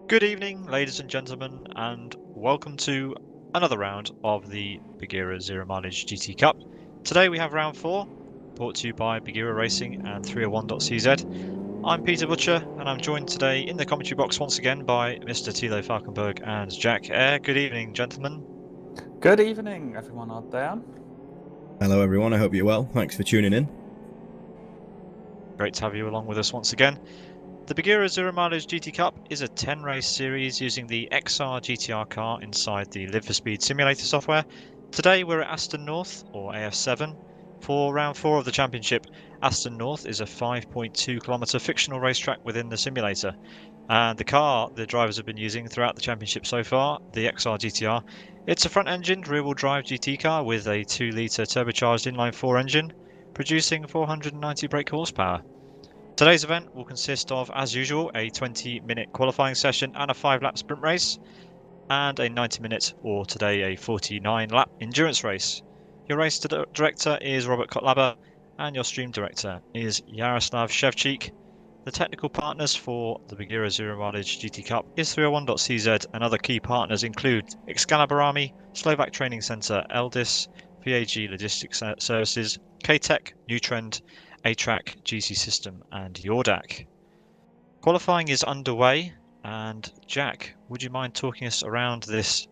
Good evening, ladies and gentlemen, and welcome to another round of the Buggyra Zero Mileage GT Cup. Today we have round 4, brought to you by Buggyra Racing and 301.cz. I'm Peter Butcher, and I'm joined today in the commentary box once again by Mr. Thilo Falkenberg and Jack Eyre. Good evening, gentlemen. Good evening, everyone out there. Hello, everyone. I hope you're well. Thanks for tuning in. Great to have you along with us once again. The Buggyra Zero Mileage GT Cup is a 10-race series using the XR GTR car inside the Live for Speed simulator software. Today we're at Aston North, or AF7. For round 4 of the championship, Aston North is a 5.2km fictional racetrack within the simulator. And the car the drivers have been using throughout the championship so far, the XR GTR, it's a front-engined rear-wheel drive GT car with a 2-litre turbocharged inline-4 engine, producing 490 brake horsepower. Today's event will consist of, as usual, a 20-minute qualifying session and a 5-lap sprint race, and a 90-minute, or today a 49-lap endurance race. Your race director is Robert Kotlaba, and your stream director is Yaroslav Shevchik. The technical partners for the Buggyra Zero Mileage GT Cup is 301.cz, and other key partners include Excalibur Army, Slovak Training Centre, Eldis, VAG Logistics Services, K-Tech, Newtrend, A-Track, GC System and Yordak. Qualifying is underway, and Jack, would you mind talking us around this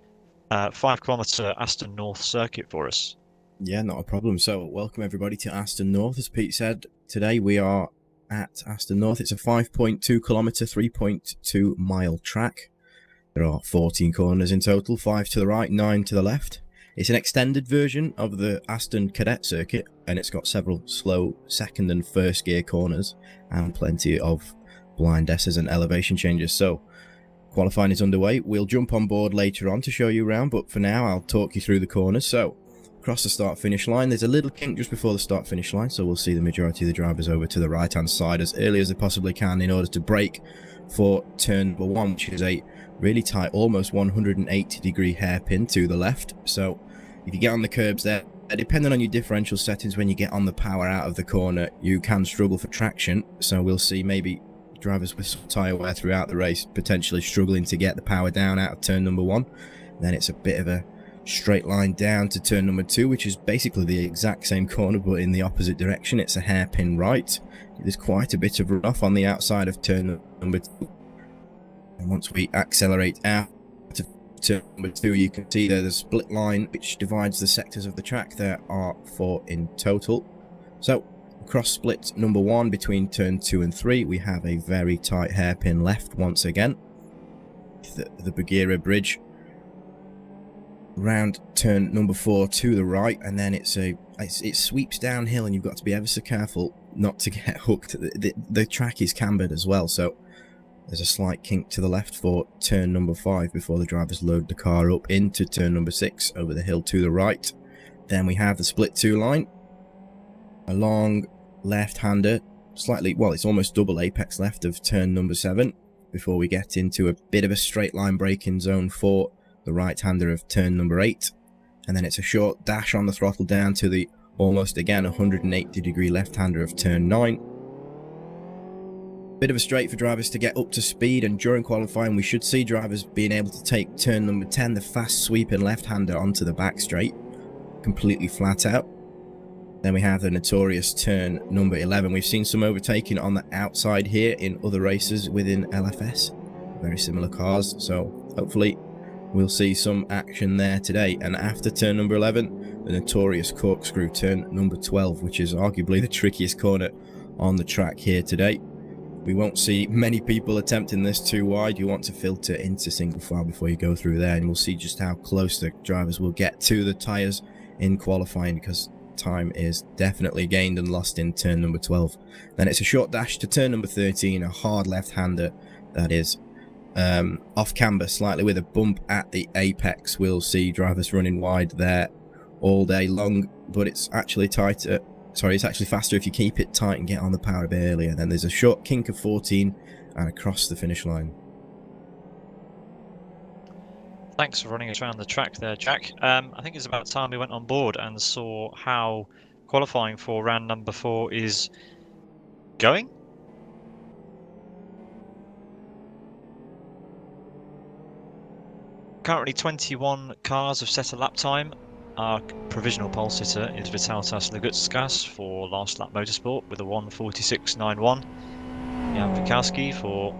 5km Aston North circuit for us? Yeah, not a problem. So welcome everybody to Aston North. As Pete said, today we are at Aston North. It's a 5.2km, 3.2 mile track. There are 14 corners in total, 5 to the right, 9 to the left. It's an extended version of the Aston Cadet circuit, and it's got several slow second and first gear corners and plenty of blind S's and elevation changes. So qualifying is underway. We'll jump on board later on to show you around, but for now I'll talk you through the corners. So across the start finish line, there's a little kink just before the start finish line, so we'll see the majority of the drivers over to the right hand side as early as they possibly can in order to brake for turn number 1, which is a really tight, almost 180-degree hairpin to the left. So if you get on the curbs there, depending on your differential settings, when you get on the power out of the corner, you can struggle for traction. So we'll see maybe drivers with some tyre wear throughout the race potentially struggling to get the power down out of turn number 1. Then it's a bit of a straight line down to turn number 2, which is basically the exact same corner but in the opposite direction. It's a hairpin right. There's quite a bit of runoff on the outside of turn number 2. And once we accelerate out to turn number 2, you can see there's a split line which divides the sectors of the track. There are 4 in total. So across split number 1 between turn 2 and 3, we have a very tight hairpin left once again. The Buggyra bridge round turn number 4 to the right, and then it sweeps downhill, and you've got to be ever so careful not to get hooked. The track is cambered as well, so there's a slight kink to the left for turn number 5 before the drivers load the car up into turn number 6 over the hill to the right. Then we have the split 2 line, a long left-hander, slightly, well, it's almost double apex left of turn number 7 before we get into a bit of a straight line break in zone 4, the right-hander of turn number 8, and then it's a short dash on the throttle down to the almost again 180-degree left-hander of turn 9. Bit of a straight for drivers to get up to speed, and during qualifying we should see drivers being able to take turn number 10, the fast sweeping left-hander, onto the back straight, completely flat out. Then we have the notorious turn number 11. We've seen some overtaking on the outside here in other races within LFS, very similar cars, so hopefully we'll see some action there today. And after turn number 11, the notorious corkscrew turn number 12, which is arguably the trickiest corner on the track here today. We won't see many people attempting this too wide. You want to filter into single file before you go through there, and we'll see just how close the drivers will get to the tyres in qualifying, because time is definitely gained and lost in turn number 12. Then it's a short dash to turn number 13, a hard left-hander that is off camber slightly with a bump at the apex. We'll see drivers running wide there all day long, but it's actually tighter. Sorry, it's actually faster if you keep it tight and get on the power a bit earlier. Then there's a short kink of 14 and across the finish line. Thanks for running us around the track there, Jack. I think it's about time we went on board and saw how qualifying for round number 4 is going. Currently 21 cars have set a lap time. Our provisional pole sitter is Vitaltas Lagutskas for Last Lap Motorsport with a 1:46.91. Jan Wikowski for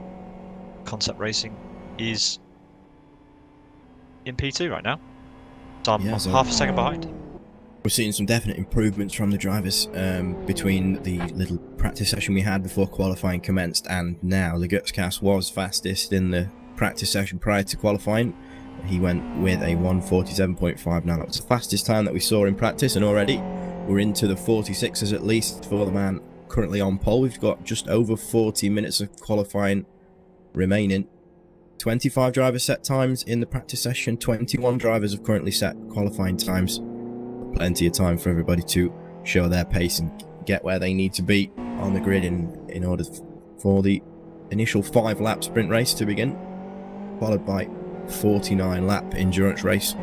Concept Racing is in P2 right now. So I'm half a second behind. We're seeing some definite improvements from the drivers between the little practice session we had before qualifying commenced and now. Lagutskas was fastest in the practice session prior to qualifying. He went with a 1:47.5. Now that was the fastest time that we saw in practice, and already we're into the 46s at least for the man currently on pole. We've got just over 40 minutes of qualifying remaining. 25 drivers set times in the practice session. 21 drivers have currently set qualifying times. Plenty of time for everybody to show their pace and get where they need to be on the grid in order for the initial 5-lap sprint race to begin, followed by 49-lap endurance race.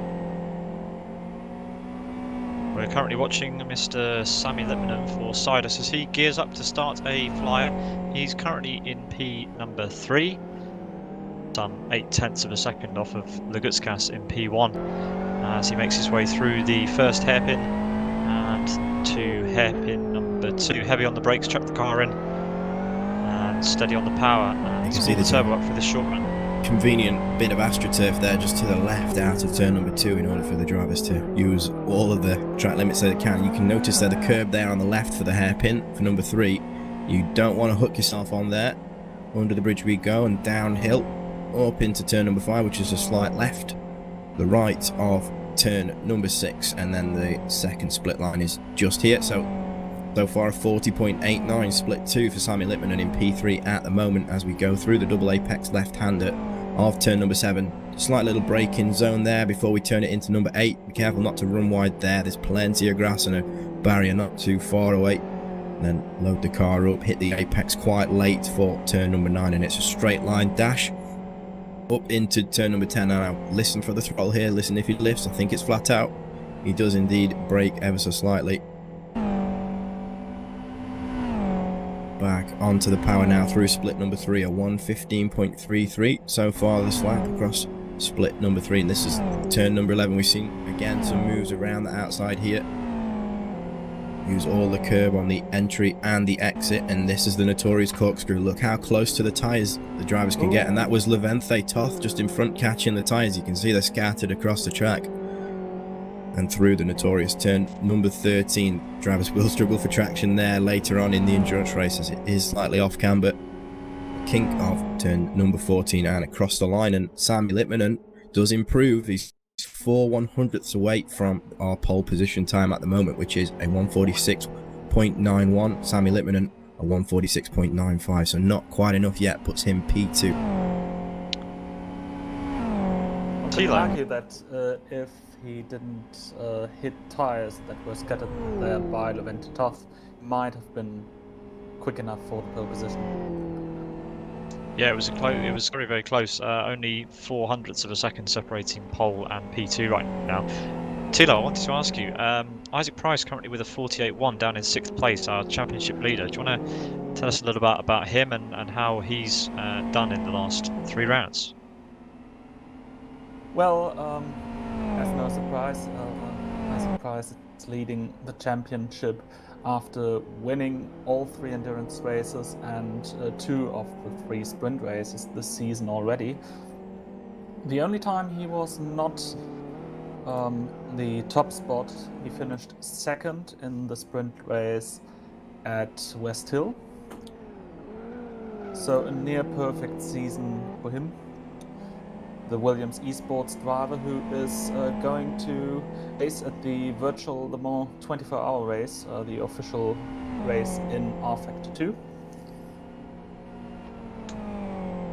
We're currently watching Mr. Sami Lipmanen for Sidus as he gears up to start a flyer. He's currently in P number 3, some 0.8 of a second off of Lagutskas in P1 as he makes his way through the first hairpin and to hairpin number 2. Heavy on the brakes, chuck the car in and steady on the power and pull the turbo up for this short run. Convenient bit of AstroTurf there just to the left out of turn number 2 in order for the drivers to use all of the track limits they can. You can notice there the curb there on the left for the hairpin for number 3. You don't want to hook yourself on there. Under the bridge we go and downhill up into turn number 5, which is a slight left. The right of turn number 6, and then the second split line is just here. So far a 40.89 split 2 for Sami Lipmanen in P3 at the moment as we go through the double apex left-hander of turn number 7. Slight little braking zone there before we turn it into number 8. Be careful not to run wide there. There's plenty of grass and a barrier not too far away. And then load the car up, hit the apex quite late for turn number 9, and it's a straight line dash up into turn number 10. Now listen for the throttle here, listen if he lifts. I think it's flat out. He does indeed brake ever so slightly. Back onto the power now through split number 3, a 1:15.33 so far this lap across split number 3, and this is turn number 11. We've seen again some moves around the outside here. Use all the curb on the entry and the exit, and this is the notorious corkscrew. Look how close to the tyres the drivers can get, and that was Leventhe Toth just in front catching the tyres. You can see they're scattered across the track and through the notorious turn number 13. Drivers will struggle for traction there later on in the endurance race as it is slightly off camber. Kink of turn number 14 and across the line, and Sami Lipmanen does improve. He's 4/100ths away from our pole position time at the moment, which is a 1:46.91. Sami Lipmanen a 1:46.95, so not quite enough yet, puts him P2. I could argue that if he didn't hit tyres that were scattered there by Leventhe Toth, might have been quick enough for the pole position. Yeah, it was very, very close. Only 0.04 of a second separating pole and P2 right now. Tilo, I wanted to ask you, Isaac Price currently with a 48.1 down in 6th place, our championship leader. Do you want to tell us a little bit about him and how he's done in the last 3 rounds? Well, as no surprise, Isaac Price is leading the championship after winning all 3 endurance races and 2 of the 3 sprint races this season already. The only time he was not the top spot, he finished 2nd in the sprint race at West Hill. So a near perfect season for him. The Williams esports driver who is going to race at the virtual Le Mans 24-hour race, the official race in R-Factor 2.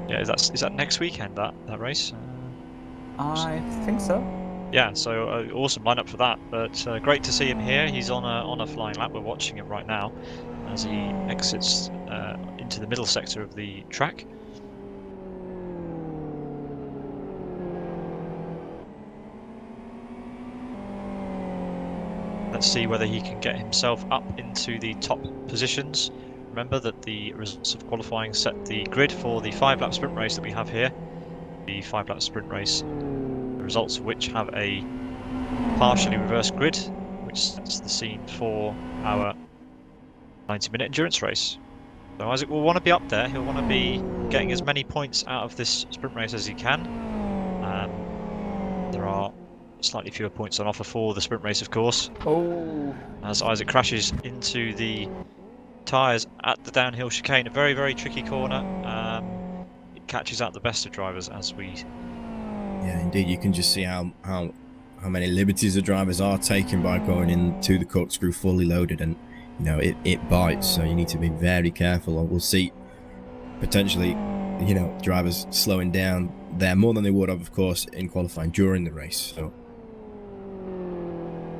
Yeah, is that next weekend, that race? I think so. Yeah, so awesome lineup for that. But great to see him here. He's on a flying lap. We're watching him right now as he exits into the middle sector of the track. Let's see whether he can get himself up into the top positions. Remember that the results of qualifying set the grid for the 5-lap sprint race that we have here. The 5-lap sprint race, the results of which have a partially reversed grid, which sets the scene for our 90-minute endurance race. So Isaac will want to be up there. He'll want to be getting as many points out of this sprint race as he can. There are slightly fewer points on offer for the sprint race, of course. Oh! As Isaac crashes into the tyres at the downhill chicane, a very, very tricky corner. It catches out the best of drivers as we... Yeah, indeed, you can just see how many liberties the drivers are taking by going into the corkscrew fully loaded, and you know it bites, so you need to be very careful. Or we'll see potentially, you know, drivers slowing down there more than they would have, of course, in qualifying during the race. So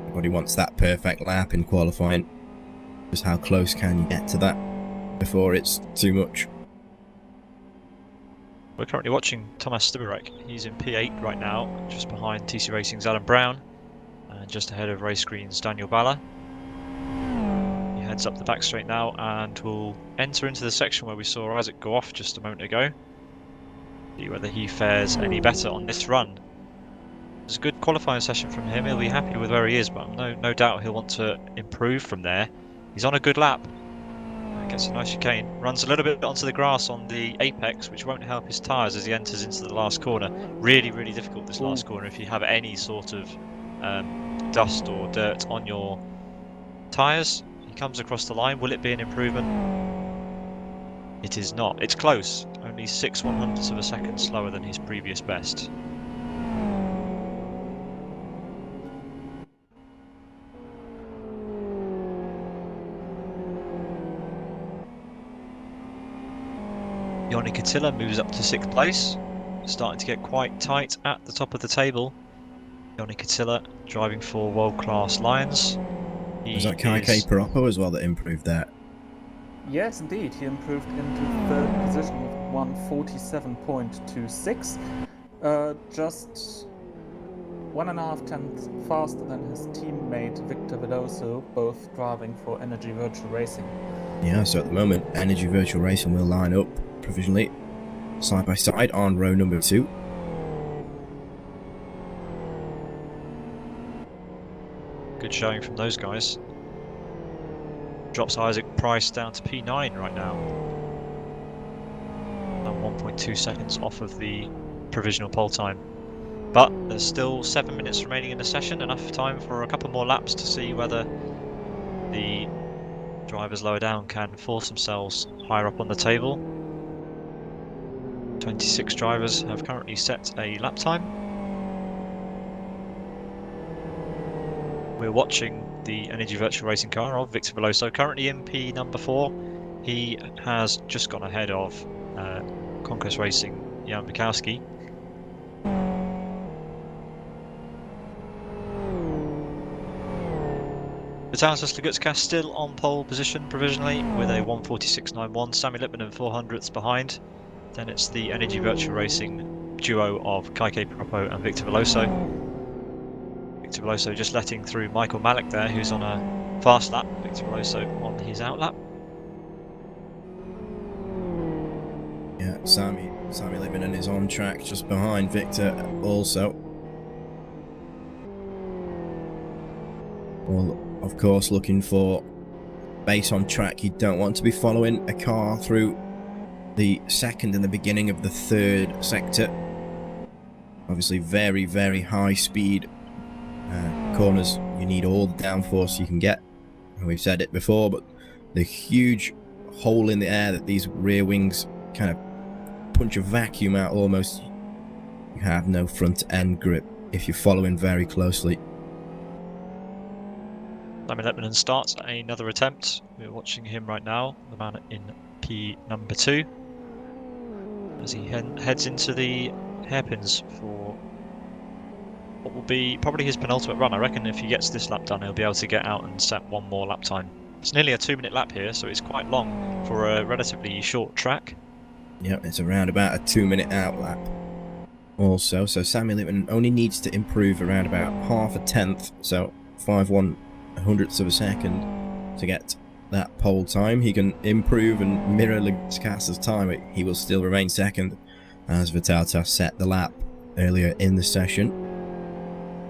everybody wants that perfect lap in qualifying. Just how close can you get to that before it's too much? We're currently watching Thomas Stibarek. He's in P8 right now, just behind TC Racing's Adam Brown, and just ahead of Race Green's Daniel Balla. He heads up the back straight now and will enter into the section where we saw Isaac go off just a moment ago. See whether he fares any better on this run. It's a good qualifying session from him. He'll be happy with where he is, but no doubt he'll want to improve from there. He's on a good lap. Gets a nice chicane. Runs a little bit onto the grass on the apex, which won't help his tyres as he enters into the last corner. Really, really difficult this last corner if you have any sort of dust or dirt on your tyres. He comes across the line. Will it be an improvement? It is not. It's close. Only 6/100ths of a second slower than his previous best. Joni Katila moves up to 6th place, starting to get quite tight at the top of the table. Joni Katila driving for world-class Lions. Was that Kaike Paroppo as well that improved that? Yes, indeed. He improved into 3rd position with 1:47.26. Just 1.5 tenths faster than his teammate Victor Veloso, both driving for Energy Virtual Racing. Yeah, so at the moment, Energy Virtual Racing will line up provisionally side by side on row number 2. Good showing from those guys. Drops Isaac Price down to P9 right now. And 1.2 seconds off of the provisional pole time. But there's still 7 minutes remaining in the session, enough time for a couple more laps to see whether the drivers lower down can force themselves higher up on the table. 26 drivers have currently set a lap time. We're watching the Energy Virtual Racing car of Victor Veloso, currently in P number 4. He has just gone ahead of Conquest Racing Jan Bukowski. Vitalijs Legutska still on pole position provisionally with a 1:46.91. Sami Lipman 400ths behind. Then it's the Energy Virtual Racing duo of Kaike Paroppo and Victor Veloso. Victor Veloso just letting through Michael Malik there, who's on a fast lap. Victor Veloso on his out lap. Yeah, Sami Lipman is on track just behind Victor also. Well, of course, looking for base on track. You don't want to be following a car through the second and the beginning of the 3rd sector. Obviously very, very high speed corners. You need all the downforce you can get. And we've said it before, but the huge hole in the air that these rear wings kind of punch a vacuum out almost. You have no front end grip if you're following very closely. Sami Lipman starts another attempt. We're watching him right now, the man in P number 2, as he heads into the hairpins for what will be probably his penultimate run. I reckon if he gets this lap done, he'll be able to get out and set one more lap time. It's nearly a 2-minute lap here, so it's quite long for a relatively short track. Yeah, it's around about a 2-minute out lap. Also, so Sami Lipman only needs to improve around about 0.5 tenth, so 5.1 hundredths of a second to get that pole time. He can improve and mirror Lecas's time. He will still remain second, as Vitaltas set the lap earlier in the session.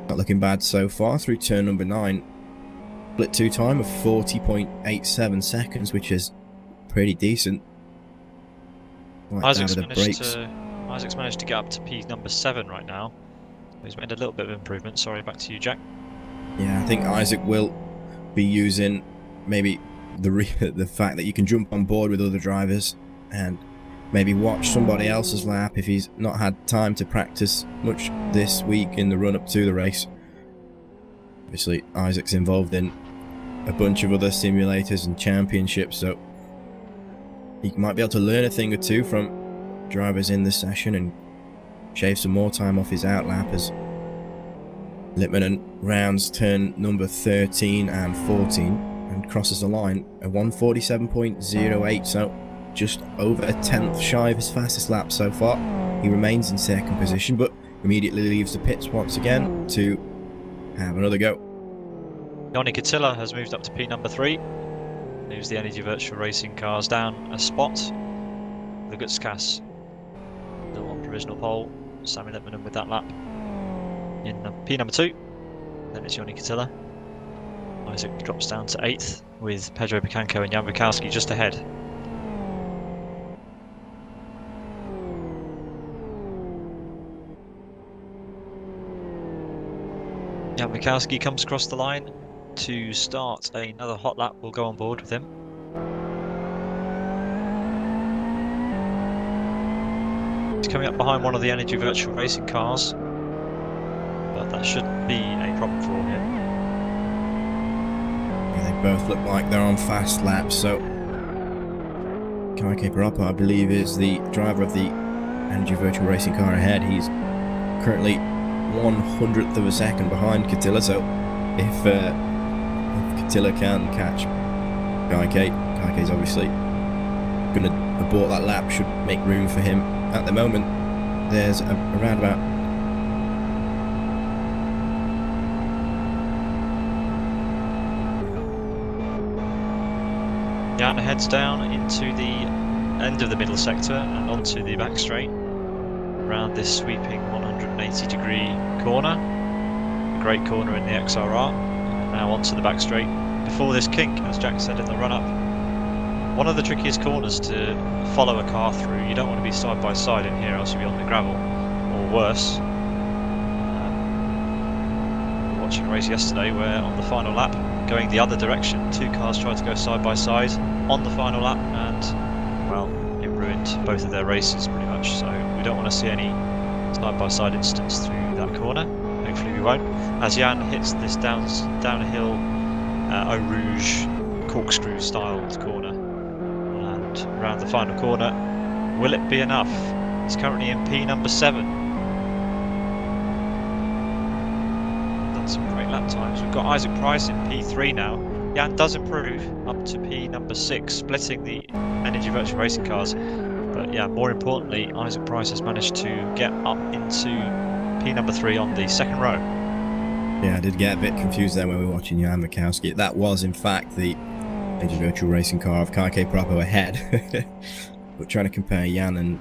Not looking bad so far through turn number 9. Split 2 time of 40.87 seconds, which is pretty decent. Isaac's managed to get up to P number 7 right now. He's made a little bit of improvement. Sorry, back to you, Jack. Yeah, I think Isaac will be using maybe the fact that you can jump on board with other drivers and maybe watch somebody else's lap if he's not had time to practice much this week in the run-up to the race. Obviously, Isaac's involved in a bunch of other simulators and championships, so he might be able to learn a thing or two from drivers in this session and shave some more time off his outlap as Lippmann rounds turn number 13 and 14 and crosses the line at 147.08, so just over a tenth shy of his fastest lap so far. He remains in second position, but immediately leaves the pits once again to have another go. Yoni Katilla has moved up to P number 3. Moves the Energy Virtual Racing cars down a spot. The Gutskas still on provisional pole. Sami Lippmann with that lap in P number 2. Then it's Yoni Katilla. Isaac drops down to 8th with Pedro Bacanco and Jan Bukowski just ahead. Jan Bukowski comes across the line to start another hot lap. We'll go on board with him. He's coming up behind one of the Energy Virtual Racing cars, but that shouldn't be a problem for him. Yeah, they both look like they're on fast laps, so Kaike Parappa, I believe, is the driver of the Energy Virtual Racing car ahead. He's currently 1/100th of a second behind Katilla, so if Katilla can catch Kaike's obviously going to abort that lap, should make room for him. At the moment, there's around about Jan heads down into the end of the middle sector and onto the back straight around this sweeping 180-degree corner. A great corner in the XRR. And now onto the back straight before this kink, as Jack said in the run-up. One of the trickiest corners to follow a car through. You don't want to be side by side in here, else you'll be on the gravel, or worse. We were watching a race yesterday where on the final lap, going the other direction, 2 cars tried to go side by side on the final lap, and well, it ruined both of their races pretty much. So we don't want to see any side by side incidents through that corner. Hopefully we won't. As Jan hits this downhill Eau Rouge corkscrew styled corner and around the final corner, will it be enough? He's currently in P number 7. Done some great lap times. We've got Isaac Price in P3 now. Jan does improve up to P number 6, splitting the Energy Virtual Racing cars. But yeah, more importantly, Isaac Price has managed to get up into P number 3 on the second row. Yeah, I did get a bit confused there when we were watching Jan Bukowski. That was, in fact, the Energy Virtual Racing car of Kaike Parappa ahead. But trying to compare Jan and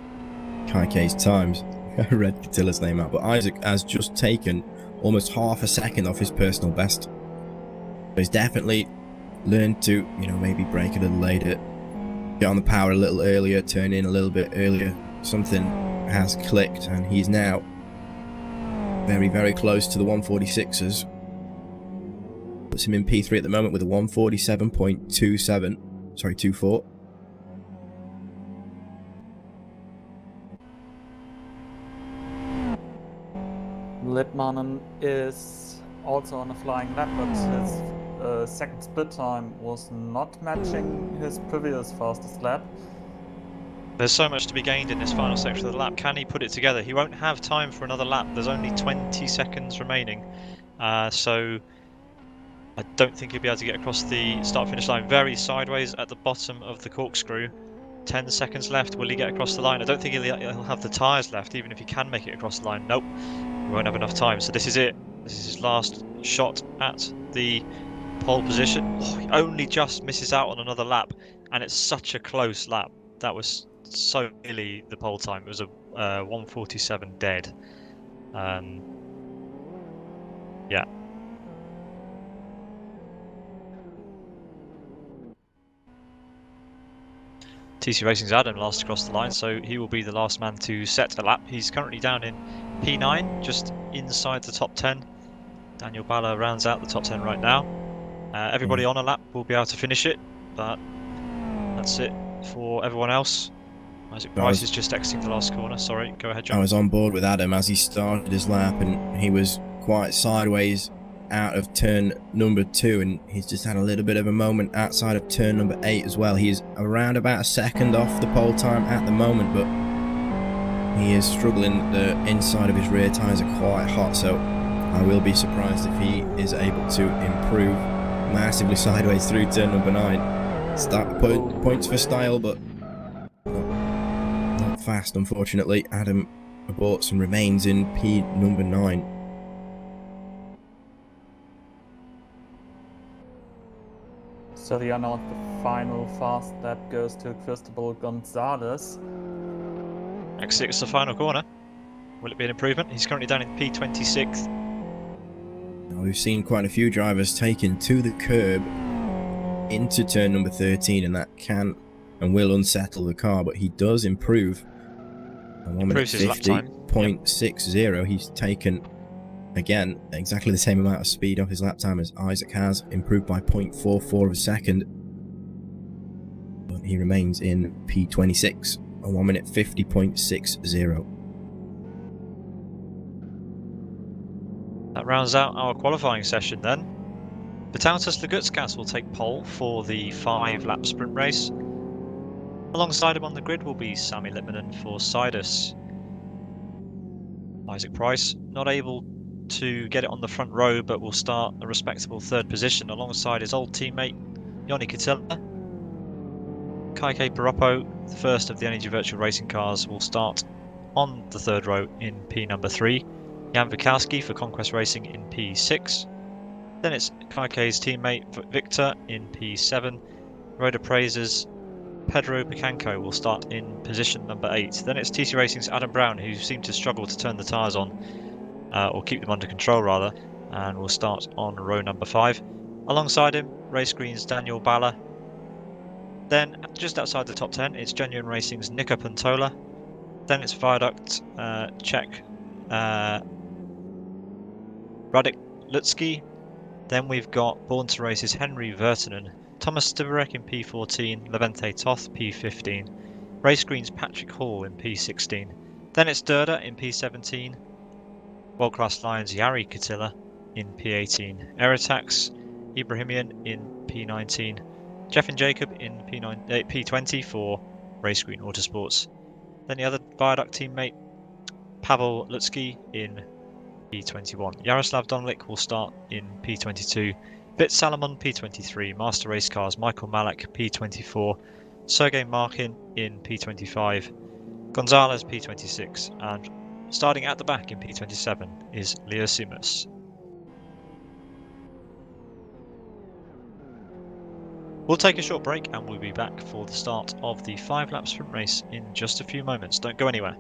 Kaike's times, I read Katilla's name out, but Isaac has just taken almost half a second off his personal best. So he's definitely learned to, maybe brake a little later, get on the power a little earlier, turn in a little bit earlier. Something has clicked, and he's now very, very close to the 146ers. Puts him in P3 at the moment with a 147.24. Lippmann is also on a flying lap, but his second split time was not matching his previous fastest lap. There's so much to be gained in this final section of the lap. Can he put it together? He won't have time for another lap. There's only 20 seconds remaining. So I don't think he'll be able to get across the start-finish line. Very sideways at the bottom of the corkscrew. 10 seconds left. Will he get across the line? I don't think he'll have the tyres left, even if he can make it across the line. Nope. He won't have enough time. So this is it. This is his last shot at the pole position. Oh, he only just misses out on another lap, and it's such a close lap. That was so nearly the pole time. It was a 1:47 dead. Yeah. TC Racing's Adam last across the line, so he will be the last man to set a lap. He's currently down in P9, just inside the top 10. Daniel Balla rounds out the top 10 right now. Everybody on a lap will be able to finish it, but that's it for everyone else. Isaac Price is just exiting the last corner. Sorry, go ahead, John. I was on board with Adam as he started his lap, and he was quite sideways out of turn number 2, and he's just had a little bit of a moment outside of turn number 8 as well. He's around about a second off the pole time at the moment, but he is struggling. The inside of his rear tyres are quite hot, so I will be surprised if he is able to improve massively sideways through turn number 9. Start points for style, but not fast, unfortunately. Adam aborts and remains in P number 9. So the honor of the final fast lap goes to Cristobal Gonzalez. Exit is the final corner. Will it be an improvement? He's currently down in P26. Now, we've seen quite a few drivers taken to the curb into turn number 13, and that can and will unsettle the car, but he does improve. 1 minute 50.60. He's taken, again, exactly the same amount of speed off his lap time as Isaac has, improved by 0.44 of a second. But he remains in P26, 1 minute 50.60. That rounds out our qualifying session then. Vitautas Lagutskas will take pole for the 5-lap sprint race. Alongside him on the grid will be Sami Litmanen for Sidus. Isaac Price not able to get it on the front row, but will start a respectable 3rd position alongside his old teammate Joni Kitila. Kaike Paroppo, the first of the Energy Virtual Racing cars, will start on the 3rd row in P number 3. Jan Wikowski for Conquest Racing in P6. Then it's Kaike's teammate Victor in P7. Road Appraisers Pedro Picanco will start in position number 8. Then it's TC Racing's Adam Brown, who seemed to struggle to turn the tyres on, or keep them under control rather, and will start on row number 5. Alongside him, Race Green's Daniel Balla. Then just outside the top 10, it's Genuine Racing's Nika Pantola. Then it's Viaduct Czech Radek Lutsky. Then we've got Born to Race's Henry Vertinen, Thomas Stivarek in P14, Levente Toth P15, Race Green's Patrick Hall in P16. Then it's Durda in P17, World Class Lions Yari Katila in P18, Aerotax Ibrahimian in P19, Jeff and Jacob in P20 for Race Green Autosports. Then the other Viaduct teammate Pavel Lutsky in P21. Yaroslav Donlik will start in P22. Bit Salomon P23. Master Race Cars Michael Malak P24. Sergei Markin in P25. Gonzalez P26. And starting at the back in P27 is Leo Simus. We'll take a short break and we'll be back for the start of the 5-lap sprint race in just a few moments. Don't go anywhere.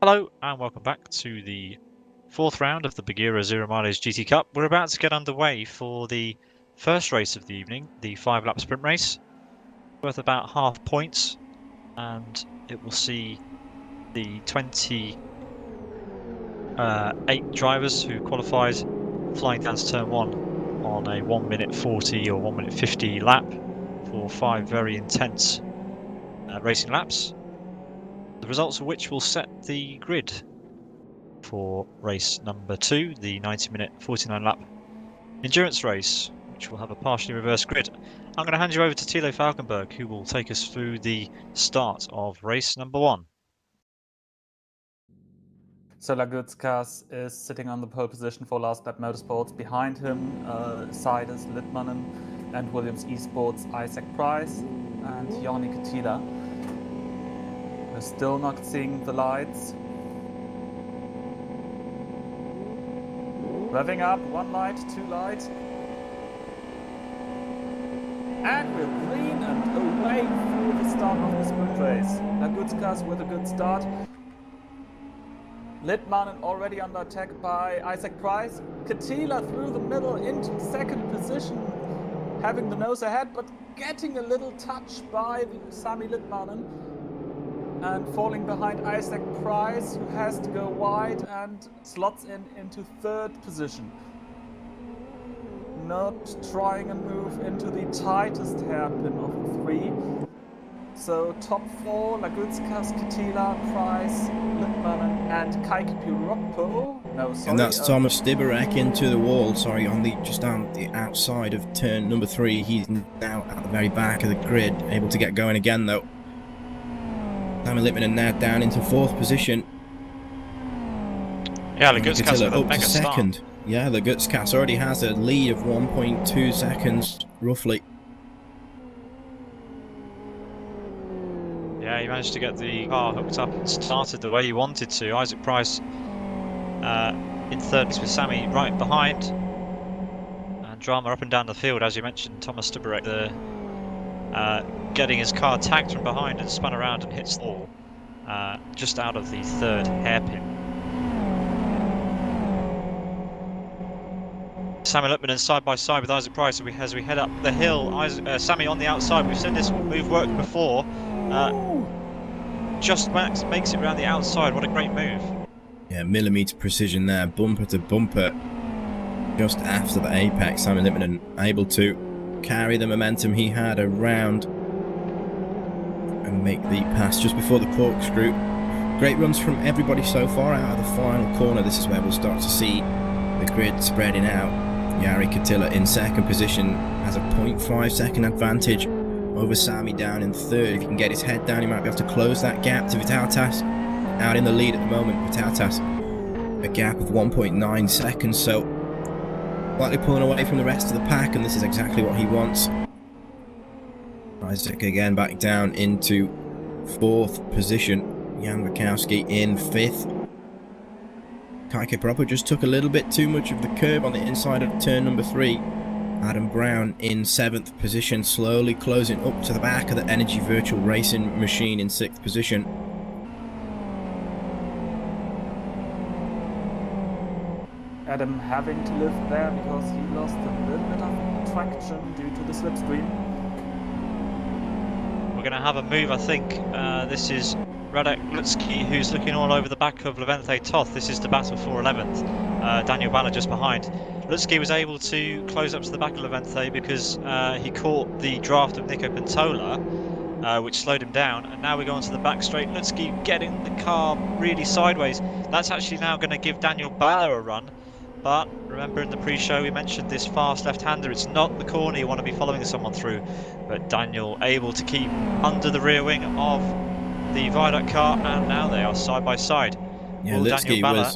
Hello and welcome back to the fourth round of the Buggyra Zero Mileage GT Cup. We're about to get underway for the first race of the evening, the 5-lap sprint race, worth about half points, and it will see the 28 drivers who qualified flying down to turn 1 on a 1 minute 40 or 1 minute 50 lap for 5 very intense racing laps, the results of which will set the grid for race number 2, the 90-minute 49-lap endurance race, which will have a partially reversed grid. I'm going to hand you over to Thilo Falkenberg, who will take us through the start of race number 1. So Lagutskas is sitting on the pole position for Last Lap Motorsports. Behind him, Siders, Littmanen, and Williams Esports, Isaac Price and Joni Katila. We're still not seeing the lights. Revving up, 1 light, 2 light. And we're green and away through the start of the sprint race. Lagutskas with a good start. Littmanen already under attack by Isaac Price. Katila through the middle into second position, having the nose ahead, but getting a little touch by Sami Littmanen. And falling behind Isaac Price, who has to go wide and slots into third position. Not trying a move into the tightest hairpin of the 3. So top 4, Lagutskas, Katila, Price, Littmanen, and Kaiki Piroppo. No, sorry. And that's Thomas Stibarek into the wall, just on the outside of turn number 3. He's now at the very back of the grid, able to get going again though. Sami Littmanen now down into 4th position. Yeah, Lagutskas with a up mega to second. start. Yeah, Lagutskas already has a lead of 1.2 seconds, roughly. Yeah, he managed to get the car hooked up and started the way he wanted to. Isaac Price in third with Sami right behind. And drama up and down the field, as you mentioned. Thomas Stibarek getting his car tagged from behind and spun around and hits the wall just out of the 3rd hairpin. Sami Littmanen side by side with Isaac Price as we head up the hill. Sami on the outside. We've seen this move work before. Just makes it around the outside. What a great move. Yeah, millimetre precision there, bumper to bumper. Just after the apex, Sami Littmanen able to carry the momentum he had around and make the pass just before the corkscrew. Great runs from everybody so far out of the final corner. This is where we'll start to see the grid spreading out. Jari Katila in 2nd position has a 0.5 second advantage over Sami down in 3rd. If he can get his head down, he might be able to close that gap to Vitautas. Out in the lead at the moment, Vitautas a gap of 1.9 seconds, so slightly pulling away from the rest of the pack, and this is exactly what he wants. Isaac again back down into 4th position. Jan Wachowski in 5th. Kaiki Piroppo just took a little bit too much of the curb on the inside of turn number 3. Adam Brown in 7th position, slowly closing up to the back of the Energy Virtual Racing machine in 6th position. Adam having to lift there because he lost a little bit of traction due to the slipstream. We're going to have a move, I think. This is Radek Lutsky, who's looking all over the back of Levente Toth. This is the battle for 11th. Daniel Balla just behind. Lutsky was able to close up to the back of Levente because he caught the draft of Nico Pintola, which slowed him down. And now we go onto the back straight. Lutsky getting the car really sideways. That's actually now going to give Daniel Balla a run. But remember in the pre-show we mentioned this fast left-hander. It's not the corner you want to be following someone through. But Daniel able to keep under the rear wing of the viaduct car, and now they are side by side. Yeah, Will Lutsky Daniel Balla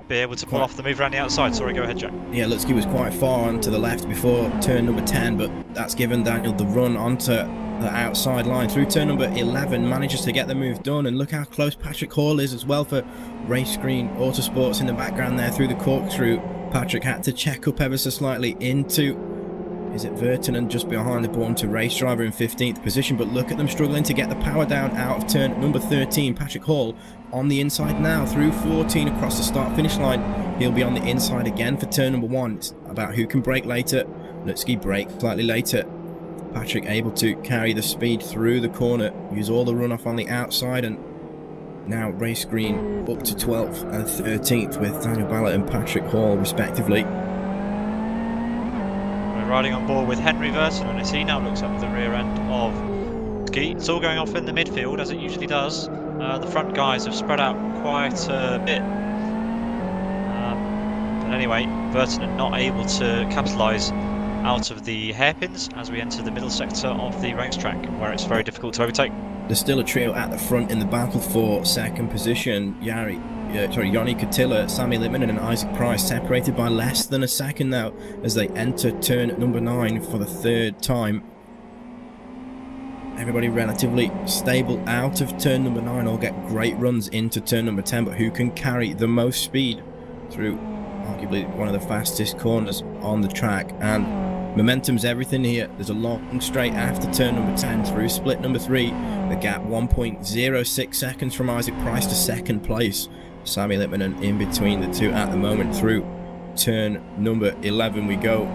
be able to pull off the move around the outside? Sorry, go ahead, Jack. Yeah, Lutsky was quite far onto the left before turn number 10, but that's given Daniel the run onto the outside line. Through turn number 11, manages to get the move done, and look how close Patrick Hall is as well for Race Green Autosports in the background there through the corkscrew. Patrick had to check up ever so slightly into is it Vertinen just behind the Born to Race driver in 15th position, but look at them struggling to get the power down out of turn number 13. Patrick Hall on the inside now through 14 across the start finish line. He'll be on the inside again for turn number 1. It's about who can brake later. Lutski brake slightly later. Patrick able to carry the speed through the corner, use all the runoff on the outside, and now race green up to 12th and 13th with Daniel Ballard and Patrick Hall respectively. We're riding on board with Henry Vertinen as he now looks up the rear end of Ski. It's all going off in the midfield as it usually does. The front guys have spread out quite a bit. But anyway, Vertinen not able to capitalise out of the hairpins as we enter the middle sector of the racetrack where it's very difficult to overtake. There's still a trio at the front in the battle for second position. Yoni Katila, Sammy Littman and Isaac Price separated by less than a second now as they enter turn number 9 for the third time. Everybody relatively stable out of turn number 9, all get great runs into turn number 10, but who can carry the most speed through arguably one of the fastest corners on the track? And momentum's everything here. There's a long straight after turn number 10 through split number 3. The gap 1.06 seconds from Isaac Price to second place. Sammy Littman in between the two at the moment through turn number 11 we go.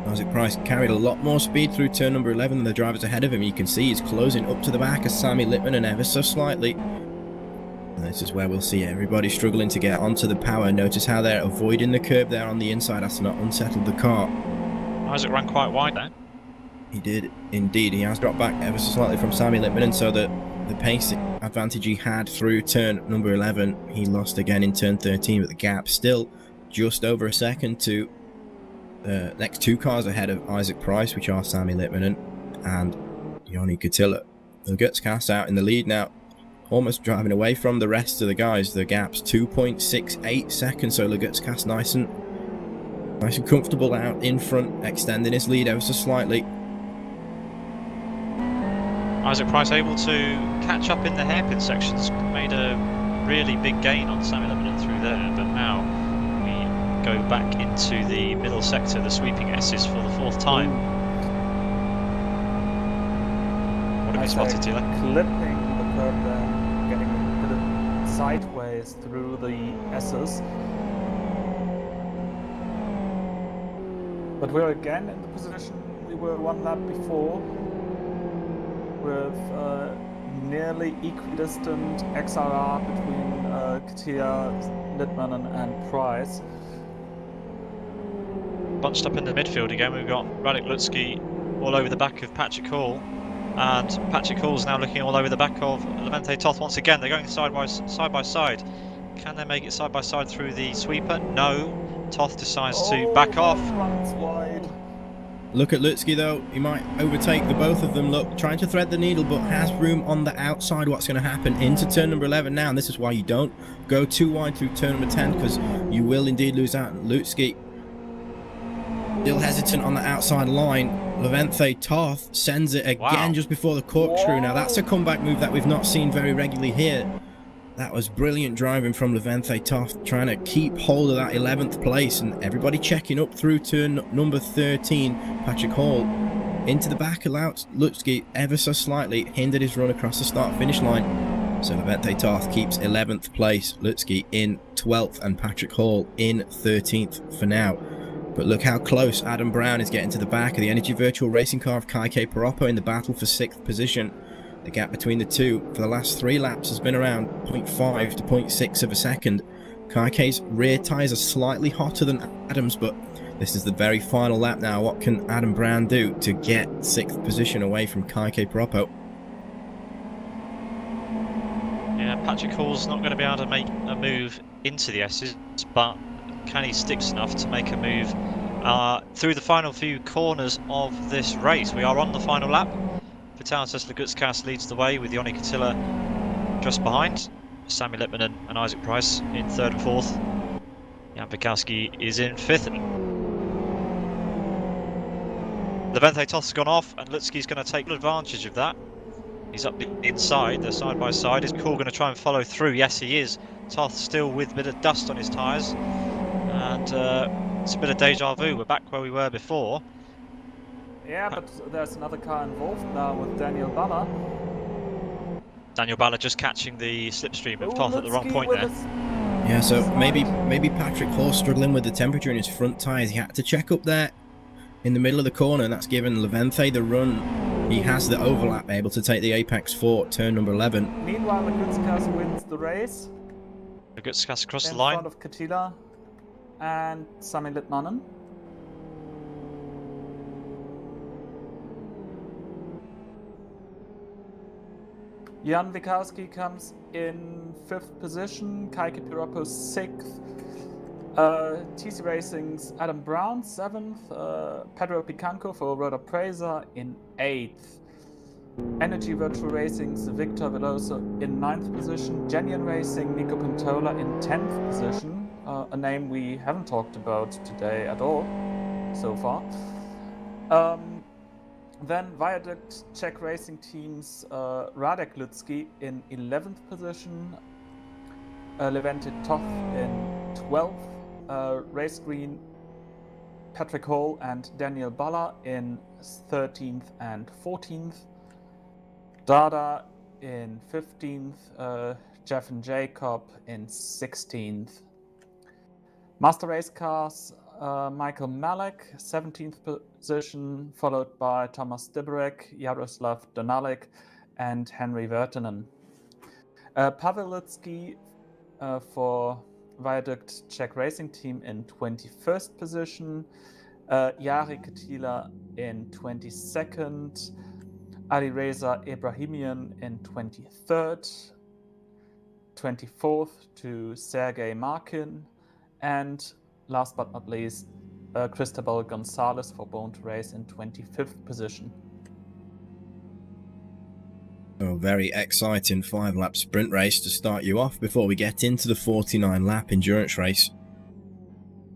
Isaac Price carried a lot more speed through turn number 11 than the drivers ahead of him. You can see he's closing up to the back of Sammy Littman and ever so slightly. And this is where we'll see everybody struggling to get onto the power. Notice how they're avoiding the curb there on the inside as to not unsettle the car. Isaac ran quite wide there. He did indeed. He has dropped back ever so slightly from Sammy Littman, and so the pace advantage he had through turn number 11 he lost again in turn 13, but the gap still just over a second to the next two cars ahead of Isaac Price, which are Sammy Littman and Yoni Katila. Lugutskast out in the lead now, almost driving away from the rest of the guys. The gap's 2.68 seconds, so Lugutskast nice and comfortable out in front, extending his lead ever so slightly. Isaac Price able to catch up in the hairpin sections, made a really big gain on Sammy Littman through there, but now we go back into the middle sector, the sweeping S's for the fourth time. What have you spotted, Tila? Clipping the curb there, getting a bit sideways through the S's. But we're again in the position we were one lap before, with nearly equidistant XRR between Katia, Littman and Price. Bunched up in the midfield again, we've got Radek Lutski all over the back of Patrick Hall, and Patrick Hall's now looking all over the back of Levente Toth once again. They're going side by side. Can they make it side by side through the sweeper? No. Toth decides to back off. Wide. Look at Lutski though, he might overtake the both of them. Look, trying to thread the needle, but has room on the outside. What's going to happen into turn number 11 now, and this is why you don't go too wide through turn number 10, because you will indeed lose out. Lutski still hesitant on the outside line. Levente Toth sends it again just before the corkscrew. Now that's a comeback move that we've not seen very regularly here. That was brilliant driving from Levente Toth, trying to keep hold of that 11th place, and everybody checking up through turn number 13. Patrick Hall into the back, allowed Lutski ever so slightly, hindered his run across the start-finish line. So Levente Toth keeps 11th place, Lutski in 12th, and Patrick Hall in 13th for now. But look how close Adam Brown is getting to the back of the Energy Virtual Racing car of Kaike Paroppo in the battle for 6th position. The gap between the two for the last 3 laps has been around 0.5 to 0.6 of a second. Kaike's rear tyres are slightly hotter than Adam's, but this is the very final lap now. What can Adam Brown do to get 6th position away from Kaike Paroppo? Yeah, Patrick Hall's not going to be able to make a move into the S's, but can he stick enough to make a move through the final few corners of this race? We are on the final lap. Vitalis Lugutskast leads the way with Yoni Katila just behind. Sammy Littman and Isaac Price in 3rd and 4th. Jan Bukowski is in 5th. Levente Toth's gone off, and Lutski's going to take advantage of that. He's up the inside, they're side by side. Is Cool going to try and follow through? Yes, he is. Toth still with a bit of dust on his tyres. And it's a bit of deja vu. We're back where we were before. Yeah, but there's another car involved now with Daniel Balla. Daniel Balla just catching the slipstream of Oh, Toth at the wrong Lutski point with there. Yeah, so maybe Patrick Hall's struggling with the temperature in his front tyres. He had to check up there in the middle of the corner, and that's given Levente the run. He has the overlap, able to take the apex for turn number 11. Meanwhile, Lutski wins the race Lagutskis across the in line. front of Katila and Sami Litmanen. Jan Wikowski comes in 5th position, Kaike Piroppo 6th, TC Racing's Adam Brown 7th, Pedro Picanco for Roda Preza in 8th, Energy Virtual Racing's Victor Veloso in 9th position, Genian Racing Nico Pintola in 10th position, a name we haven't talked about today at all so far. Then Viaduct Czech Racing Team's Radek Lutski in 11th position, Levente Toth in 12th, Race Green Patrick Hall and Daniel Balla in 13th and 14th, Dada in 15th, Jeff and Jacob in 16th. Master Race Cars, Michael Malek, 17th position, followed by Thomas Diberek, Jaroslav Donalik, and Henry Vertinen. Pavel Lutski for Viaduct Czech Racing Team in 21st position, Jari Katila in 22nd, Ali Reza Ibrahimian in 23rd, 24th to Sergei Markin, and last but not least, Cristobal Gonzalez for Bone to Race in 25th position. A very exciting 5-lap sprint race to start you off before we get into the 49-lap endurance race.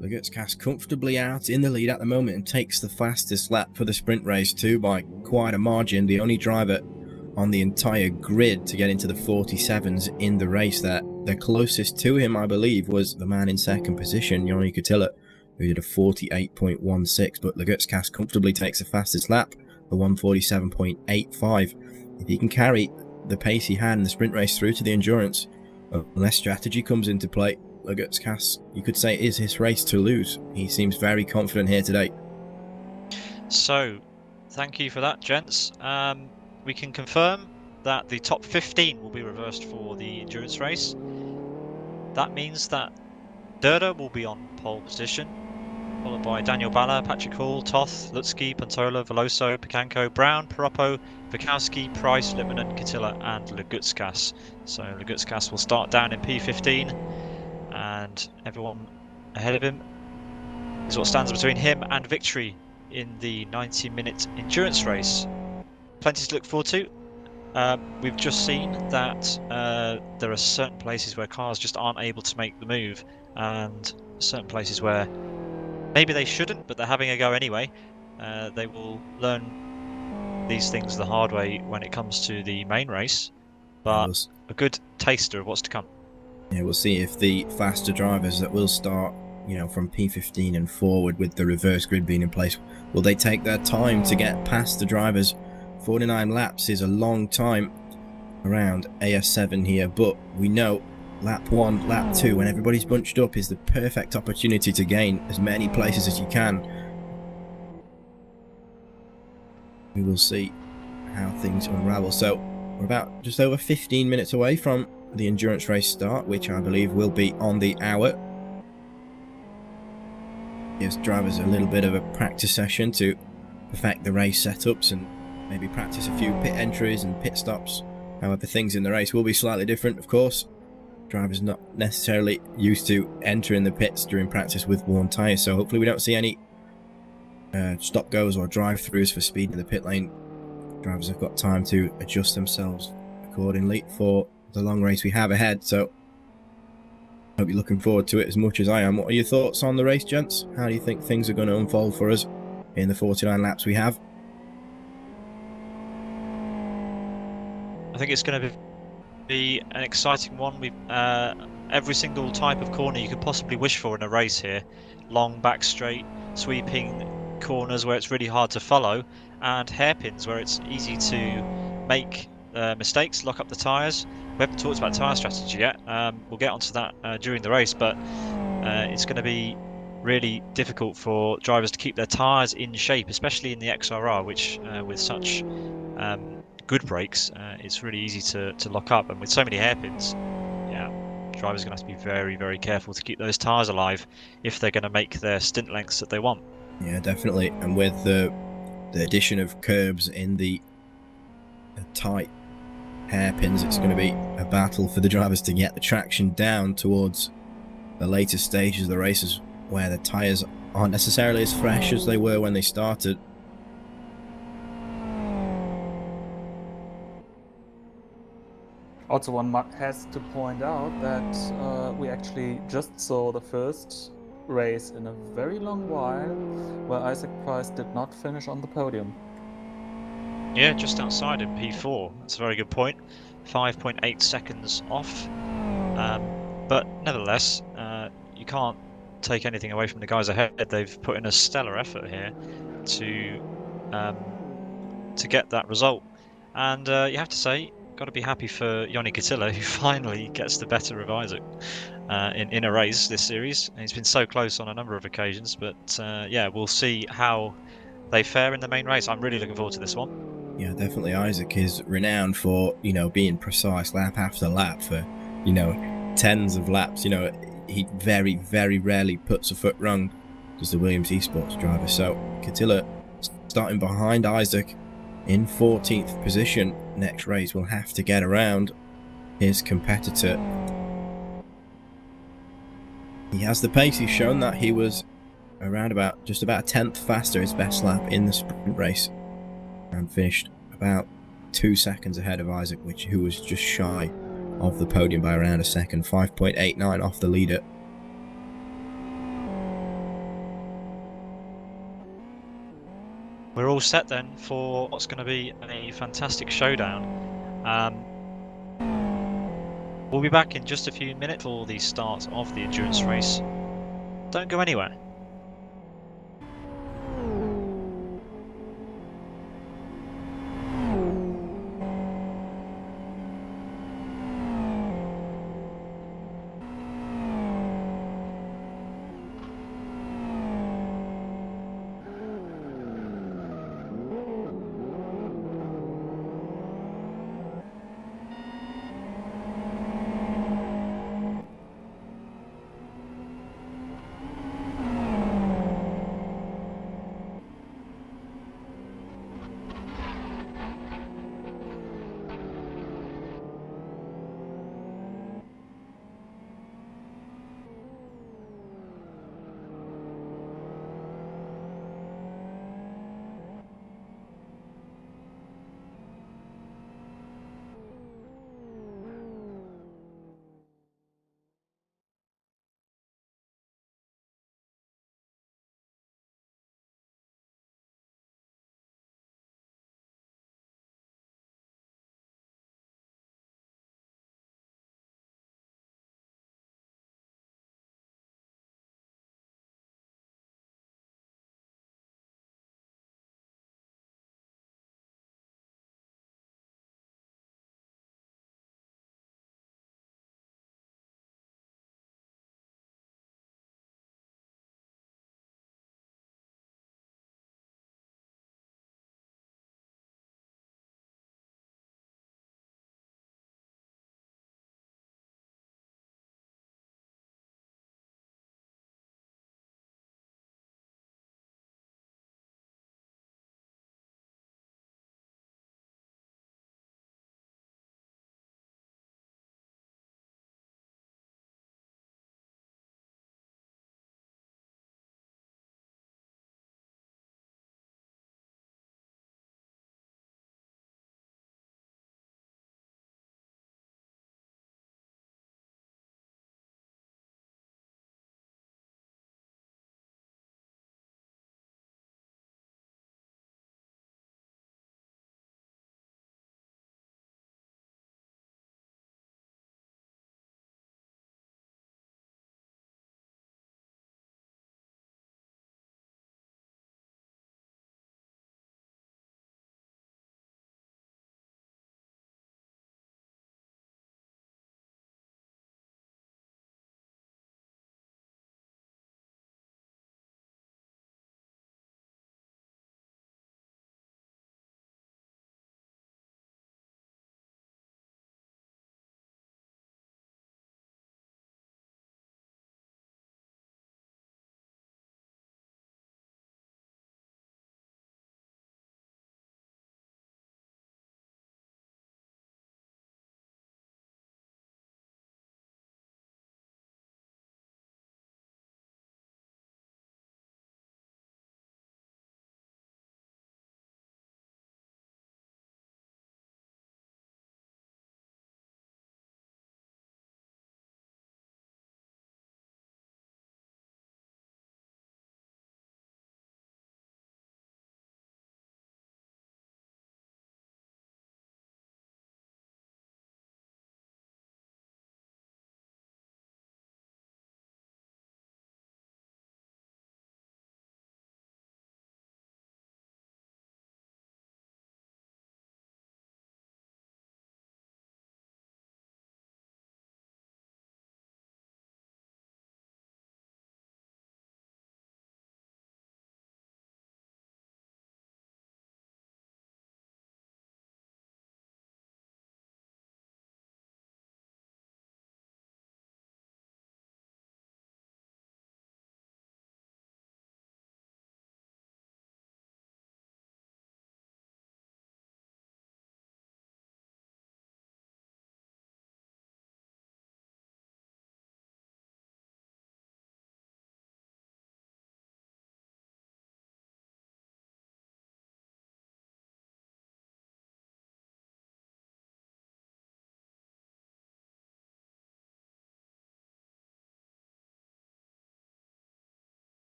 Lagutskis comfortably out in the lead at the moment and takes the fastest lap for the sprint race too by quite a margin. The only driver on the entire grid to get into the 47s in the race there. The closest to him, I believe, was the man in second position, Joni Kutila, who did a 48.16, but Lagutskis comfortably takes the fastest lap, a 147.85. If he can carry the pace he had in the sprint race through to the endurance, unless strategy comes into play, Lagutskis, you could say, is his race to lose. He seems very confident here today. So, thank you for that, gents. We can confirm that the top 15 will be reversed for the endurance race. That means that Derda will be on pole position, followed by Daniel Balla, Patrick Hall, Toth, Lutski, Pantola, Veloso, Picanco, Brown, Piroppo, Wikowski, Price, Litmanen, Katila, and Lagutskis. So Lagutskis will start down in P15, and everyone ahead of him is what stands between him and victory in the 90-minute endurance race. Plenty to look forward to. We've just seen that there are certain places where cars just aren't able to make the move, and certain places where maybe they shouldn't, but they're having a go anyway. They will learn these things the hard way when it comes to the main race, but a good taster of what's to come. Yeah, we'll see if the faster drivers that will start, from P15 and forward with the reverse grid being in place, will they take their time to get past the drivers? 49 laps is a long time around AS7 here, but we know lap 1, lap 2, when everybody's bunched up, is the perfect opportunity to gain as many places as you can. We will see how things unravel. So we're about just over 15 minutes away from the endurance race start, which I believe will be on the hour. Gives drivers a little bit of a practice session to perfect the race setups and maybe practice a few pit entries and pit stops. However, things in the race will be slightly different, of course. Drivers not necessarily used to entering the pits during practice with worn tyres, so hopefully we don't see any stop-goes or drive-throughs for speed in the pit lane. Drivers have got time to adjust themselves accordingly for the long race we have ahead, so hope you're looking forward to it as much as I am. What are your thoughts on the race, gents? How do you think things are going to unfold for us in the 49 laps we have? I think it's going to be an exciting one. We've every single type of corner you could possibly wish for in a race here. Long back straight, sweeping, corners where it's really hard to follow, and hairpins where it's easy to make mistakes, lock up the tyres. We haven't talked about tyre strategy yet. We'll get onto that during the race, but it's going to be really difficult for drivers to keep their tyres in shape, especially in the XRR, which with such good brakes, it's really easy to lock up. And with so many hairpins, yeah, drivers are going to have to be very, very careful to keep those tyres alive if they're going to make their stint lengths that they want. Yeah, definitely. And with the addition of curbs in the tight hairpins, it's going to be a battle for the drivers to get the traction down towards the later stages of the races where the tyres aren't necessarily as fresh as they were when they started. Also, one has to point out that we actually just saw the first race in a very long while where Isaac Price did not finish on the podium. Yeah, just outside in P4. That's a very good point. 5.8 seconds off. But nevertheless, you can't take anything away from the guys ahead. They've put in a stellar effort here to get that result. And you have to say, got to be happy for Joni Katila, who finally gets the better of Isaac in a race this series. He's been so close on a number of occasions, but yeah, we'll see how they fare in the main race. I'm really looking forward to this one. Yeah, definitely. Isaac is renowned for, being precise lap after lap for, tens of laps. He very, very rarely puts a foot wrong, does the Williams esports driver. So Katila starting behind Isaac in 14th position. Next race will have to get around his competitor. He has the pace. He's shown that he was around just about a tenth faster his best lap in the sprint race, and finished about 2 seconds ahead of Isaac, who was just shy of the podium by around a second. 5.89 off the leader. We're all set then for what's going to be a fantastic showdown. We'll be back in just a few minutes for the start of the endurance race. Don't go anywhere.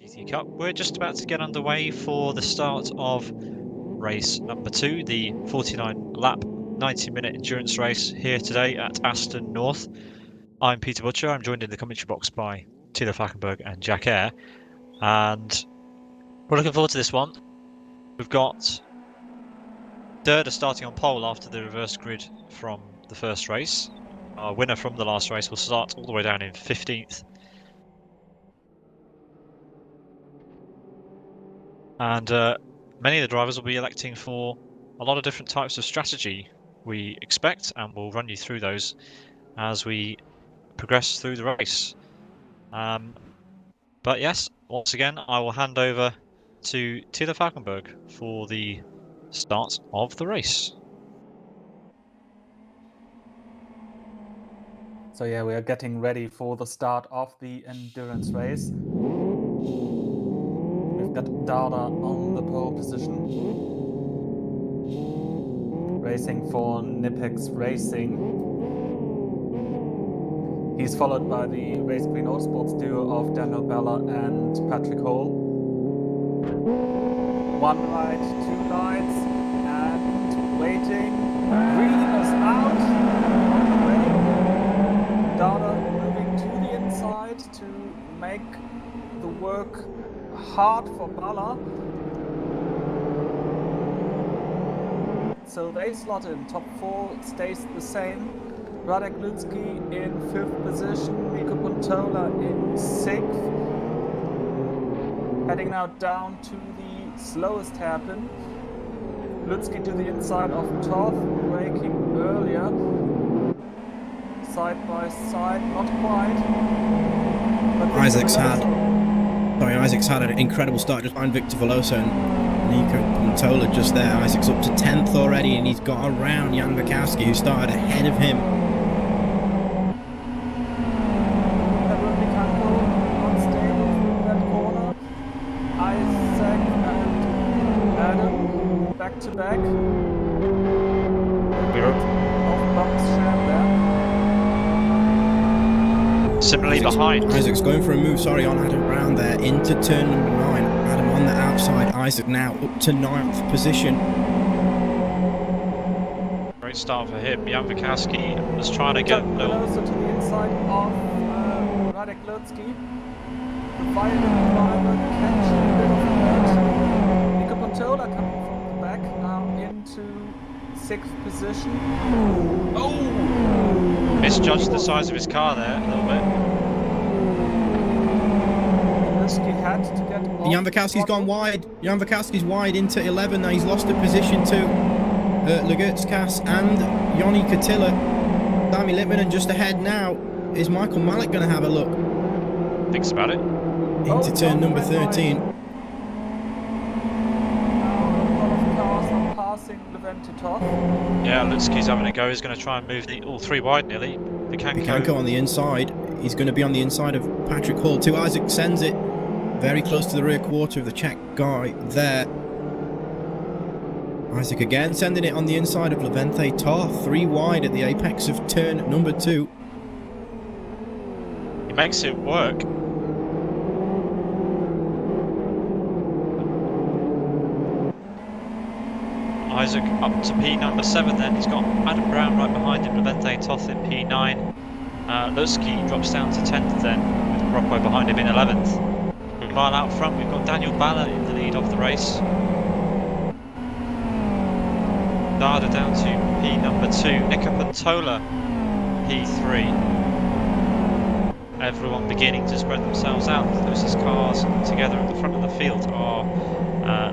GT Cup. We're just about to get underway for the start of race number 2, the 49 lap 90-minute endurance race here today at Aston North. I'm Peter Butcher. I'm joined in the commentary box by Tila Falkenberg and Jack Eyre, and we're looking forward to this one. We've got Durda starting on pole after the reverse grid from the first race. Our winner from the last race will start all the way down in 15th. And many of the drivers will be electing for a lot of different types of strategy, we expect, and we'll run you through those as we progress through the race. But yes, once again, I will hand over to Tila Falkenberg for the start of the race. So yeah, we are getting ready for the start of the endurance race. We've got Dada on the pole position, racing for Nipex Racing. He's followed by the Race Green Autosports duo of Daniel Bella and Patrick Hall. One right, two lights, and waiting. Green is out. Dada moving to the inside to make the work hard for Bala. So they slot in. Top 4 stays the same. Radek Ludzki in 5th position, Nico Pontola in 6th. Heading now down to the slowest hairpin. Ludzki to the inside of Toth, braking earlier. Side by side, not quite. Isaac's had an incredible start just behind Victor Veloso and Nico Pontola just there. Isaac's up to 10th already, and he's got around Jan Bukowski, who started ahead of him. Unstable through that corner. Isaac and Adam back to back. Off Buck's share there. Similarly behind. Isaac's going for a move, on Adam Brown there, into turn number 9. Adam on the outside, Isaac now up to 9th position. Great start for him. Jan Bukowski was trying to get closer to the inside of Radek Ludzki. The violent driver catching a bit of the Nico Pontola coming from the back now into 6th position. Oh! Misjudged the size of his car there a little bit. Ludzki had to get off. Jan Bukowski's gone wide. Jan Bukowski's wide into 11 now. He's lost a position to Legurtskas and Joni Katila. Dami Littmanen just ahead now. Is Michael Malik going to have a look? Thinks about it. Into turn number 13. Yeah, Ludzki's having a go. He's going to try and move all 3 wide nearly. Vikanko on the inside. He's going to be on the inside of Patrick Hall too. Isaac sends it very close to the rear quarter of the Czech guy there. Isaac again sending it on the inside of Levente Toth. 3 wide at the apex of turn number 2. He makes it work. Isaac up to P number 7 then. He's got Adam Brown right behind him, Levente Toth in P9. Ludzki drops down to 10th then, with Rocco behind him in 11th. A mile out front, we've got Daniel Balla in the lead of the race. Dada down to P number 2, Nico Pontola P3. Everyone beginning to spread themselves out. The closest cars together at the front of the field are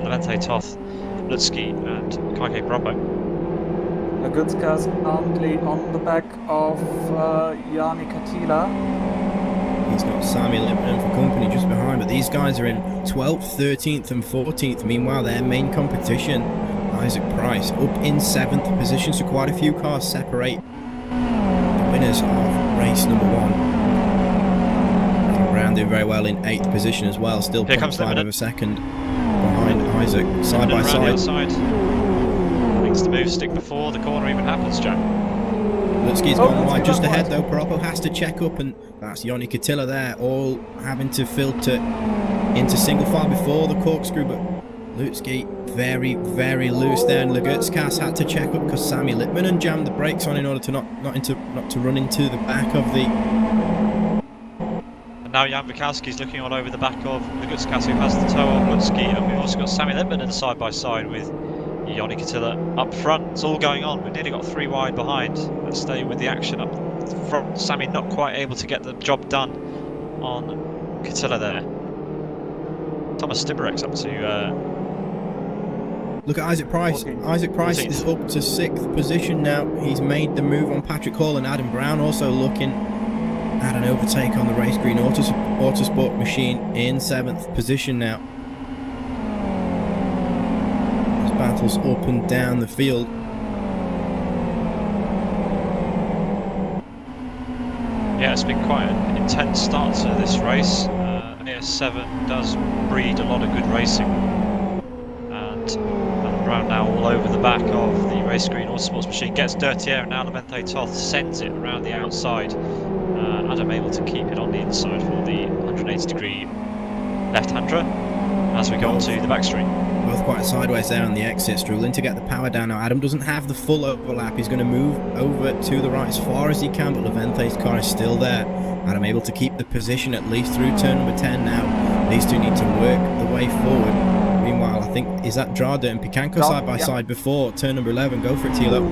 Levente Toth, Ludzki and Kake Propo. Legurtskas currently on the back of Jani Katila. He's got Sami Lippman for company just behind, but these guys are in 12th, 13th and 14th. Meanwhile, their main competition, Isaac Price, up in 7th position, so quite a few cars separate the winners of race number 1. Brown doing very well in 8th position as well, still 0.5 of a second behind Isaac, side by side. Makes the move stick before the corner even happens, Jack. Lutski's gone wide just ahead though. Paroppo has to check up, and that's Yoni Katila there, all having to filter into single file before the corkscrew, but Lutski very, very loose there, and Lagurtskas had to check up because Sami Lippmanen jammed the brakes on in order to not to run into the back of the... And now Jan Bukowski's looking all over the back of Lagurtskas, who has the toe of Lutski, and we've also got Sami Lippmanen side by side with Yoni Katila up front. It's all going on. We've nearly got 3 wide behind. Let's stay with the action up front. Sami not quite able to get the job done on Katila there. Thomas Stibarek's up to... Look at Isaac Price. 14th. Isaac Price 14th. is up to 6th position now. He's made the move on Patrick Hall, and Adam Brown also looking at an overtake on the race green Autosport machine in 7th position now. There's battles up and down the field. Yeah, it's been quite an intense start to this race. AS7 does breed a lot of good racing. And Adam Brown now all over the back of the race green Autosports machine, gets dirty air, and now Levente Toth sends it around the outside. Adam able to keep it on the inside for the 180 degree left-hander as we go on to the backstreet. Both quite sideways there on the exit, struggling to get the power down now. Adam doesn't have the full overlap. He's going to move over to the right as far as he can, but Levente's car is still there. Adam able to keep the position at least through turn number 10 now. These two need to work the way forward. Meanwhile, I think, is that Drada and Picanco side by side before turn number 11? Go for it, Tilo.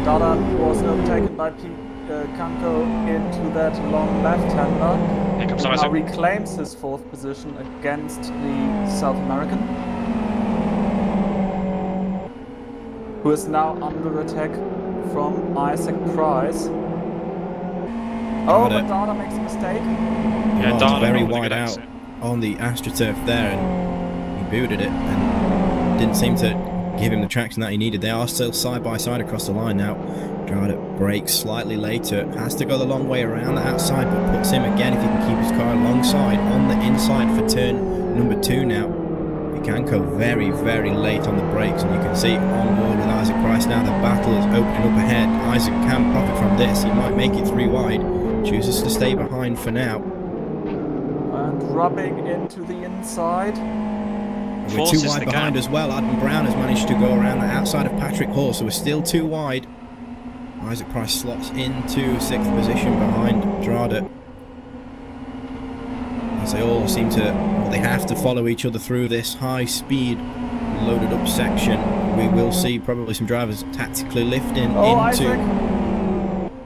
Drada was overtaken by Picanco into that long left-hander. Here comes Now Isaac. reclaims his 4th position against the South American, who is now under attack from Isaac Price. Oh, but Dada makes a mistake. Yeah, Dada very not a wide good out exit. on the AstroTurf there, and he booted it and didn't seem to give him the traction that he needed. They are still side by side across the line now. Drada brakes slightly later, has to go the long way around the outside, but puts him again if he can keep his car alongside on the inside for turn number 2 now. Picanco very, very late on the brakes, and you can see on board with Isaac Price now. The battle is opening up ahead. Isaac can profit from this. He might make it 3 wide. Chooses to stay behind for now. And rubbing into the inside. We're 2 wide behind as well. Adam Brown has managed to go around the outside of Patrick Hall, so we're still 2 wide. Isaac Price slots into 6th position behind Drada. As they all seem to, well, they have to follow each other through this high speed loaded up section. We will see probably some drivers tactically lifting into Isaac.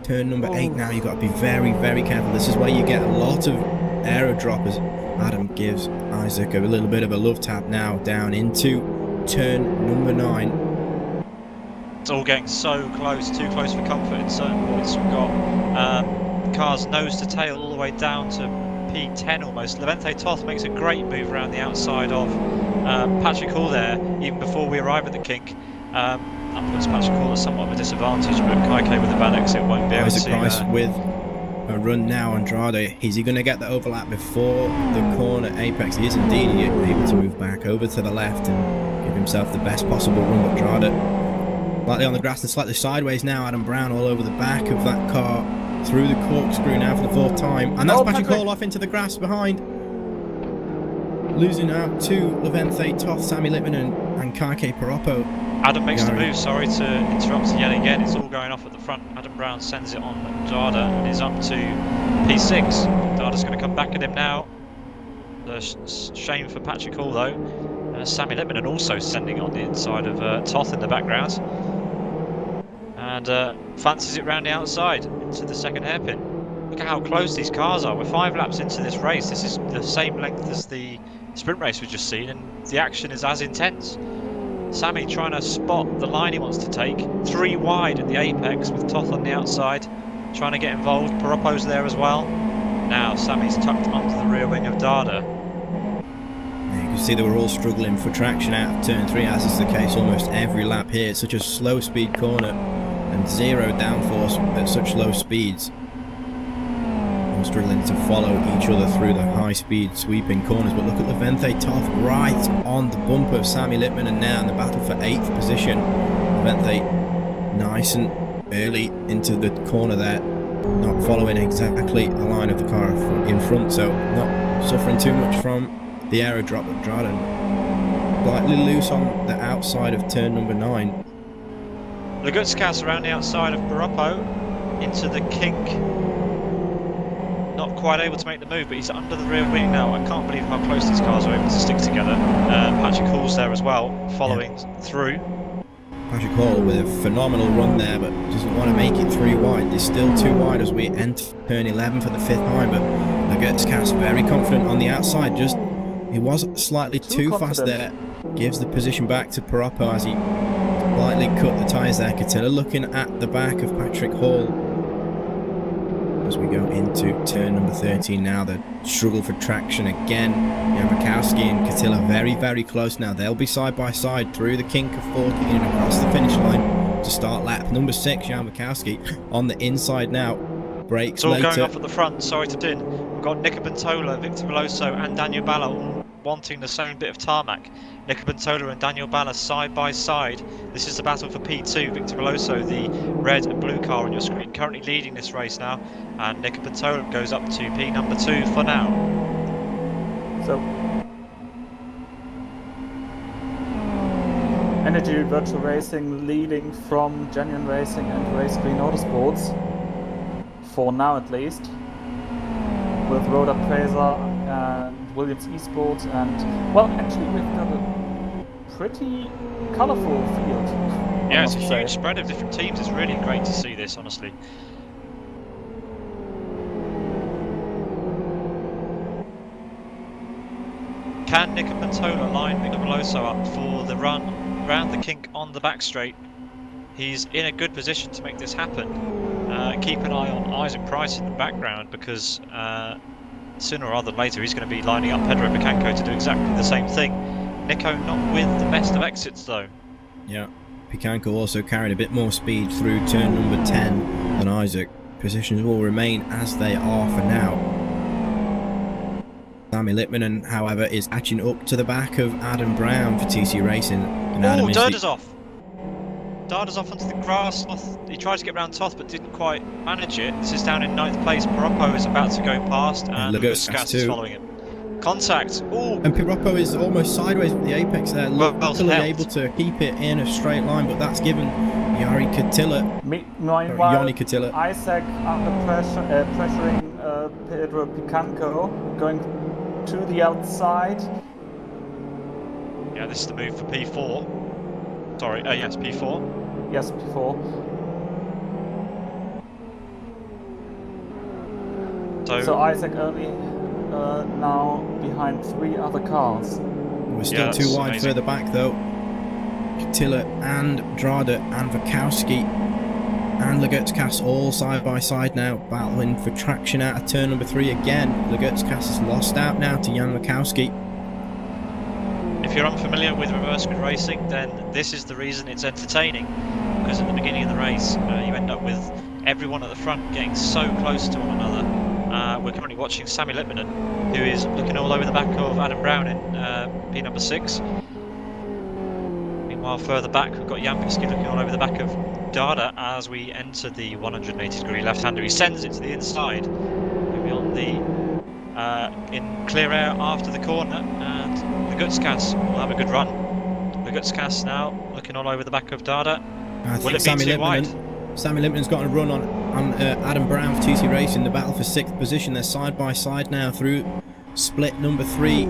turn number 8 now. You've got to be very, very careful. This is where you get a lot of aero droppers. Adam gives Isaac a little bit of a love tap now down into turn number 9. It's all getting so close, too close for comfort in certain points. We've got cars nose to tail all the way down to P10 almost. Levente Toth makes a great move around the outside of Patrick Hall there, even before we arrive at the kink. That puts Patrick Hall at somewhat of a disadvantage, but Kaike with the bad exit won't be able Isaac to... Price with a run now on Drada. Is he going to get the overlap before the corner apex? He is indeed able to move back over to the left and give himself the best possible run, but Drada slightly on the grass and slightly sideways now. Adam Brown all over the back of that car through the corkscrew now for the 4th time, and that's Patrick Hall off into the grass behind, losing out to Levente Toth, Sami Lippmanen and Kaike Paroppo. Adam makes the move, sorry to interrupt yet again. It's all going off at the front. Adam Brown sends it on Drada and is up to P6. Dada's going to come back at him now. Shame for Patrick Hall though. Sami Lippmanen also sending on the inside of Toth in the background. And fancies it round the outside into the 2nd hairpin. Look at how close these cars are. We're 5 laps into this race. This is the same length as the sprint race we've just seen, and the action is as intense. Sami trying to spot the line he wants to take. 3 wide at the apex with Toth on the outside, trying to get involved. Paroppo's there as well. Now Sami's tucked onto the rear wing of Dada. You can see they were all struggling for traction out of turn 3, as is the case almost every lap here. It's such a slow speed corner and 0 downforce at such low speeds. All struggling to follow each other through the high speed sweeping corners, but look at Levente Toth right on the bumper of Sami Lippmanen now in the battle for 8th position. Levente nice and early into the corner there, not following exactly the line of the car in front, so not suffering too much from the aero drop. But Draden slightly loose on the outside of turn number 9. Lagutskas around the outside of Baroppo into the kink. Not quite able to make the move, but he's under the rear wing now. I can't believe how close these cars are able to stick together. Patrick Hall's there as well, following through. Patrick Hall with a phenomenal run there, but doesn't want to make it 3 wide. They're still 2 wide as we enter turn 11 for the 5th time, but Lagutskas very confident on the outside. Just he was slightly too fast there. Gives the position back to Paroppo as he slightly cut the tyres there. Catilla looking at the back of Patrick Hall as we go into turn number 13 now. The struggle for traction again. Jan Makowski and Catilla very, very close now. They'll be side by side through the kink of 14 and across the finish line to start lap number 6. Jan Makowski on the inside now. Brakes it's all later. going off at the front. Sorry to din. We've got Nico Bentola, Victor Veloso and Daniel Balla all wanting the same bit of tarmac. Nico Bentola and Daniel Balla side by side. This is the battle for P2. Victor Veloso, the red and blue car on your screen, currently leading this race now. And Nico Bentola goes up to P number 2 for now. So, Energy Virtual Racing leading from Genuine Racing and Race Green Autosports, for now at least, with Road Appraiser and Williams Esport, and well, actually we've got a pretty colourful field. Yeah, it's a huge spread of different teams. It's really great to see this, honestly. Can Nico Bentola line Victor Veloso up for the run round the kink on the back straight? He's in a good position to make this happen. Keep an eye on Isaac Price in the background, because sooner or later he's going to be lining up Pedro Picanco to do exactly the same thing. Nico not with the best of exits though. Yeah, Picanco also carried a bit more speed through turn number 10 than Isaac. Positions will remain as they are for now. Sammy Littman, however, is catching up to the back of Adam Brown for TC Racing. And Adam Darda's off. Darda's off onto the grass. He tried to get around Toth but didn't quite manage it. This is down in 9th place. Paroppo is about to go past and Lagutskas is following him. Contact. Ooh. And Paroppo is almost sideways with the apex there. Luckily able to keep it in a straight line, but that's given Jari Catilla. Meanwhile, Isaac under pressure, pressuring Pedro Picanco, going to the outside. Yeah, this is the move for P4. Sorry, yes, P4. Yes, P4. So Isaac only now behind 3 other cars. We're still 2 wide amazing. Further back though. Catilla and Drada and Vakowski and Lagutskas all side by side now, battling for traction out of turn number 3 again. Lagutskas is lost out now to Jan Makowski. If you're unfamiliar with reverse grid racing, then this is the reason it's entertaining, because at the beginning of the race you end up with everyone at the front getting so close to one another. We're currently watching Sammy Littmanen, who is looking all over the back of Adam Brown in P number 6. Meanwhile, further back we've got Jan Piski looking all over the back of Darda as we enter the 180 degree left-hander. He sends it to the inside. He'll be on the in clear air after the corner, and Lagutskas will have a good run. Lagutskas now looking all over the back of Darda. Will it be too wide? Sammy Littmanen's got a run on Adam Brown for TC Racing. The battle for 6th position. They're side by side now through split number 3.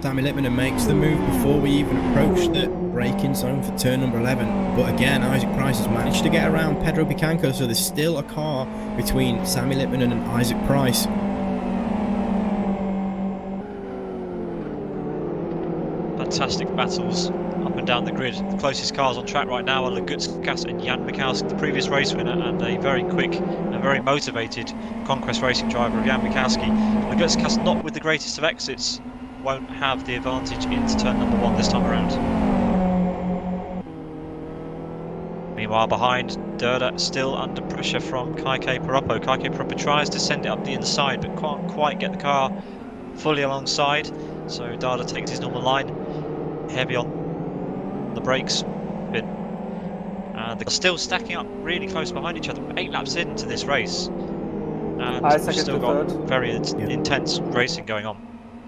Sammy Littmanen makes the move before we even approach the braking zone for turn number 11. But again, Isaac Price has managed to get around Pedro Picanco, so there's still a car between Sammy Littmanen and Isaac Price. Fantastic battles up and down the grid. The closest cars on track right now are Lagutskas and Jan Mikowski, the previous race winner, and a very quick and very motivated Conquest Racing driver of Jan Mikowski. Lagutskas, not with the greatest of exits, won't have the advantage into turn number 1 this time around. Meanwhile, behind, Derda still under pressure from Kaike Paroppo. Kaike Paroppo tries to send it up the inside but can't quite get the car fully alongside, so Darda takes his normal line, heavy on the brakes, And they're still stacking up really close behind each other. 8 laps into this race. And Isaac we've still into got third. very intense racing going on.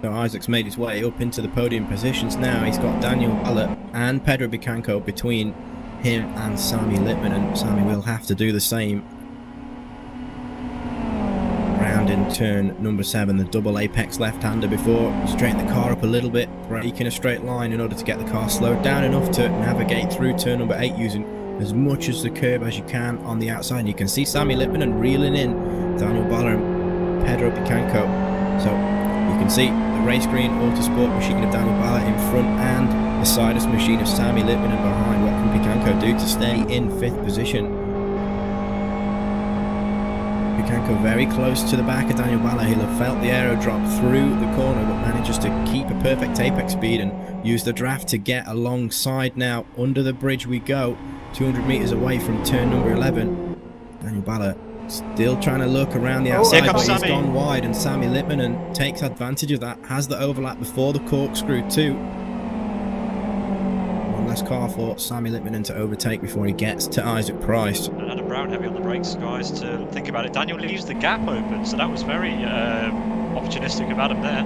So Isaac's made his way up into the podium positions now. He's got Daniel Ballot and Pedro Bicanco between him and Sami Littman, and Sami will have to do the same. Round in turn number 7, the double apex left-hander before straighten the car up a little bit, brake in a straight line in order to get the car slowed down enough to navigate through turn number 8 using as much as the curb as you can on the outside. And you can see Sami Littman and reeling in Daniel Ballot and Pedro Bicanco. So you can see the race green Autosport machine of Daniel Ballot in front and the Sidus machine of Sami Littman and behind. What can Bicanco do to stay in 5th position? Bicanco very close to the back of Daniel Ballot. He'll have felt the aero drop through the corner, but manages to keep a perfect apex speed and use the draft to get alongside now. Under the bridge we go, 200 metres away from turn number 11. Daniel Ballot still trying to look around the outside, but he's gone wide, and Sami Littman and takes advantage of that. Has the overlap before the corkscrew too. One less car for Sami Littman to overtake before he gets to Isaac Price. And Adam Brown heavy on the brakes, guys, to think about it. Daniel leaves the gap open, so that was very opportunistic of Adam there.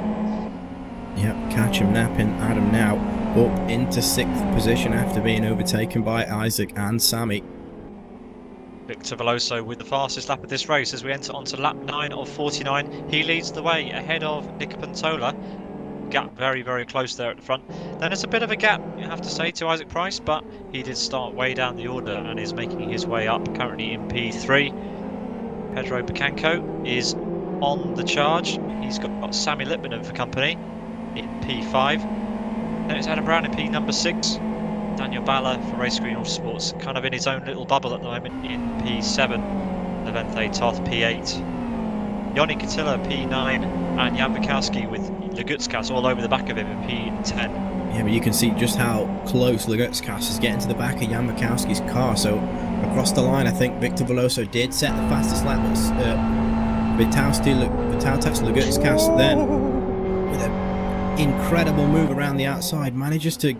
Yep, catch him napping. Adam now up into 6th position after being overtaken by Isaac and Sami. Victor Veloso with the fastest lap of this race as we enter onto lap 9 of 49. He leads the way ahead of Nick Pantola. Gap very, very close there at the front. Then it's a bit of a gap, you have to say, to Isaac Price, but he did start way down the order and is making his way up, currently in P3. Pedro Bicanco is on the charge. He's got Sami Littman for company in P5. Then it's Adam Brown in P number 6. Daniel Ballot for Race Green Autosports, kind of in his own little bubble at the moment in P7. Levente Toth P8. Yoni Katila P9 and Jan Bukowski with Lagutskas all over the back of him in P10. Yeah, but you can see just how close Lagutskas is getting to the back of Jan Bukowski's car. So across the line, I think Victor Veloso did set the fastest lap, but Vitautas Lagutskas then, with an incredible move around the outside, manages to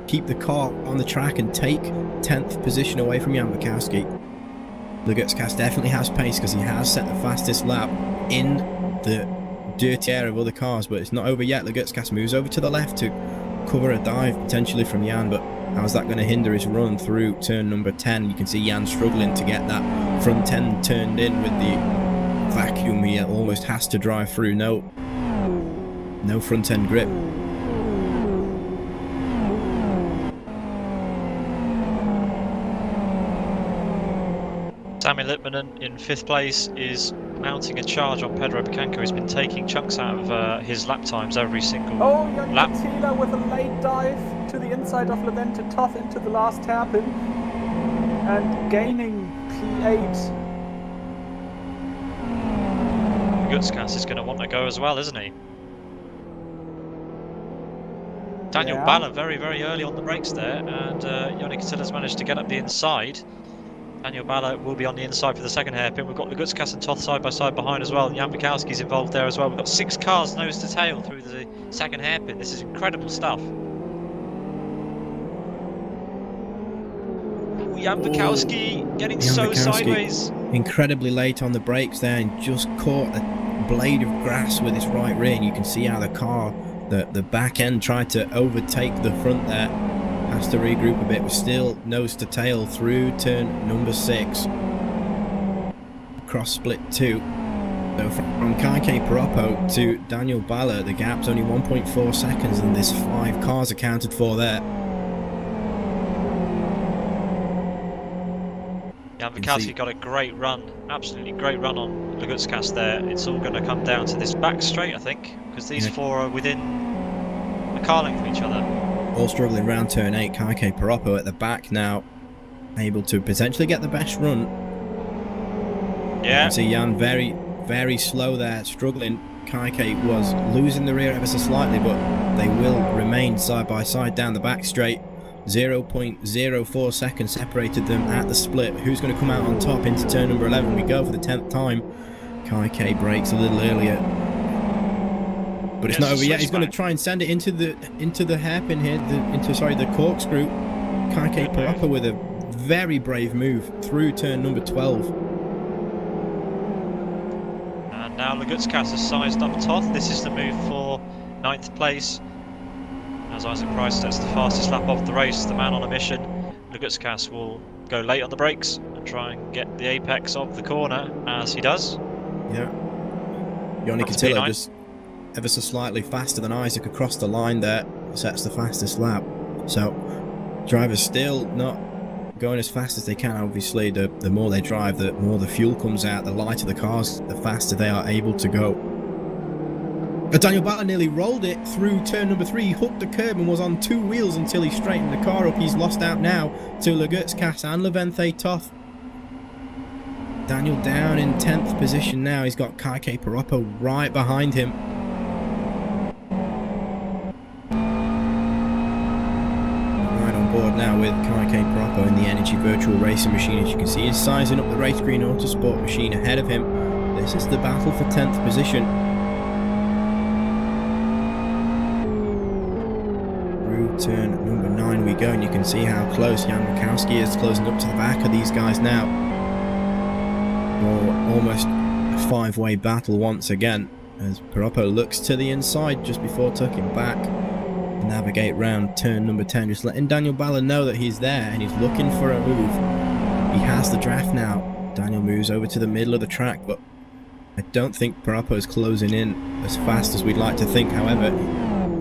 keep the car on the track and take 10th position away from Jan Bukowski. Lagutskas definitely has pace because he has set the fastest lap in the dirty air of other cars, but it's not over yet. Lagutskas moves over to the left to cover a dive potentially from Jan, but how's that going to hinder his run through turn number 10? You can see Jan struggling to get that front end turned in with the vacuum he almost has to drive through. No front end grip. Sami Littman in 5th place is mounting a charge on Pedro Bicanco. He's been taking chunks out of his lap times every single lap. Yoni with a late dive to the inside of Levente Toth into the last hairpin and gaining P8. Gutskas is going to want to go as well, isn't he? Daniel Ballot very, very early on the brakes there, and Yoni Katila's managed to get up the inside. Daniel Ballot will be on the inside for the second hairpin. We've got Lagutskas and Toth side by side behind as well. Jan Bukowski's involved there as well. We've got 6 cars nose to tail through the second hairpin. This is incredible stuff. Jan Bukowski getting sideways. Incredibly late on the brakes there and just caught a blade of grass with his right rear. And you can see how the car, the back end tried to overtake the front there. Has to regroup a bit. We're still nose to tail through turn number 6. Cross split 2. So from Kaike Paroppo to Daniel Ballot, the gap's only 1.4 seconds and there's 5 cars accounted for there. Jan Bukowski got a great run, absolutely great run on Lagutskas there. It's all going to come down to this back straight, I think, because these 4 are within a car length of each other. All struggling round turn 8. Kaike Paroppo at the back now, able to potentially get the best run. Yeah. You can see Jan very, very slow there, struggling. Kaike was losing the rear ever so slightly, but they will remain side by side down the back straight. 0.04 seconds separated them at the split. Who's going to come out on top into turn number 11? We go for the 10th time. Kaike brakes a little earlier. But it's not over yet. He's going to try and send it into the hairpin here, the corkscrew. Kaike Paroppo with a very brave move through turn number 12. And now Lagutskis has sized up Toth. This is the move for 9th place. As Isaac Price sets the fastest lap of the race, the man on a mission, Lagutskis will go late on the brakes and try and get the apex of the corner, as he does. Yeah. Yoni Cotillo just ever so slightly faster than Isaac across the line there, sets the fastest lap. So drivers still not going as fast as they can. Obviously, the more they drive, the more the fuel comes out, the lighter the cars, the faster they are able to go. Daniel Balla nearly rolled it through turn number 3, he hooked the curb and was on 2 wheels until he straightened the car up. He's lost out now to Lagutskis and Levente Toth. Daniel down in 10th position now. He's got Kaike Paroppo right behind him. Right on board now with Kaike Paroppo in the Energy Virtual Racing Machine. As you can see, he's sizing up the Race Green Autosport machine ahead of him. This is the battle for 10th position. Through turn number 9 we go, and you can see how close Jan Mikowski is, closing up to the back of these guys now. Almost a 5-way battle once again, as Paroppo looks to the inside just before tucking back to navigate round turn number 10, just letting Daniel Balla know that he's there and he's looking for a move. He has the draft now. Daniel moves over to the middle of the track, but I don't think Paroppo is closing in as fast as we'd like to think. However,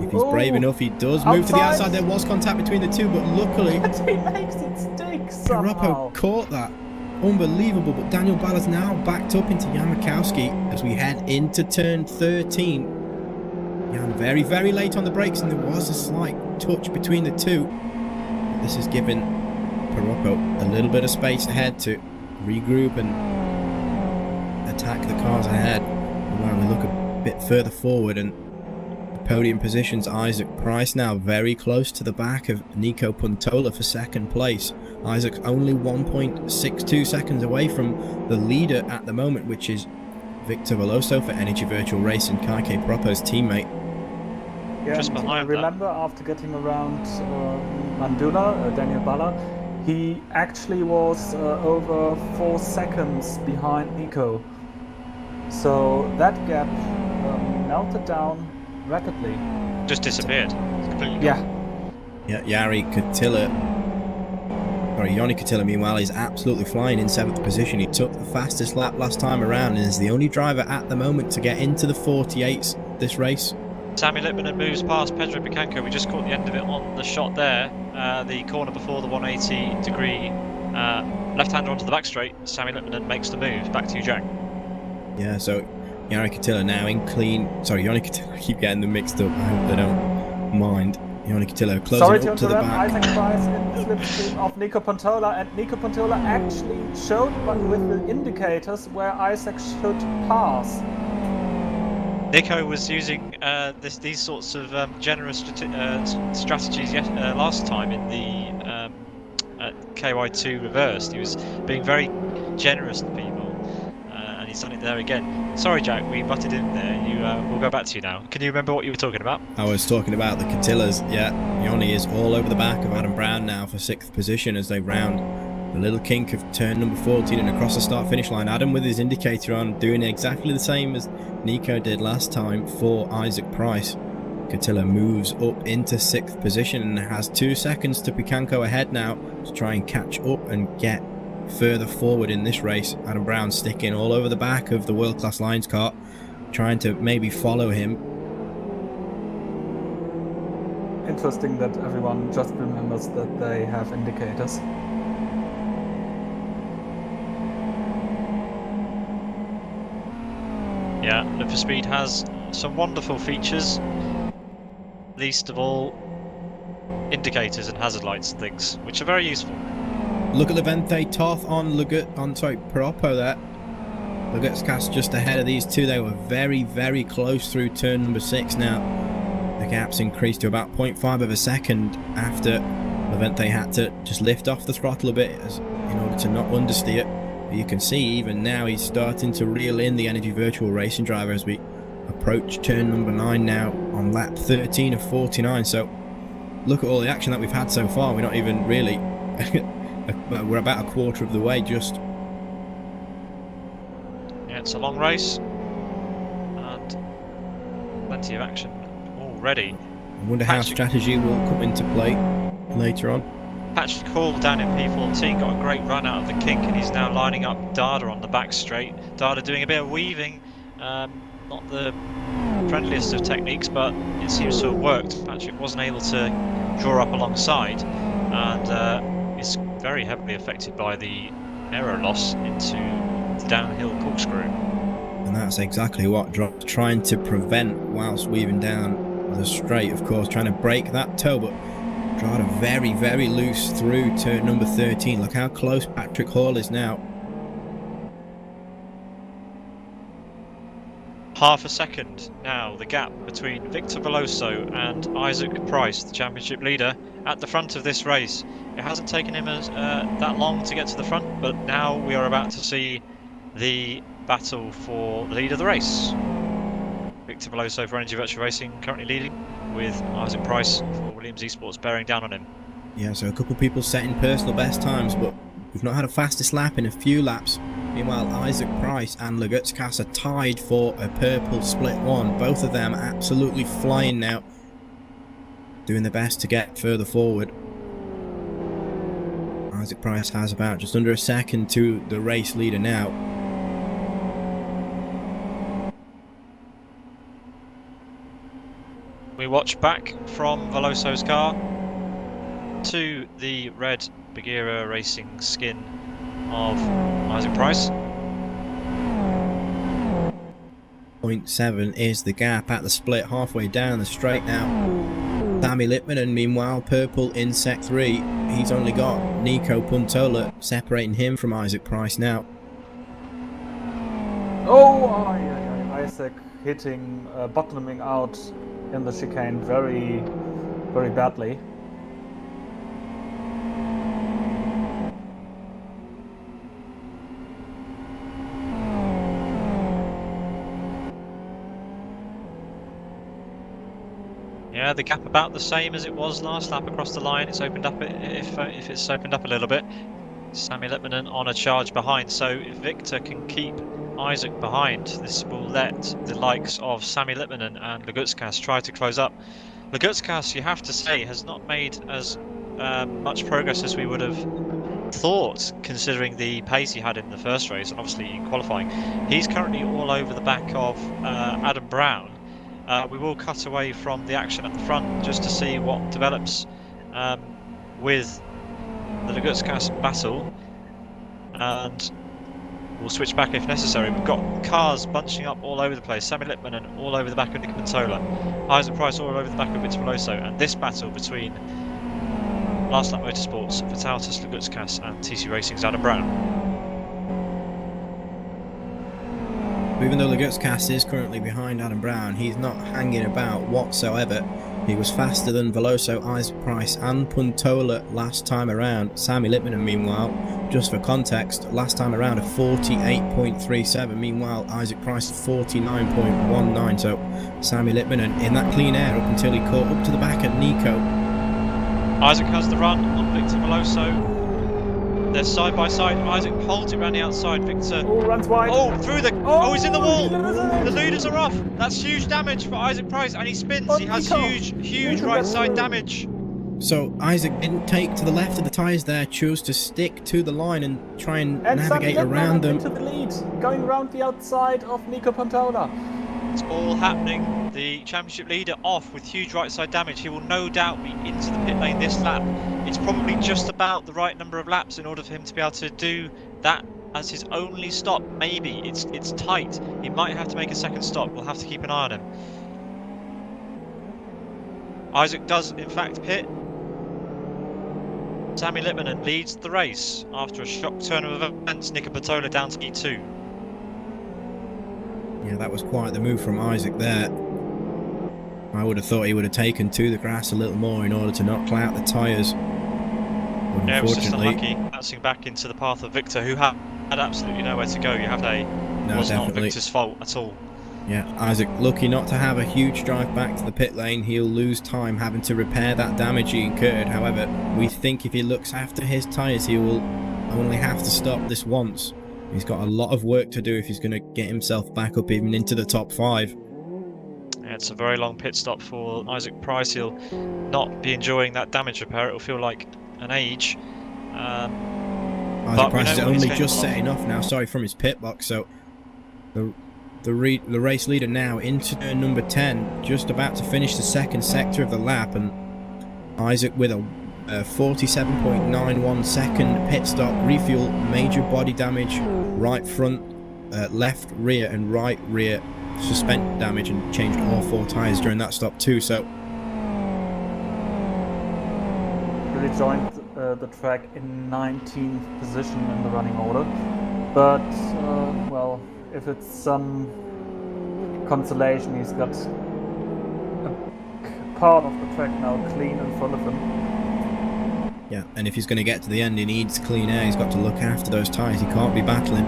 if he's brave enough, he does move to the outside. There was contact between the two, but luckily he makes it stick somehow. Paroppo caught that. Unbelievable, but Daniel Balla's now backed up into Jan Mikowski as we head into turn 13. Jan very, very late on the brakes, and there was a slight touch between the two. This has given Paroppo a little bit of space ahead to regroup and attack the cars ahead. When we look a bit further forward, and podium positions, Isaac Price now very close to the back of Nico Puntola for 2nd place. Isaac's only 1.62 seconds away from the leader at the moment, which is Victor Veloso for Energy Virtual Racing, Kaike Paroppo's teammate. Yeah, Just behind remember, after getting around Mandula, Daniel Balla, he actually was over 4 seconds behind Nico. So that gap melted down rapidly. Just disappeared. It's completely gone. Yeah, Yoni Cotillo, meanwhile, is absolutely flying in 7th position. He took the fastest lap last time around and is the only driver at the moment to get into the 48s this race. Sami Lippmanen moves past Pedro Bicanco. We just caught the end of it on the shot there. The corner before the 180-degree left-hander onto the back straight. Sami Lippmanen makes the move. Back to you, Jack. Yeah, so Yoni Cotillo now in clean... Sorry, Yoni Cotillo, I keep getting them mixed up. I hope they don't mind. Yoni Cotillo closing up to the back. Isaac Price in the slipstream of Nico Puntola, and Nico Puntola actually showed with the indicators where Isaac should pass. Nico was using these sorts of generous strategies last time in the KY2 reversed. He was being very generous to people, and he's done it there again. Sorry, Jack, we butted in there. We'll go back to you now. Can you remember what you were talking about? I was talking about the Cotillas. Yeah, Yoni is all over the back of Adam Brown now for 6th position as they round the little kink of turn number 14 and across the start-finish line. Adam with his indicator on, doing exactly the same as Nico did last time for Isaac Price. Cotillo moves up into 6th position and has 2 seconds to Bicanco ahead now to try and catch up and get further forward in this race. Adam Brown sticking all over the back of the World Class Lions car, trying to maybe follow him. Interesting that everyone just remembers that they have indicators. Yeah, Look for Speed has some wonderful features, least of all indicators and hazard lights and things, which are very useful. Look at Levente Toth on Paroppo there. Lagutskis just ahead of these two. They were very, very close through turn number 6 now. The gap's increased to about 0.5 of a second after Levente had to just lift off the throttle a bit in order to not understeer. But you can see even now he's starting to reel in the Energy Virtual Racing driver as we approach turn number 9 now on lap 13 of 49. So look at all the action that we've had so far. We're not even really We're about a quarter of the way, just. Yeah, it's a long race and plenty of action already. I wonder how strategy will come into play later on. Patrick Hall down in P14 got a great run out of the kink, and he's now lining up Dada on the back straight. Dada doing a bit of weaving, not the friendliest of techniques, but it seems to have worked. Patrick wasn't able to draw up alongside, and is very heavily affected by the aero loss into the downhill corkscrew. And that's exactly what Drad's trying to prevent whilst weaving down the straight, of course, trying to break that toe, but Drada very, very loose through turn number 13. Look how close Patrick Hall is now. Half a second now, the gap between Victor Veloso and Isaac Price, the championship leader, at the front of this race. It hasn't taken him that long to get to the front, but now we are about to see the battle for the lead of the race. Victor Veloso for Energy Virtual Racing currently leading, with Isaac Price for Williams Esports bearing down on him. Yeah, so a couple of people setting personal best times, but we've not had a fastest lap in a few laps. Meanwhile, Isaac Price and Legutskas are tied for a purple split one. Both of them absolutely flying now, doing their best to get further forward. Isaac Price has about just under a second to the race leader now. We watch back from Veloso's car to the red Buggyra Racing skin of Isaac Price. 0.7 is the gap at the split, halfway down the straight now. Sammy Lippman, and meanwhile purple in Sec 3. He's only got Nico Puntola separating him from Isaac Price now. Oh, Isaac hitting, bottoming out in the chicane very, very badly. Yeah, the gap about the same as it was last lap across the line. It's opened up if it's opened up a little bit. Sammy Lippman on a charge behind, so if Victor can keep Isaac behind, this will let the likes of Sammy Lippman and Legutskas try to close up. Legutskas, you have to say, has not made as much progress as we would have thought, considering the pace he had in the first race, and obviously in qualifying. He's currently all over the back of Adam Brown. We will cut away from the action at the front just to see what develops with the Legutskas battle, and we'll switch back if necessary. We've got cars bunching up all over the place. Sammy Lippman and all over the back of Nico Puntola. Isaac Price all over the back of Victor Veloso. And this battle between Last Lap Motorsports, Vitalis Legutskas and TC Racing's Adam Brown. Even though Legutskas is currently behind Adam Brown, he's not hanging about whatsoever. He was faster than Veloso, Isaac Price and Puntola last time around. Sammy Lippman, meanwhile, just for context, last time around a 48.37. Meanwhile, Isaac Price 49.19. So Sammy Lippman in that clean air up until he caught up to the back at Nico. Isaac has the run on Victor Veloso. They're side by side. Isaac holds it around the outside. Victor. Oh, runs wide. Oh, through the. Oh, he's in the wall. The leaders are off. That's huge damage for Isaac Price, and he spins. He has huge right side damage. So Isaac didn't take to the left of the tyres there, chose to stick to the line and try and navigate around them. Into the lead, going around the outside of Nico Puntola. It's all happening. The championship leader off with huge right side damage. He will no doubt be into the pit lane this lap. It's probably just about the right number of laps in order for him to be able to do that as his only stop. Maybe it's tight. He might have to make a second stop. We'll have to keep an eye on him. Isaac does in fact pit. Sammy Lippman leads the race after a shock turn of events. Nico Puntola down to E2. Yeah, that was quite the move from Isaac there. I would have thought he would have taken to the grass a little more in order to not clout the tyres. Yeah, it was just unlucky, bouncing back into the path of Victor, who had absolutely nowhere to go. You have to say, it was not Victor's fault at all. Yeah, Isaac lucky not to have a huge drive back to the pit lane. He'll lose time having to repair that damage he incurred. However, we think if he looks after his tyres, he will only have to stop this once. He's got a lot of work to do if he's going to get himself back up even into the top 5. Yeah, it's a very long pit stop for Isaac Price. He'll not be enjoying that damage repair. It'll feel like an age. Isaac Price is only just setting off now, sorry, from his pit box. So the race leader now into turn number 10, just about to finish the second sector of the lap, and Isaac with a 47.91 second pit stop, refuel, major body damage, right front, left rear and right rear suspended damage, and changed all 4 tyres during that stop too. So really joined the track in 19th position in the running order, but well, if it's some consolation, he's got a part of the track now clean in front of him. Yeah, and if he's going to get to the end, he needs clean air. He's got to look after those tyres. He can't be battling.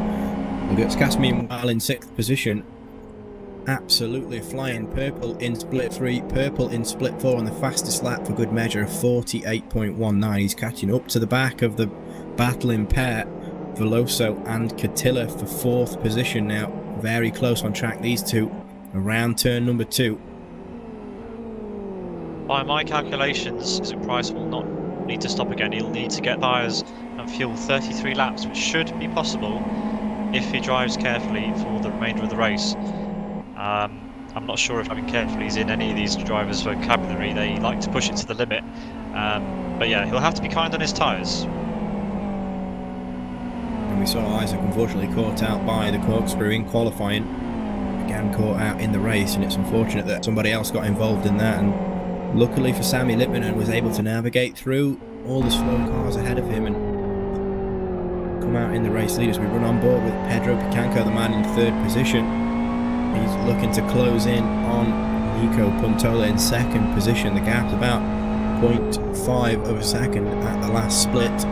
Lugutskás meanwhile in 6th position, absolutely flying. Purple in split 3, purple in split 4, and the fastest lap for good measure of 48.19. He's catching up to the back of the battling pair, Veloso and Catilla, for 4th position now. Very close on track, these two, around turn number 2. By my calculations, Isaac Price will not need to stop again. He'll need to get tyres and fuel 33 laps, which should be possible if he drives carefully for the remainder of the race. I'm not sure if driving carefully is in any of these drivers' vocabulary. They like to push it to the limit. But yeah, he'll have to be kind on his tyres. And we saw Isaac unfortunately caught out by the corkscrew in qualifying. Again caught out in the race, and it's unfortunate that somebody else got involved in that. And luckily for Sammy Lippmann, was able to navigate through all the slow cars ahead of him and come out in the race leaders. We run on board with Pedro Picanco, the man in 3rd position. He's looking to close in on Nico Puntola in 2nd position. The gap's about 0.5 of a second at the last split.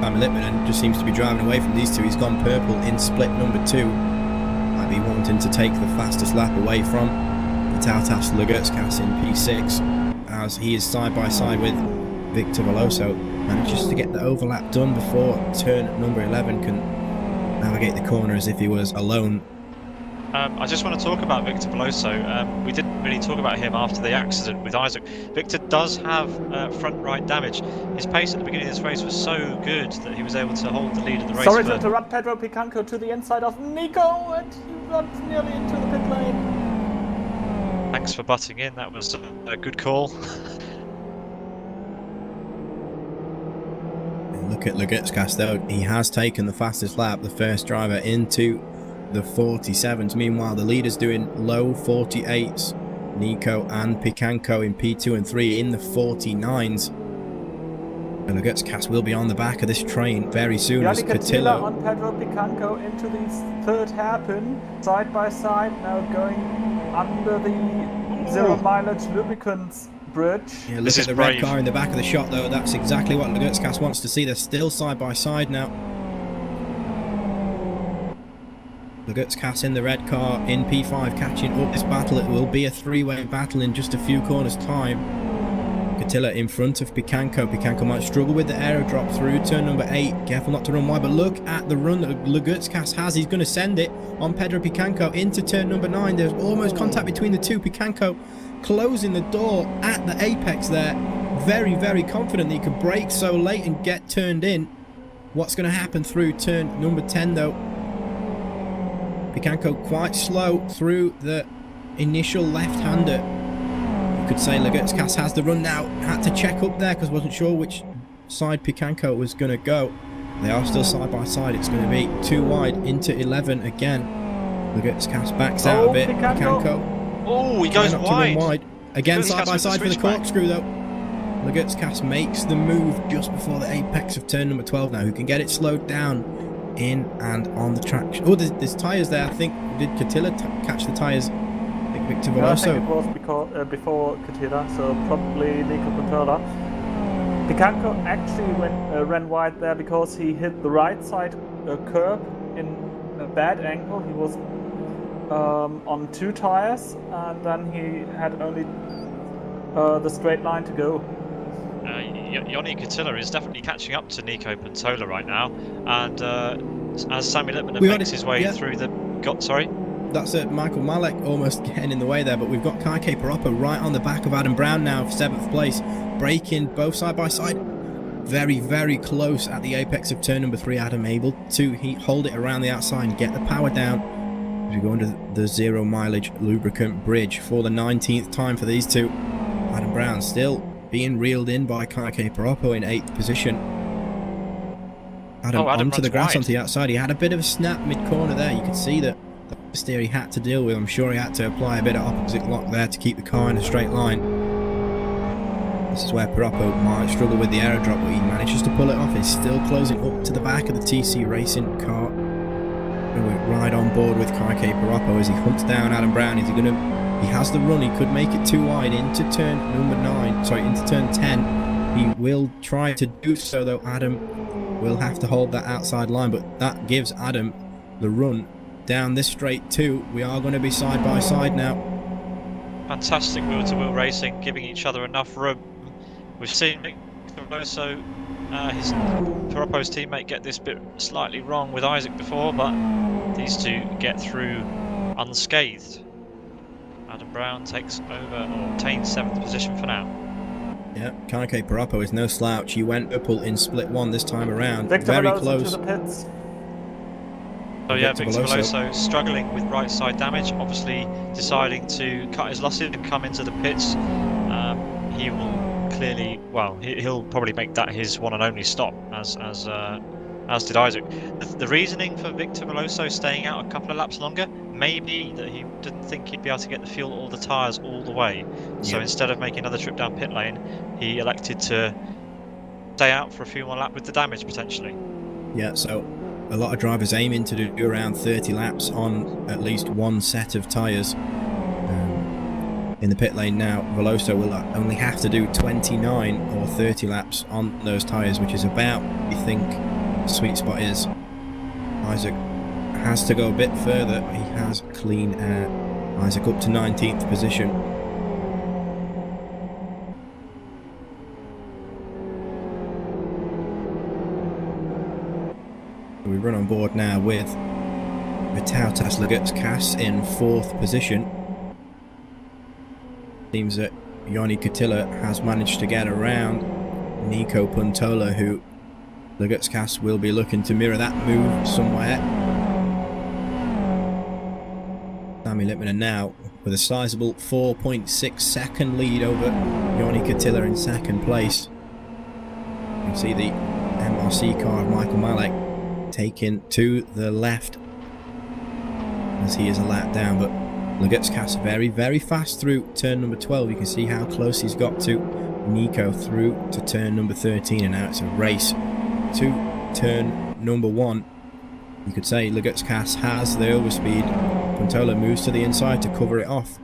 Sammy Lippmann just seems to be driving away from these two. He's gone purple in split number 2. Might be wanting to take the fastest lap away from Tautas Lugutskás in P6, as he is side by side with Victor Veloso, manages to get the overlap done before turn number 11 can navigate the corner as if he was alone. I just want to talk about Victor Veloso. We didn't really talk about him after the accident with Isaac. Victor does have front right damage. His pace at the beginning of this race was so good that he was able to hold the lead of the race. Sorry to interrupt, Pedro Picanco to the inside of Nico, and he runs nearly into the pit lane. Thanks for butting in, that was a good call. Look at Lugutskás though, he has taken the fastest lap, the first driver into the 47s. Meanwhile, the leaders doing low 48s. Nico and Picanco in P2 and 3 in the 49s. And Lugutskás will be on the back of this train very soon as Cotillo on Pedro Picanco into the 3rd hairpin, side by side, now going under the 0 mileage lubricants bridge. Yeah, look at the red car in the back of the shot though. That's exactly what Lugutskás wants to see. They're still side by side now. Lugutskás in the red car in P5 catching up this battle. It will be a 3-way battle in just a few corners time. Catilla in front of Picanco. Picanco might struggle with the aero drop through turn number 8. Careful not to run wide, but look at the run that Lugutskás has. He's going to send it on Pedro Picanco into turn number 9. There's almost contact between the two. Picanco closing the door at the apex there. Very, very confident that he could brake so late and get turned in. What's going to happen through turn number 10 though? Picanco quite slow through the initial left-hander. You could say Lugutskás has the run now. Had to check up there because wasn't sure which side Picanco was going to go. They are still side by side. It's going to be too wide into 11 again. Lugutskás backs out of it. Picanco. Oh, he goes wide. Again, side by side for the corkscrew though. Lugutskás makes the move just before the apex of turn number 12 now. Who can get it slowed down in and on the track. Oh, there's tyres there. I think, did Catilla catch the tyres? I think Victor Veloso. I think it was before Catilla, so probably Nico Puntola. Picanco actually ran wide there because he hit the right side curb in a bad angle. He was on 2 tires, and then he had only the straight line to go. Yoni Katila is definitely catching up to Nico Pantola right now, and as Sammy Lippmann makes his way through the... Sorry? That's it. Michael Malek almost getting in the way there, but we've got Kaike Parappa right on the back of Adam Brown now for 7th place, braking both side by side. Very, very close at the apex of turn number 3. Adam able to hold it around the outside and get the power down as we go under the 0 mileage lubricant bridge for the 19th time for these two. Adam Brown still being reeled in by Kaike Parappa in 8th position. Adam onto the grass, onto the outside. He had a bit of a snap mid-corner there. You could see that the steer he had to deal with. I'm sure he had to apply a bit of opposite lock there to keep the car in a straight line. This is where Parappa might struggle with the aero drop, but he manages to pull it off. He's still closing up to the back of the TC Racing car. We're right on board with Kaike Parappa as he hunts down Adam Brown. Is he going to... He has the run, he could make it too wide into turn number 9, sorry, into turn 10. He will try to do so though. Adam will have to hold that outside line, but that gives Adam the run down this straight too. We are going to be side by side now. Fantastic wheel-to-wheel racing, giving each other enough room. We've seen Victor Veloso, his Parappa's teammate, get this bit slightly wrong with Isaac before, but these two get through unscathed. Adam Brown takes over, or obtains 7th position for now. Yeah, Kaike Parappa is no slouch. He went purple in split 1 this time around. Victor Very Veloso close. to the pits. So yeah, Victor Veloso struggling with right side damage, obviously deciding to cut his losses and come into the pits. He will clearly, well, he'll probably make that his one and only stop, as did Isaac. The reasoning for Victor Veloso staying out a couple of laps longer may be that he didn't think he'd be able to get the fuel or the tyres all the way. So instead of making another trip down pit lane, he elected to stay out for a few more laps with the damage potentially. Yeah, so a lot of drivers aiming to do around 30 laps on at least one set of tyres. In the pit lane now, Veloso will only have to do 29 or 30 laps on those tyres, which is about, we think, the sweet spot is. Isaac has to go a bit further, but he has clean air. Isaac up to 19th position. We run on board now with Vitautas Lagutskis in 4th position. Seems that Yoni Katila has managed to get around Nico Pantola, who Lagutskis will be looking to mirror that move somewhere. Sammy Lippmann now with a sizable 4.6 second lead over Yoni Katila in 2nd place. You can see the MRC car of Michael Malek taken to the left as he is a lap down, but Lagutskis very, very fast through turn number 12. You can see how close he's got to Nico through to turn number 13, and now it's a race to turn number 1. You could say Lagutskis has the overspeed. Pantola moves to the inside to cover it off.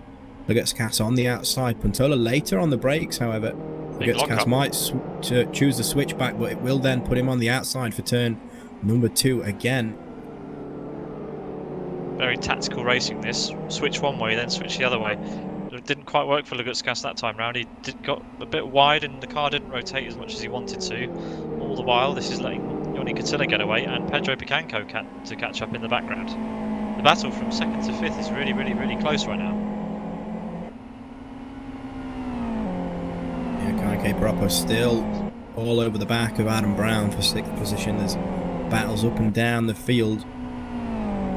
Lagutskis on the outside. Pantola later on the brakes, however. Lagutskis might choose the switchback, but it will then put him on the outside for turn number 2 again. Very tactical racing this. Switch one way, then switch the other way. It didn't quite work for Lagutskis that time round. He got a bit wide and the car didn't rotate as much as he wanted to. All the while, this is letting Yoni Katila get away and Pedro Picanco to catch up in the background. The battle from 2nd to 5th is really, really, really close right now. Yeah, Kaike Parappa still all over the back of Adam Brown for 6th position. There's battles up and down the field.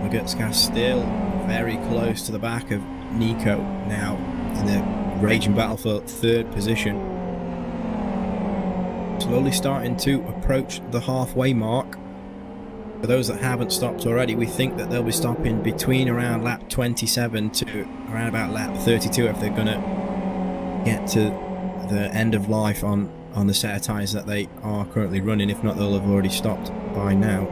Lagutskis still very close to the back of Nico now in the raging battle for 3rd position. Slowly starting to approach the halfway mark. For those that haven't stopped already, we think that they'll be stopping between around lap 27 to around about lap 32 if they're going to get to the end of life on the set of tyres that they are currently running. If not, they'll have already stopped by now.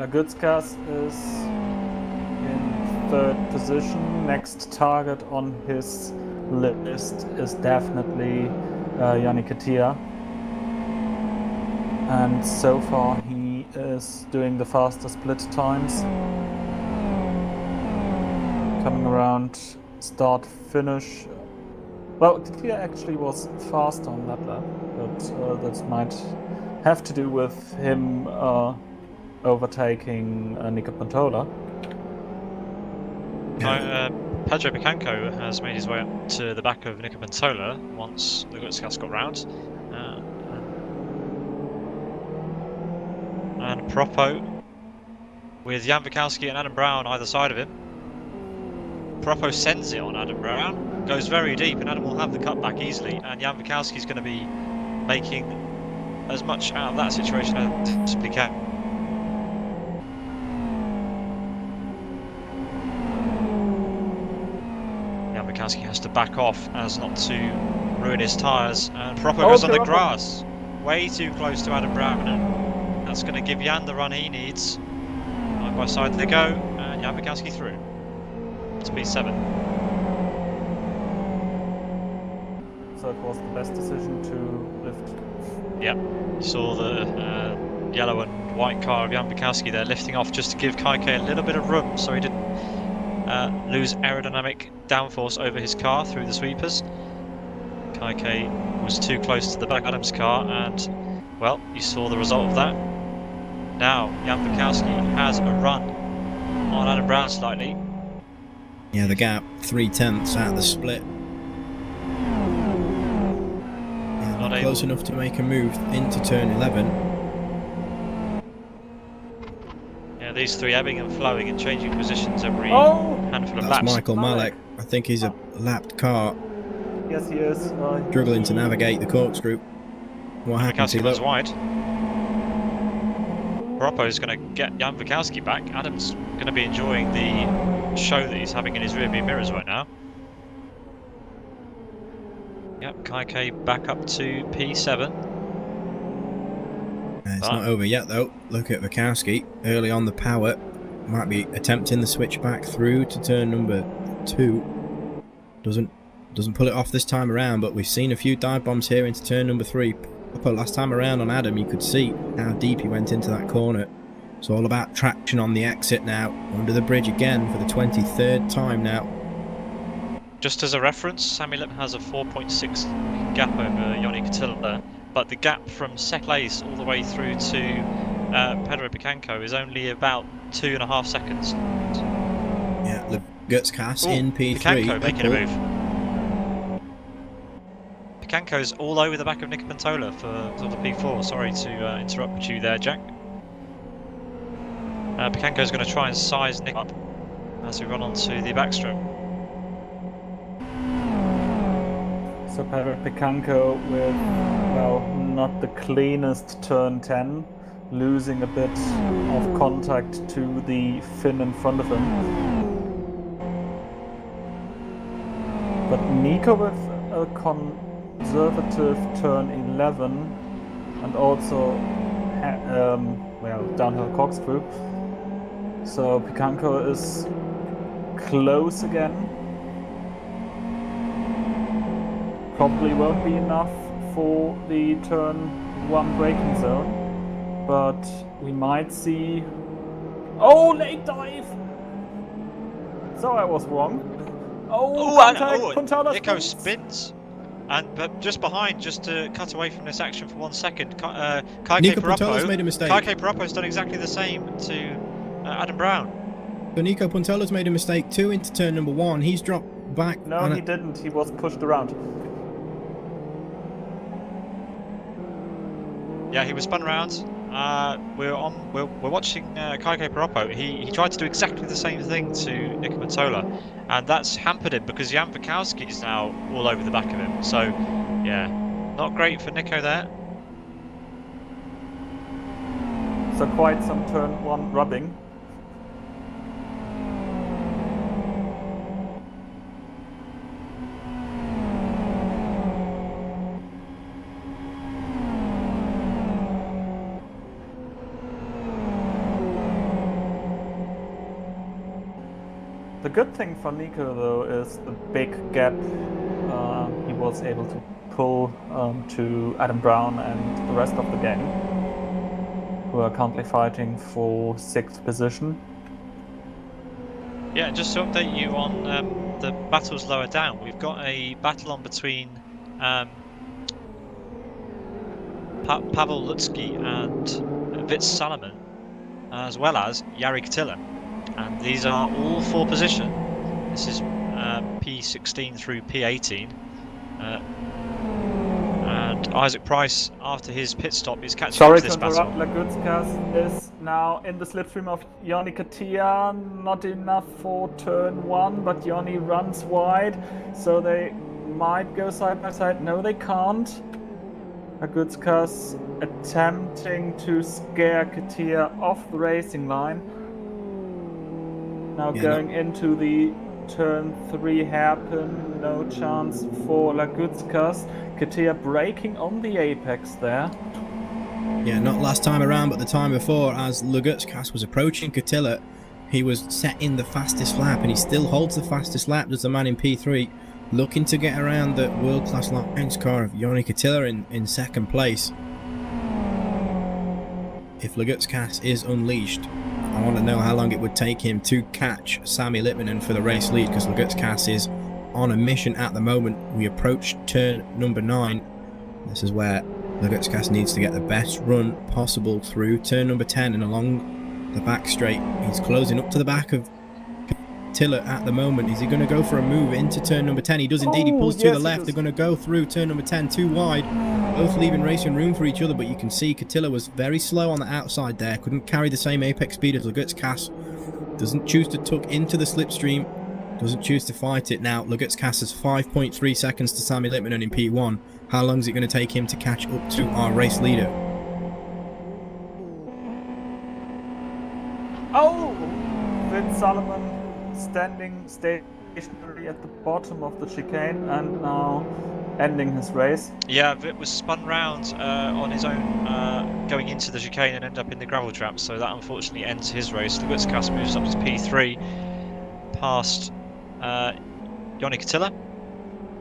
Lagutskas is in third position. Next target on his list is definitely Yannick Attia. And so far he is doing the faster split times. Coming around start finish. Well, Attia actually was fast on that lap, but that might have to do with him overtaking Nico Pantola. Pedro Picanco has made his way up to the back of Nico Pantola once Lagutskas got round. And Propo with Jan Wikowski and Adam Brown either side of him. Propo sends it on Adam Brown, goes very deep, and Adam will have the cut back easily, and Jan Wikowski is going to be making as much out of that situation as he possibly can. Jan Wikowski has to back off as not to ruin his tyres, and Propo goes on the grass, way too close to Adam Brown, and that's going to give Jan the run he needs. Side by side they go, and Jan Wikowski through. To P7. So it was the best decision to lift. Yep, you saw the yellow and white car of Jan Wikowski there lifting off just to give Kaike a little bit of room so he didn't lose aerodynamic downforce over his car through the sweepers. Kaike was too close to the back of Adam's car, and well, you saw the result of that. Now Jan Wikowski has a run on Adam Brown slightly. Yeah, the gap, 3/10 out of the split. Yeah, not close enough to make a move into turn 11. Yeah, these three ebbing and flowing and changing positions every handful of laps. That's Michael Malek. I think he's a lapped car. Yes, he is. Struggling to navigate the corkscrew. What happened to goes wide. Propo's going to get Jan Wikowski back. Adam's going to be enjoying the show that he's having in his rearview mirrors right now. Yep, Kaike back up to P7. It's not over yet though. Look at Wikowski. Early on the power. Might be attempting the switch back through to turn number 2. Doesn't pull it off this time around, but we've seen a few dive bombs here into turn number 3. Last time around on Adam, you could see how deep he went into that corner. It's all about traction on the exit now. Under the bridge again for the 23rd time now. Just as a reference, Sami Lipp has a 4.6 gap over Yannick Attila, but the gap from Seclace all the way through to Pedro Picanco is only about 2.5 seconds. Yeah, Lagutskas in P3. Picanco making a move. Picanco's all over the back of Nico Pantola for the P4. Sorry to interrupt you there, Jack. Picanco's going to try and size Nick up as we run onto the backstrom. So Pedro Picanco with, well, not the cleanest turn 10, losing a bit of contact to the Finn in front of him. But Nico with a conservative turn 11 and also well, downhill corkscrew. So Picanco is close again. Probably won't be enough for the turn 1 braking zone, but we might see. Oh, late dive! So I was wrong. Nico spins. But just behind, just to cut away from this action for 1 second, Nico Pantola's made a mistake. Kaike Parapo's done exactly the same to Adam Brown. So Nico Pantola's made a mistake too into turn number 1. He's dropped back. No, he didn't. He was pushed around. Yeah, he was spun around. We're watching Kaike Parapo. He tried to do exactly the same thing to Nico Pantola, and that's hampered him because Jan Wikowski is now all over the back of him. So, yeah, not great for Nico there. So quite some turn 1 rubbing. good thing for Nico, though, is the big gap he was able to pull to Adam Brown and the rest of the gang, who are currently fighting for 6th position. Yeah, and just to update you on the battles lower down, we've got a battle on between Pavel Lutsky and Vitz Salomon, as well as Yari Katila. And these are all for position. This is P16 through P18. And Isaac Price, after his pit stop, is catching up to this battle. Sorry to interrupt, Lagutskas is now in the slipstream of Yoni Katia. Not enough for turn 1, but Yoni runs wide, so they might go side by side. No, they can't. Lagutskas attempting to scare Katia off the racing line. Now going into the turn 3 hairpin, no chance for Lagutskas. Katia braking on the apex there. Yeah, not last time around, but the time before, as Lagutskas was approaching Katila, he was setting the fastest lap, and he still holds the fastest lap as the man in P3, looking to get around the world-class Lions car of Yoni Katila in 2nd place. If Lagutskas is unleashed, I want to know how long it would take him to catch Sami Litmanen for the race lead, because Lagutskas is on a mission at the moment. We approach turn number 9. This is where Lagutskas needs to get the best run possible through turn number 10 and along the back straight. He's closing up to the back of Tiller at the moment. Is he going to go for a move into turn number 10? He does indeed. He pulls to the left. They're going to go through turn number 10 too wide, both leaving racing room for each other, but you can see Katila was very slow on the outside there, couldn't carry the same apex speed as Lagutskas. Doesn't choose to tuck into the slipstream, doesn't choose to fight it. Now Lagutskas has 5.3 seconds to Sami Litmanen in P1. How long is it going to take him to catch up to our race leader? Oh! Vitz Salomon standing stationary at the bottom of the chicane and now ending his race. Yeah, Vit was spun round on his own going into the chicane and ended up in the gravel trap, so that unfortunately ends his race. Lagutskas moves up to P3 past Yoni Katila.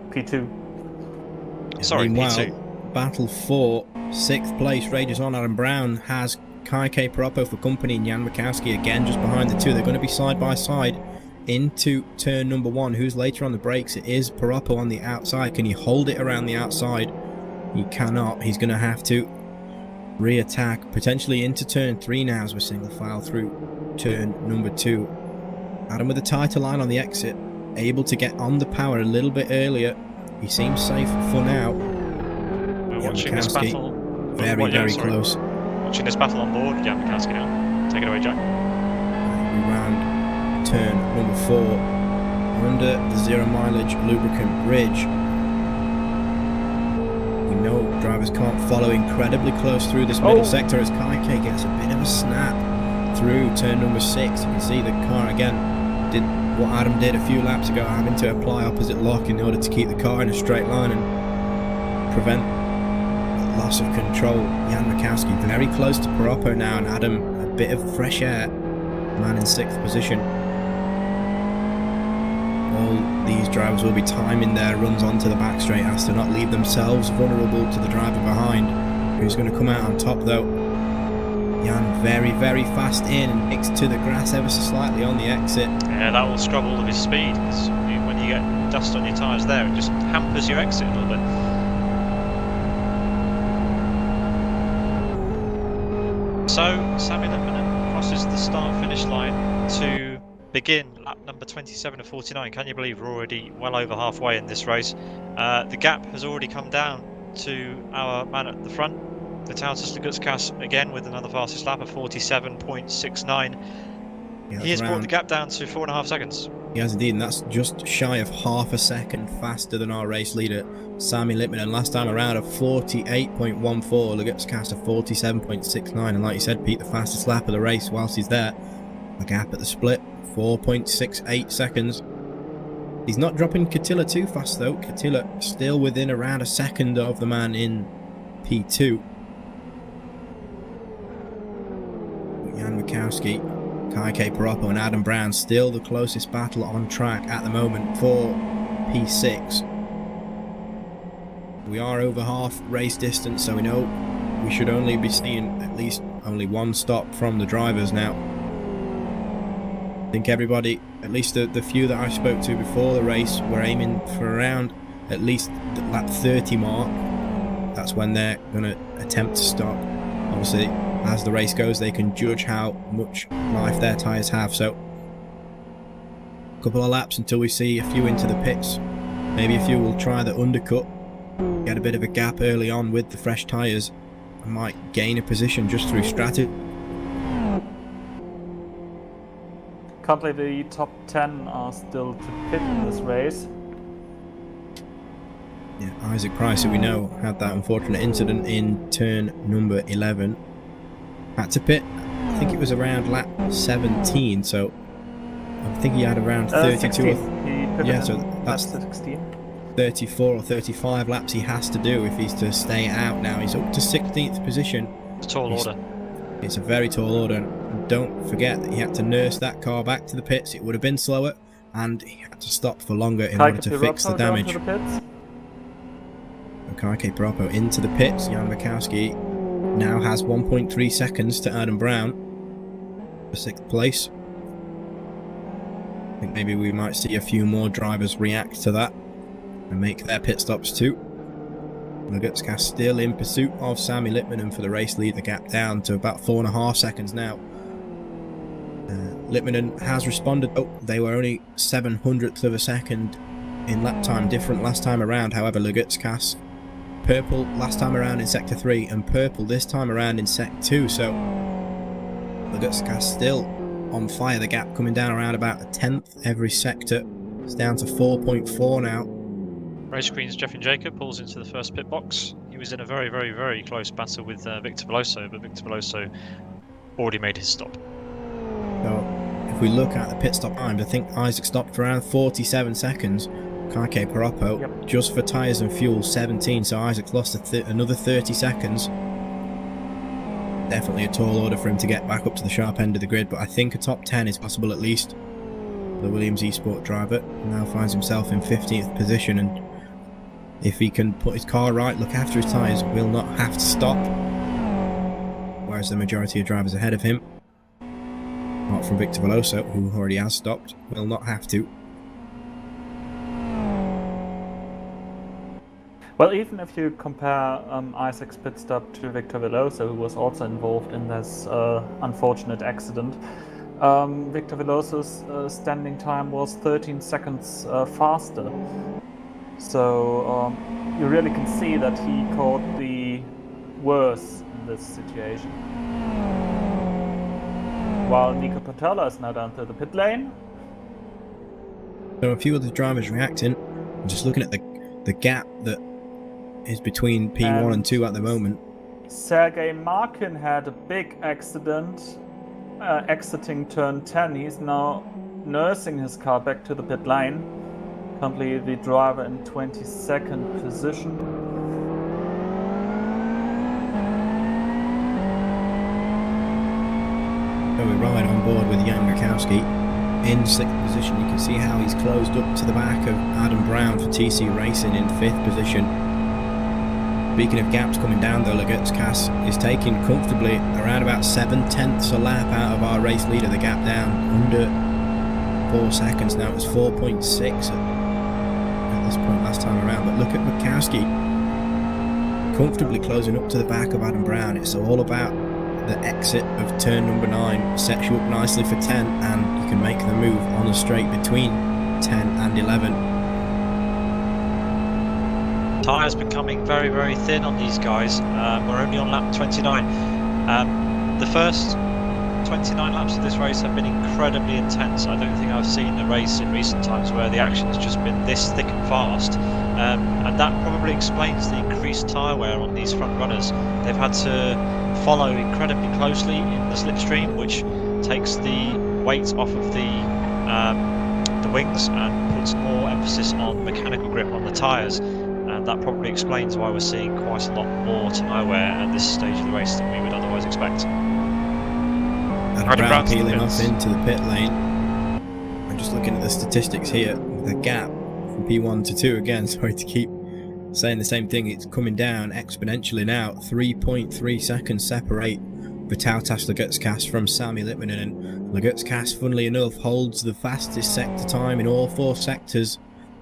P2. Sorry, Meanwhile, P2. battle for 6th place rages on. Adam Brown has Kai K. Propo for company and Jan Mikowski again just behind the two. They're going to be side by side into turn number 1. Who's later on the brakes? It is Propo on the outside. Can he hold it around the outside? He cannot. He's going to have to re-attack potentially into turn 3 now as we're single file through turn number 2. Adam with a tighter line on the exit, able to get on the power a little bit earlier. He seems safe for now. We're watching this battle. Very close. Watching this battle on board. Jan Mikowski now. Take it away, Jack. Round turn number 4 under the 0 mileage lubricant bridge. We know drivers can't follow incredibly close through this middle sector as Kaike gets a bit of a snap through turn number 6. You can see the car again did what Adam did a few laps ago, having to apply opposite lock in order to keep the car in a straight line and prevent loss of control. Jan Mikowski very close to Propo now, and Adam a bit of fresh air, man in 6th position. All these drivers will be timing their runs onto the back straight as to not leave themselves vulnerable to the driver behind, who's going to come out on top though. Jan very fast in and nicks to the grass ever so slightly on the exit. Yeah, that will scrub all of his speed, because when you get dust on your tyres there, it just hampers your exit a little bit. So, Sami Litmanen crosses the start-finish line to begin lap number 27 of 49. Can you believe we're already well over halfway in this race? The gap has already come down to our man at the front, the Tautas Lagutskas, again with another fastest lap of 47.69. He has brought the gap down to 4.5 seconds. He has indeed, and that's just shy of half a second faster than our race leader, Sami Litmanen. Last time around a 48.14, Lagutskas a 47.69, and like you said, Pete, the fastest lap of the race whilst he's there. The gap at the split, 4.68 seconds. He's not dropping Katila too fast though. Katila still within around a second of the man in P2. Jan Mikowski Kaike Paroppo and Adam Brown still the closest battle on track at the moment for P6. We are over half race distance, so we know we should only be seeing at least only one stop from the drivers now. I think everybody, at least the few that I spoke to before the race, were aiming for around at least the lap 30 mark. That's when they're going to attempt to stop. Obviously, as the race goes, they can judge how much life their tyres have. So, a couple of laps until we see a few into the pits. Maybe a few will try the undercut, get a bit of a gap early on with the fresh tyres, and might gain a position just through strategy. Currently, the top 10 are still to pit in this race. Yeah, Isaac Price, who we know had that unfortunate incident in turn number 11, had to pit. I think it was around lap 17, so I think he had around 32 16. Yeah, so that's 16. 34 or 35 laps he has to do if he's to stay out now. He's up to 16th position. It's a tall order. It's a very tall order. And don't forget that he had to nurse that car back to the pits. It would have been slower, and he had to stop for longer in order to fix the damage. Kaike Paroppo into the pits. Jan Mikowski now has 1.3 seconds to Adam Brown for 6th place. I think maybe we might see a few more drivers react to that and make their pit stops too. Lugutska still in pursuit of Sami Litmanen for the race lead, the gap down to about 4.5 seconds now. Litmanen has responded. Oh, they were only 700th of a second in lap time different last time around. However, Lugutska purple last time around in sector 3 and purple this time around in sector 2, so Lugutska still on fire. The gap coming down around about a 10th every sector. It's down to 4.4 now. Race Green's Jeffin Jacob pulls into the first pit box. He was in a very, very, very close battle with Victor Veloso, but Victor Veloso already made his stop. So if we look at the pit stop times, I think Isaac stopped for around 47 seconds. Kaike Paroppo, just for tyres and fuel, 17, so Isaac's lost another 30 seconds. Definitely a tall order for him to get back up to the sharp end of the grid, but I think a top 10 is possible at least. The Williams eSport driver now finds himself in 15th position, and if he can put his car right, look after his tyres, will not have to stop. Whereas the majority of drivers ahead of him, apart from Victor Veloso, who already has stopped, will not have to. Well, even if you compare Isaac's pit stop to Victor Veloso, who was also involved in this unfortunate accident, Victor Veloso's standing time was 13 seconds faster. So you really can see that he caught the worst in this situation. While Nico Patella is now down to the pit lane. So a few of the drivers reacting, just looking at the gap that is between P1 and 2 at the moment. Sergei Markin had a big accident exiting turn 10. He's now nursing his car back to the pit lane. Currently the driver in 22nd position. So we ride on board with Jan Mikowski in 6th position. You can see how he's closed up to the back of Adam Brown for TC Racing in 5th position. Speaking of gaps coming down though, Lugutska is taking comfortably around about 7/10 a lap out of our race leader. The gap down under 4 seconds now. It was 4.6 at this point last time around. But look at Mikowski comfortably closing up to the back of Adam Brown. It's all about the exit of turn number 9. Sets you up nicely for 10, and you can make the move on the straight between 10 and 11. Tyres becoming very, very thin on these guys. We're only on lap 29. The first 29 laps of this race have been incredibly intense. I don't think I've seen a race in recent times where the action has just been this thick and fast. And that probably explains the increased tyre wear on these front runners. They've had to follow incredibly closely in the slipstream, which takes the weight off of the wings and puts more emphasis on mechanical grip on the tyres. And that probably explains why we're seeing quite a lot more tyre wear at this stage of the race than we would otherwise expect. Adam Brown peeling off into the pit lane. I'm just looking at the statistics here. The gap from P1 to 2 again. Sorry to keep saying the same thing. It's coming down exponentially now. 3.3 seconds separate Vitautas Legutskas from Sami Litmanen, and Legutskas, funnily enough, holds the fastest sector time in all 4 sectors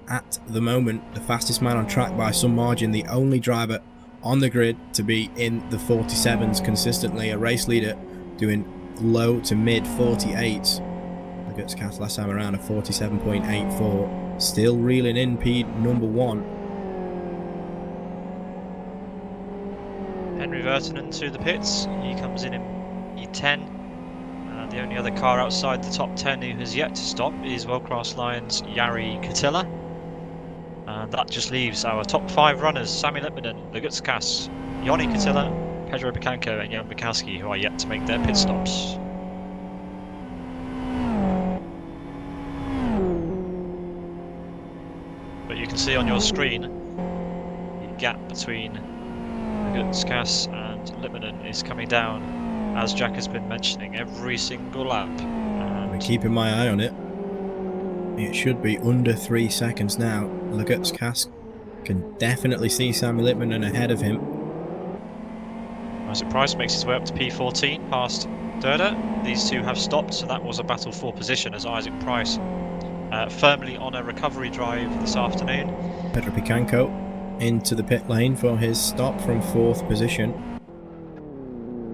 at the moment. The fastest man on track by some margin. The only driver on the grid to be in the 47s consistently. A race leader doing low to mid 48s. Legutskas last time around a 47.84. Still reeling in P number 1. Henry Virtanen to the pits. He comes in E10. The only other car outside the top 10 who has yet to stop is World-Class Lions' Jari Katila. And that just leaves our top 5 runners: Sami Litmanen, Legutskas, Joni Katila, Pedro Picanco and Jan Bukowski, who are yet to make their pit stops. But you can see on your screen the gap between Legutskas and Litmanen is coming down, as Jack has been mentioning, every single lap. I'm keeping my eye on it. It should be under 3 seconds now. Legutskas can definitely see Sami Litmanen ahead of him. Isaac Price makes his way up to P14 past Durda. These two have stopped, so that was a battle for position as Isaac Price firmly on a recovery drive this afternoon. Pedro Picanco into the pit lane for his stop from 4th position.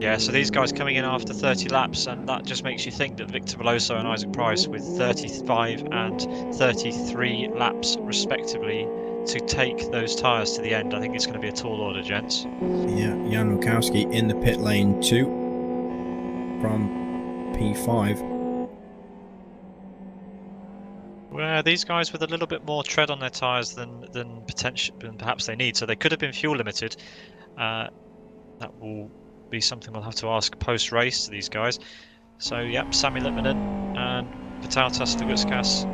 Yeah, so these guys coming in after 30 laps, and that just makes you think that Victor Veloso and Isaac Price, with 35 and 33 laps respectively to take those tyres to the end, I think it's going to be a tall order, gents. Yeah, Jan Bukowski in the pit lane too from P5. Well, these guys with a little bit more tread on their tyres than perhaps they need, so they could have been fuel limited. That will be something we'll have to ask post-race to these guys. So, yep, Sami Litmanen and Vitautas Legutskas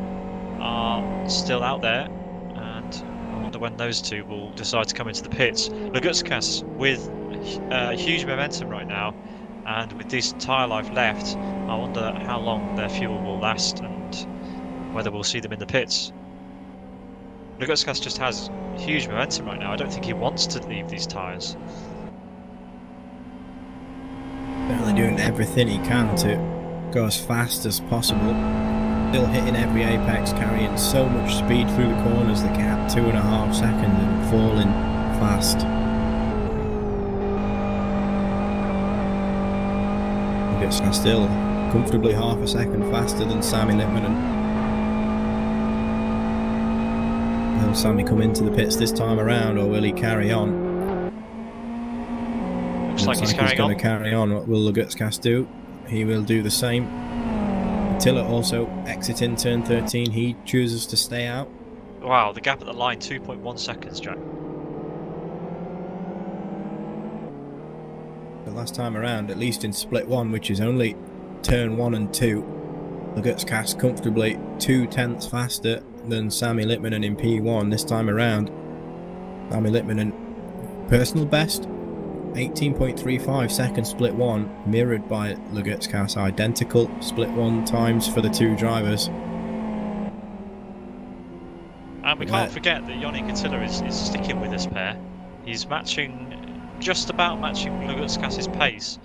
are still out there, and I wonder when those two will decide to come into the pits. Legutskas with huge momentum right now, and with decent tyre life left, I wonder how long their fuel will last and whether we'll see them in the pits. Legutskas just has huge momentum right now. I don't think he wants to leave these tyres. Certainly doing everything he can to go as fast as possible. Still hitting every apex, carrying so much speed through the corners, the gap 2.5 seconds and falling fast. Legutskas still comfortably half a second faster than Sami Litmanen. Will Sami come into the pits this time around, or will he carry on? Looks like he's going to carry on. What will Legutskas do? He will do the same. Attila also exiting turn 13. He chooses to stay out. Wow, the gap at the line, 2.1 seconds, Jack. The last time around, at least in split 1, which is only turn 1 and 2, Legutskas comfortably 0.2 faster than Sami Litmanen in P1 this time around. Sami Litmanen, personal best, 18.35 second split 1, mirrored by Legutskas, identical split 1 times for the two drivers. And we can't forget that Joni Katila is sticking with this pair. He's just about matching Legutskas' pace.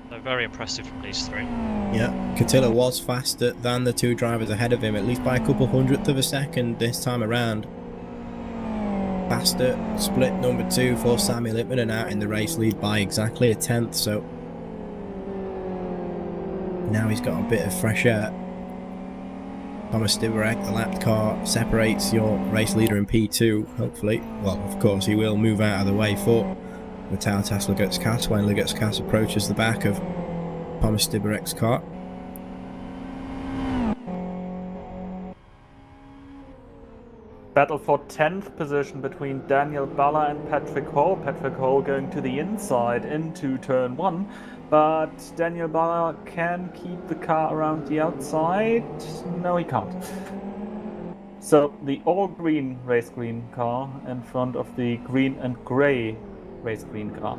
So very impressive from these three. Yeah, Katila was faster than the two drivers ahead of him, at least by a couple hundredth of a second this time around. Faster split number 2 for Sami Litmanen, out in the race lead by exactly 1/10, so now he's got a bit of fresh air. Thomas Stibarek, the lapped car, separates your race leader in P2, hopefully. Well, of course, he will move out of the way for Vitautas Legutskas when Legutskas approaches the back of Thomas Stibarek's car. Battle for 10th position between Daniel Balla and Patrick Hall. Patrick Hall going to the inside into turn 1, but Daniel Balla can keep the car around the outside. No, he can't. So the all-green race green car in front of the green and grey race green car.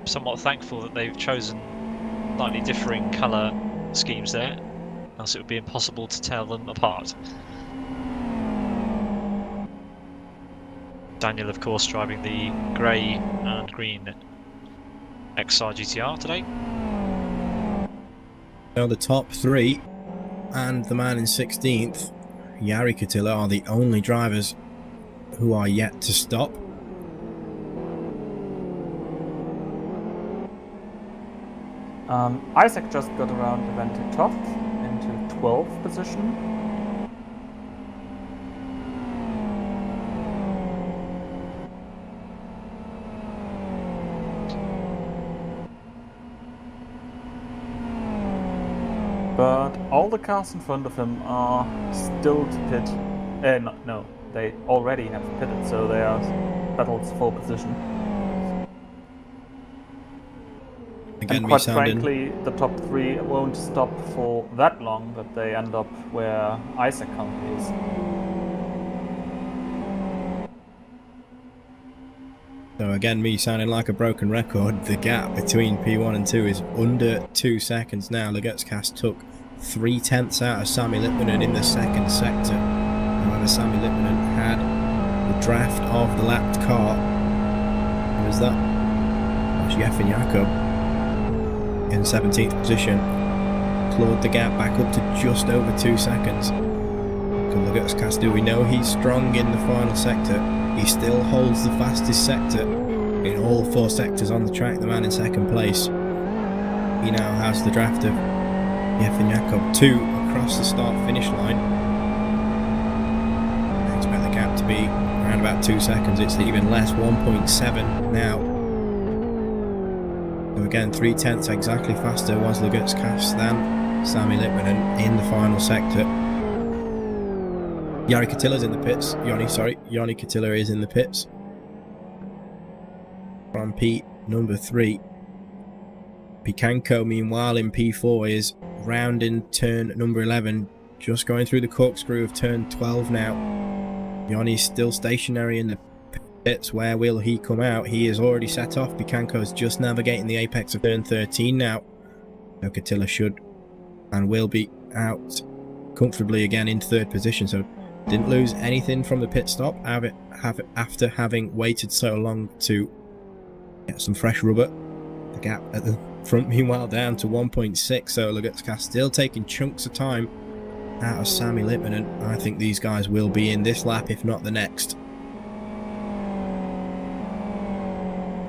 somewhat thankful that they've chosen slightly differing colour schemes there, else it would be impossible to tell them apart. Daniel, of course, driving the grey and green XR GTR today. Now the top three and the man in 16th, Jari Katila, are the only drivers who are yet to stop. Isaac just got around Eventi top into 12th position. But all the cars in front of him are still to pit. No, they already have pitted, so they are battles for position. Again, and quite frankly, the top three won't stop for that long that they end up where Isaac currently is. So again, me sounding like a broken record, the gap between P1 and 2 is under 2 seconds now. Lagutskast took 3/10 out of Sami Lipmanen in the second sector. However, Sami Lipmanen had the draft of the lapped car. Who was that? That's Jeffin Jakob in 17th position. Clawed the gap back up to just over 2 seconds. Lagutskast, do we know he's strong in the final sector? He still holds the fastest sector in all 4 sectors on the track, the man in second place. He now has the draft of Jeffin Jakob 2 across the start-finish line. I expect the gap to be around about 2 seconds. It's even less, 1.7 now. So again, 3/10 exactly faster was Lagutskast than Sami Lipmanen in the final sector. Jari Katila's in the pits. Joni Katila is in the pits. From P number 3. Picanco, meanwhile, in P4 is rounding turn number 11. Just going through the corkscrew of turn 12 now. Joni's still stationary in the pits. Where will he come out? He is already set off. Picanco's just navigating the apex of turn 13 now. So Katila should and will be out comfortably again in 3rd position. So didn't lose anything from the pit stop after having waited so long to get some fresh rubber. The gap at the front meanwhile down to 1.6, so Lagutskast still taking chunks of time out of Sami Lipmanen. I think these guys will be in this lap, if not the next.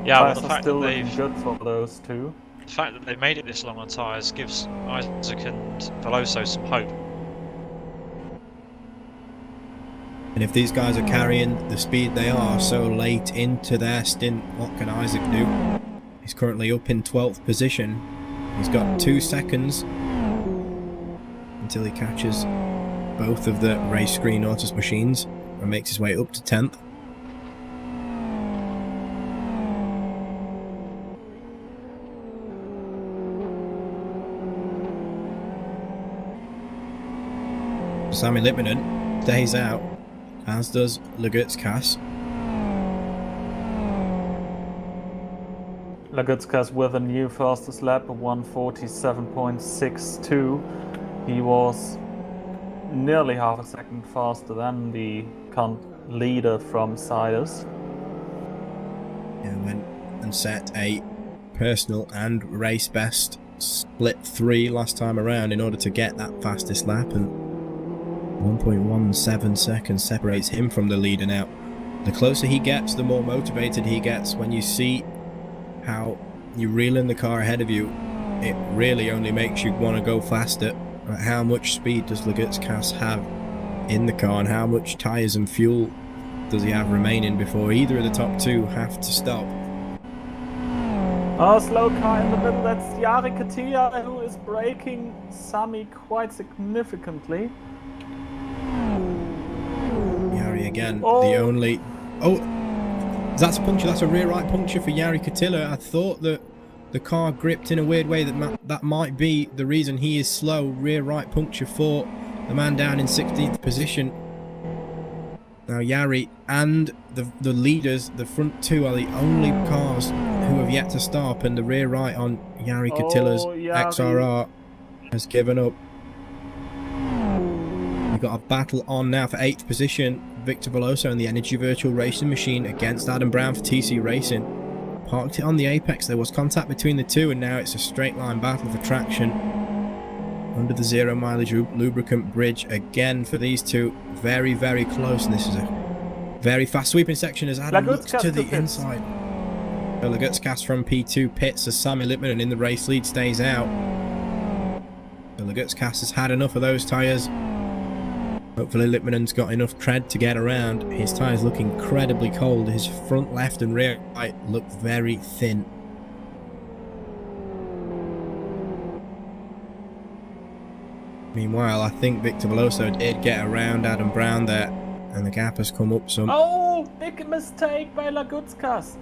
Yeah, well, the fact still that looking good for those two. The fact that they've made it this long on tyres gives Isaac and Veloso some hope. And if these guys are carrying the speed they are so late into their stint, what can Isaac do? He's currently up in 12th position. He's got 2 seconds until he catches both of the race screen Autos machines and makes his way up to 10th. Sami Lipmanen stays out, as does Lagutskast. Lagutskast with a new fastest lap of 1:47.62. He was nearly half a second faster than the current leader from Sidus. And went and set a personal and race best split 3 last time around in order to get that fastest lap, and 1.17 seconds separates him from the leader now. The closer he gets, the more motivated he gets. When you see how you reel in the car ahead of you, it really only makes you want to go faster. How much speed does Lagutskast have in the car, and how much tyres and fuel does he have remaining before either of the top 2 have to stop? Oh, slow car in the middle, that's Jari Katila, who is braking Sami quite significantly. Jari again, the only... Oh, that's a puncture. That's a rear right puncture for Jari Katila. I thought that the car gripped in a weird way. That might be the reason he is slow. Rear right puncture for the man down in 16th position. Now Jari and the leaders, the front 2, are the only cars who have yet to stop, and the rear right on Jari Katila's Jari. XRR has given up. We've got a battle on now for 8th position. Victor Veloso in the Energy Virtual Racing Machine against Adam Brown for TC Racing. Parked it on the apex. There was contact between the two, and now it's a straight line battle for traction under the 0 mileage lubricant bridge again for these two. Very, very close, and this is a very fast sweeping section as Adam looks to the inside. Lagutskas from P2 pits as Sami Lippmanen in the race lead stays out. Lagutskas has had enough of those tyres. Hopefully Lippmanen's got enough tread to get around. His tyres look incredibly cold. His front left and rear right look very thin. Meanwhile, I think Victor Veloso did get around Adam Brown there, and the gap has come up some. Oh, big mistake by Lagutskas.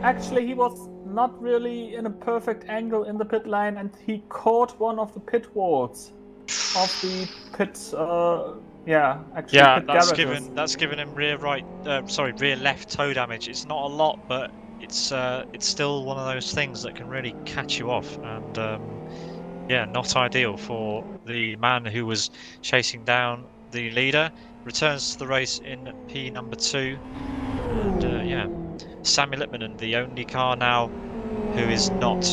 Actually, he was not really in a perfect angle in the pit line, and he caught one of the pit walls of the pit. Pit garages. That's given him rear left toe damage. It's not a lot, but it's still one of those things that can really catch you off, and not ideal for the man who was chasing down the leader. Returns to the race in P number 2, and Sami Lippmanen, the only car now who has not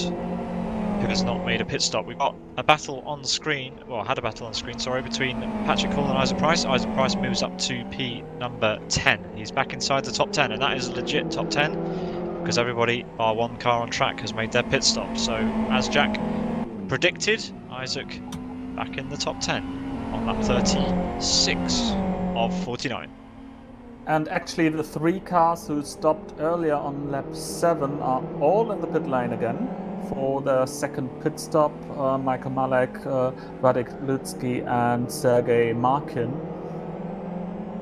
made a pit stop. We've got a battle on the screen, had a battle on the screen, between Patrick Hall and Isaac Price. Isaac Price moves up to P number 10. He's back inside the top 10, and that is a legit top 10 because everybody bar one car on track has made their pit stop. So as Jack predicted, Isaac back in the top 10 on lap 36 of 49. And actually the 3 cars who stopped earlier on lap 7 are all in the pit line again for their second pit stop. Michael Malek, Radek Lutsky and Sergei Markin.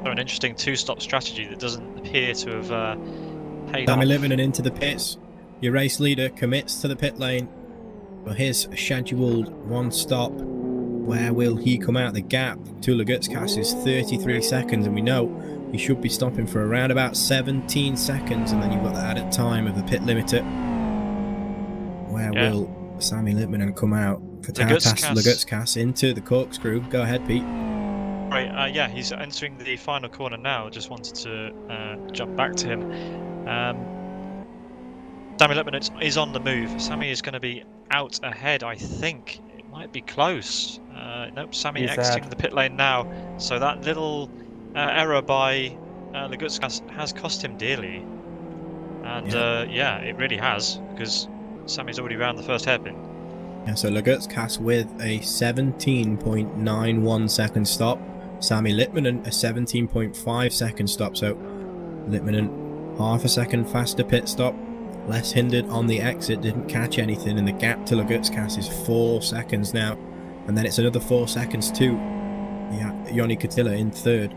So an interesting 2-stop strategy that doesn't appear to have paid off. Sami Lippmanen into the pits. Your race leader commits to the pit lane for his scheduled 1 stop. Where will he come out? The gap to Lagutskas is 33 seconds, and we know he should be stopping for around about 17 seconds, and then you've got the added time of the pit limiter. Where will Sami Lippmanen come out? For Lagutskas into the corkscrew. Go ahead, Pete. Right, he's entering the final corner now. Just wanted to jump back to him. Sami Lippmanen is on the move. Sami is going to be out ahead, I think. It might be close. Nope, Sami exiting the pit lane now. So that little error by Lagutskas has cost him dearly. And it really has, because Sami's already round the first hairpin. Yeah, so Lagutskas with a 17.91 second stop. Sami Lippmanen a 17.5 second stop. So Lippmanen half a second faster pit stop. Less hindered on the exit, didn't catch anything, and the gap to Lagutskas is 4 seconds now. And then it's another 4 seconds to Joni Katila in third.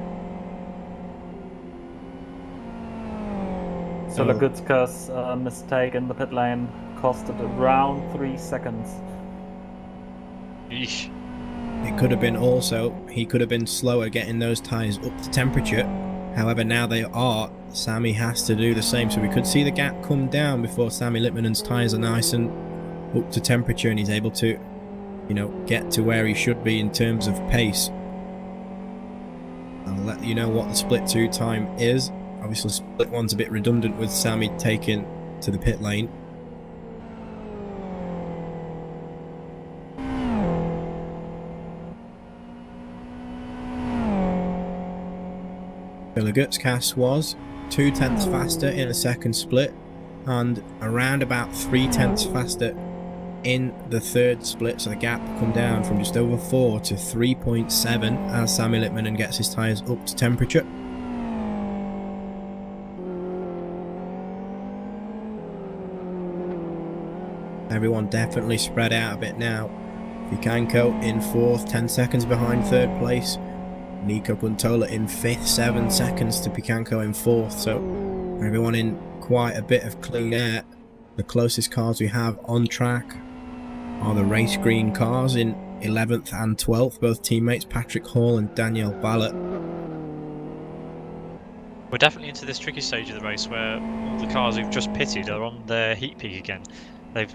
So Lagutskas' mistake in the pit lane costed around 3 seconds. Eesh. It could have been also, he could have been slower getting those tyres up to temperature. However, now they are. Sami has to do the same, so we could see the gap come down before Sami Lippmanen's tyres are nice and up to temperature, and he's able to, get to where he should be in terms of pace. I'll let you know what the split 2 time is. Obviously, split 1's a bit redundant with Sami taken to the pit lane. Lagutskas was 2/10 faster in the second split and around about 3/10 faster in the third split, so the gap come down from just over 4 to 3.7 as Sami Lippmanen gets his tyres up to temperature. Everyone definitely spread out a bit now. Vikanko in 4th, 10 seconds behind third place. Nico Guntola in 5th, 7 seconds to Vikanko in 4th, so everyone in quite a bit of clean air. The closest cars we have on track are the race green cars in 11th and 12th, both teammates Patrick Hall and Daniel Ballot. We're definitely into this tricky stage of the race where all the cars who've just pitted are on their heat peak again. They've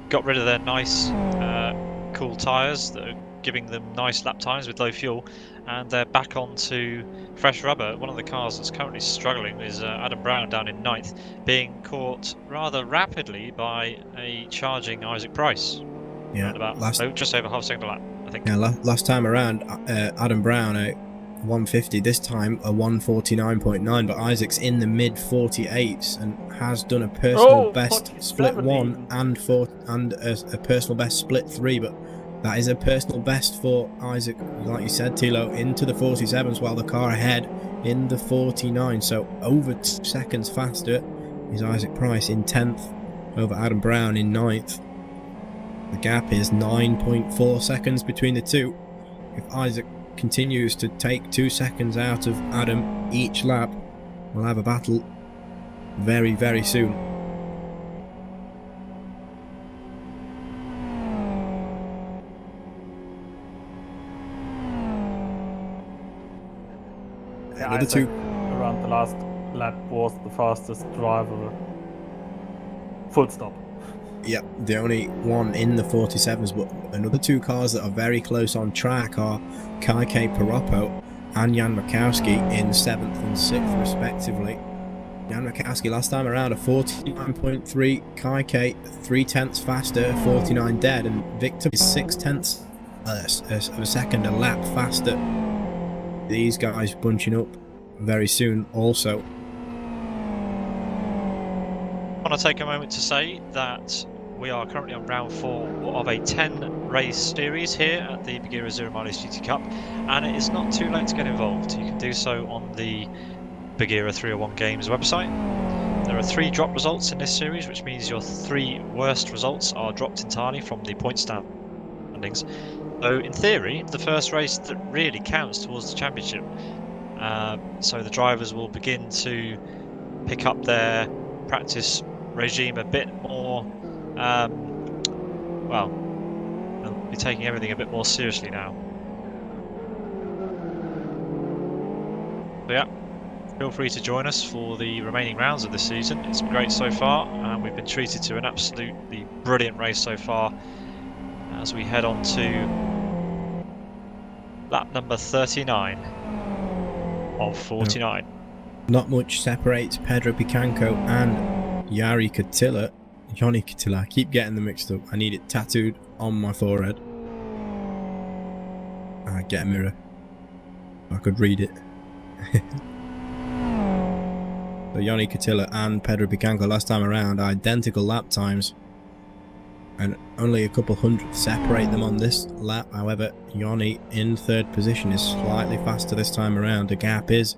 got rid of their nice, cool tyres that are giving them nice lap times with low fuel, and they're back onto fresh rubber. One of the cars that's currently struggling is Adam Brown down in 9th, being caught rather rapidly by a charging Isaac Price. Yeah, Just over half a second a lap, I think. Yeah, last time around, Adam Brown at 150. This time a 149.9, but Isaac's in the mid 48s and has done a personal best split 1 and a personal best split 3. But that is a personal best for Isaac, like you said, Tilo, into the 47s, while the car ahead in the 49. So over 2 seconds faster is Isaac Price in 10th over Adam Brown in 9th. The gap is 9.4 seconds between the two. If Isaac continues to take 2 seconds out of Adam each lap, we'll have a battle very, very soon. Yeah, Isaac around the last lap was the fastest driver. Full stop. Yep, the only one in the 47s, but another 2 cars that are very close on track are Kaike Paroppo and Jan Makowski in 7th and 6th respectively. Jan Makowski last time around a 49.3, Kaike 3/10 faster, 49 dead, and Victor is 6/10 of a second a lap faster. These guys bunching up very soon also. I want to take a moment to say that we are currently on round 4 of a 10 race series here at the Buggyra Zero Mileage GT Cup, and it is not too late to get involved. You can do so on the Buggyra 301 Games website. There are 3 drop results in this series, which means your 3 worst results are dropped entirely from the point standings. So in theory, the first race that really counts towards the championship. So the drivers will begin to pick up their practice regime a bit more, well, they'll be taking everything a bit more seriously now. So yeah, feel free to join us for the remaining rounds of this season. It's been great so far, and we've been treated to an absolutely brilliant race so far as we head on to lap number 39 of 49. Not much separates Pedro Picanco and Jari Katila. Johnny Katila, I keep getting them mixed up. I need it tattooed on my forehead. I get a mirror. I could read it. So Johnny Katila and Pedro Picanco last time around, identical lap times. And only a couple hundred separate them on this lap. However, Johnny in 3rd position is slightly faster this time around. The gap is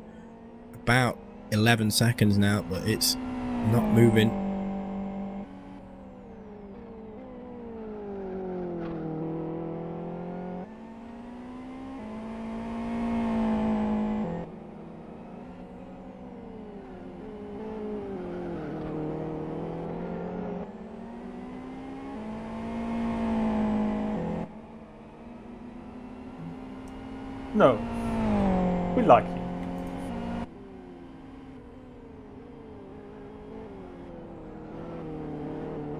about 11 seconds now, but it's not moving. No, we like you.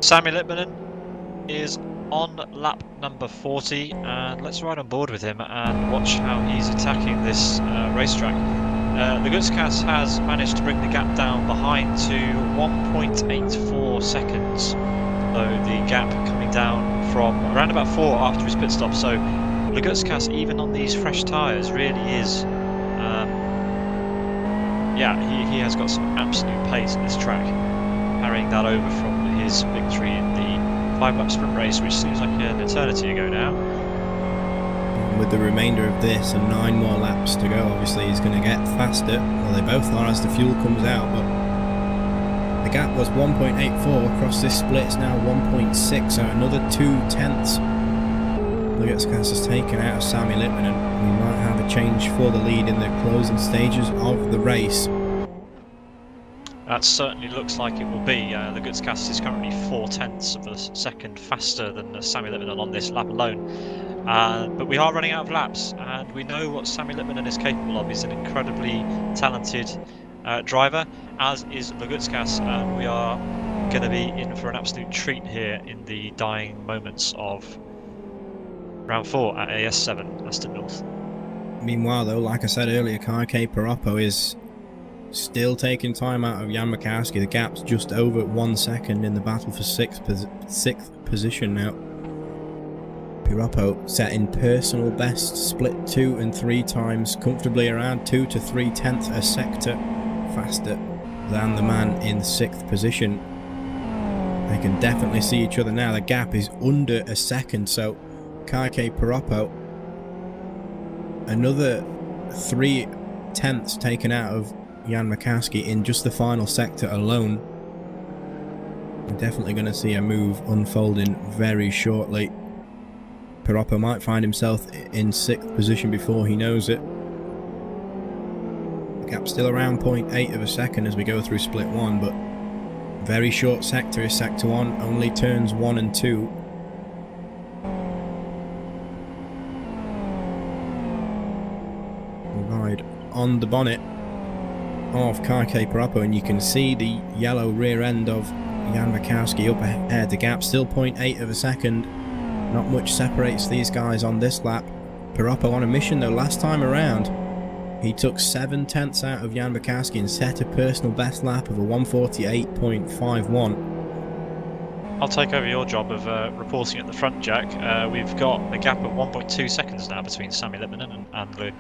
Sami Litmanen is on lap number 40, and let's ride on board with him and watch how he's attacking this racetrack. Lagutskis has managed to bring the gap down behind to 1.84 seconds, so the gap coming down from around about 4 after his pit stop. So Lagutskis, even on these fresh tyres, really is, yeah, he has got some absolute pace in this track, carrying that over from his victory in the 5-lap sprint race, which seems like an eternity ago now. With the remainder of this and 9 more laps to go, obviously he's going to get faster. Well, they both are as the fuel comes out, but the gap was 1.84 across this split. It's now 1.6, so another 2/10. Lagutskis has taken out of Sami Litmanen, and we might have a change for the lead in the closing stages of the race. That certainly looks like it will be. Lagutskis is currently 4/10 of a second faster than Sami Litmanen on this lap alone. But we are running out of laps, and we know what Sami Litmanen is capable of. He's an incredibly talented driver, as is Lugutskas. We are going to be in for an absolute treat here in the dying moments of round 4 at AS7 Aston North. Meanwhile, though, like I said earlier, Kake Paroppo is still taking time out of Jan Makowski. The gap's just over 1 second in the battle for sixth position now. Paroppo setting personal best, split 2 and 3 times, comfortably around 2 to 3 tenths a sector faster than the man in 6th position. They can definitely see each other now. The gap is under a second, so Kake Paroppo, another 3 tenths taken out of Jan Makowski in just the final sector alone. We're definitely going to see a move unfolding very shortly. Paroppo might find himself in 6th position before he knows it. The gap's still around 0.8 of a second as we go through split 1, but very short sector is sector 1, only turns 1 and 2. Ride on the bonnet of Kake Paroppo, and you can see the yellow rear end of Jan Makowski up ahead. The gap still 0.8 of a second. Not much separates these guys on this lap. Paroppo on a mission though. Last time around, he took 7 tenths out of Jan Makowski and set a personal best lap of a 148.51. I'll take over your job of reporting at the front, Jack. We've got a gap of 1.2 seconds now between Sami Lipmanen and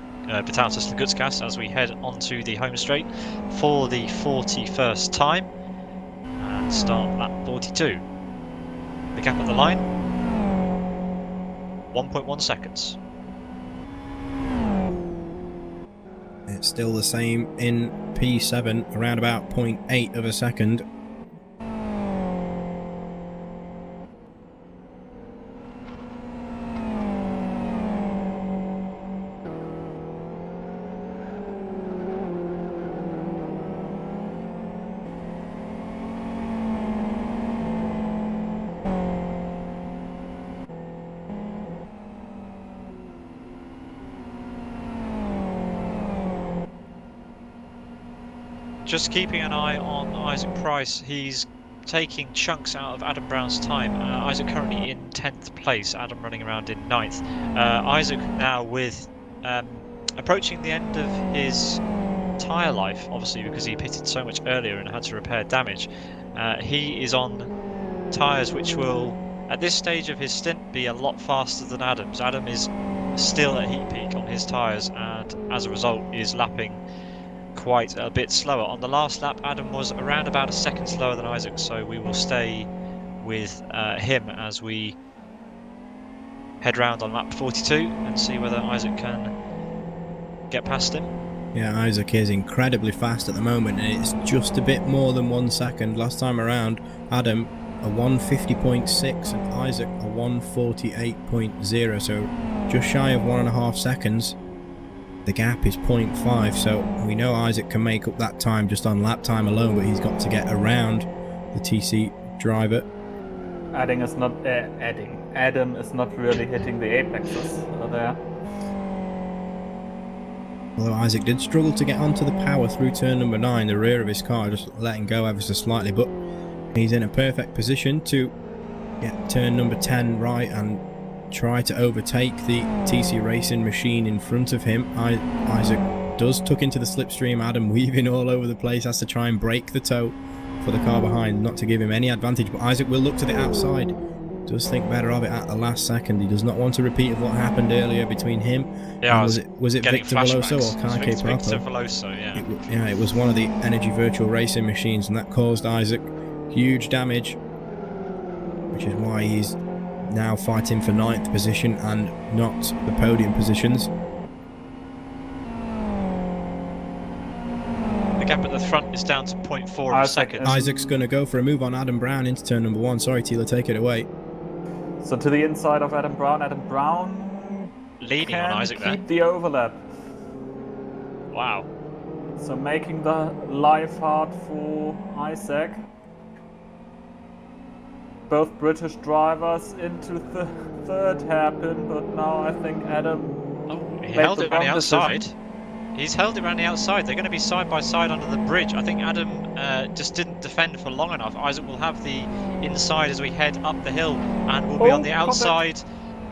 Vytautas Lugutskas as we head onto the home straight for the 41st time and start lap 42. The gap at the line, 1.1 seconds. It's still the same in P7, around about 0.8 of a second. Just keeping an eye on Isaac Price, he's taking chunks out of Adam Brown's time. Isaac currently in 10th place, Adam running around in 9th. Isaac now with approaching the end of his tyre life, obviously because he pitted so much earlier and had to repair damage. He is on tyres which will, at this stage of his stint, be a lot faster than Adam's. Adam is still at heat peak on his tyres and as a result is lapping quite a bit slower. On the last lap, Adam was around about a second slower than Isaac, so we will stay with him as we head round on lap 42 and see whether Isaac can get past him. Yeah, Isaac is incredibly fast at the moment, and it's just a bit more than 1 second. Last time around, Adam a 150.6 and Isaac a 148.0, so just shy of 1.5 seconds. The gap is 0.5, so we know Isaac can make up that time just on lap time alone, but he's got to get around the TC driver. Adam is not really hitting the apexes there. Although Isaac did struggle to get onto the power through turn number 9, the rear of his car just letting go ever so slightly, but he's in a perfect position to get turn number 10 right and try to overtake the TC Racing machine in front of him. Isaac does tuck into the slipstream. Adam weaving all over the place, has to try and break the toe for the car behind, not to give him any advantage, but Isaac will look to the outside. Does think better of it at the last second. He does not want a repeat of what happened earlier between him. Yeah, was it Victor Veloso or Kake Paroppo? Victor Veloso, yeah. It was one of the Energy Virtual Racing machines, and that caused Isaac huge damage, which is why he's now fighting for 9th position and not the podium positions. The gap at the front is down to 0.4 of a second. Isaac's going to go for a move on Adam Brown into turn number 1. Sorry, Tila, take it away. So to the inside of Adam Brown. Adam Brown leaning on Isaac there. Keep the overlap. Wow. So making the life hard for Isaac. Both British drivers into the third hairpin, but now I think Adam he held it on the outside. He's held it around the outside. They're going to be side by side under the bridge. I think Adam just didn't defend for long enough. Isaac will have the inside as we head up the hill, and will be on the outside.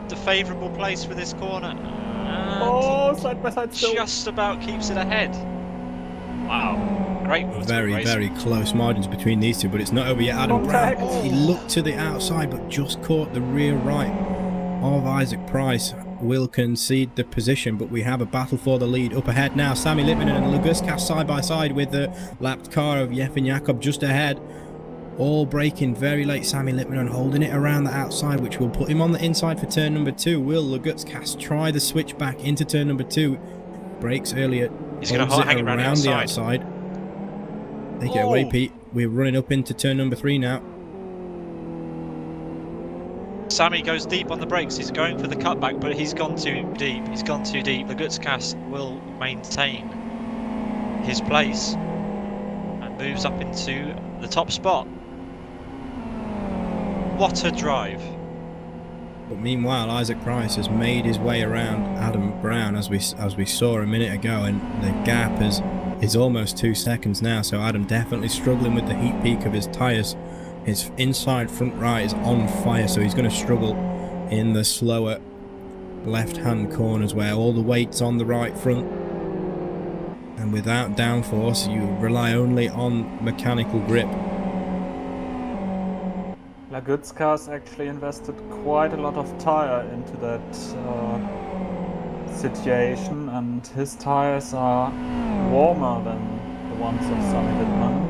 The favourable place for this corner. And side by side still. just about keeps it ahead. Wow. Great. Very close margins between these two, but it's not over yet. Adam Brown, he looked to the outside, but just caught the rear right of Isaac Price. Will concede the position, but we have a battle for the lead up ahead now. Sami Lippinen and Luguskas side by side with the lapped car of Yefim Jakob just ahead. All braking very late. Sami Lippinen holding it around the outside, which will put him on the inside for turn number 2. Will Luguskas try the switch back into turn number 2? Brakes earlier. He's going to hang around the outside. Take it away, Pete. We're running up into turn number 3 now. Sami goes deep on the brakes. He's going for the cutback, but he's gone too deep. He's gone too deep. Luguskas will maintain his place and moves up into the top spot. What a drive. But meanwhile, Isaac Price has made his way around Adam Brown, as we saw a minute ago, and the gap is almost 2 seconds now. So Adam definitely struggling with the heat peak of his tyres. His inside front right is on fire, so he's going to struggle in the slower left-hand corners where all the weight's on the right front. And without downforce, you rely only on mechanical grip. Luguskas actually invested quite a lot of tyre into that situation, and his tyres are warmer than the ones of Sami Lippinen.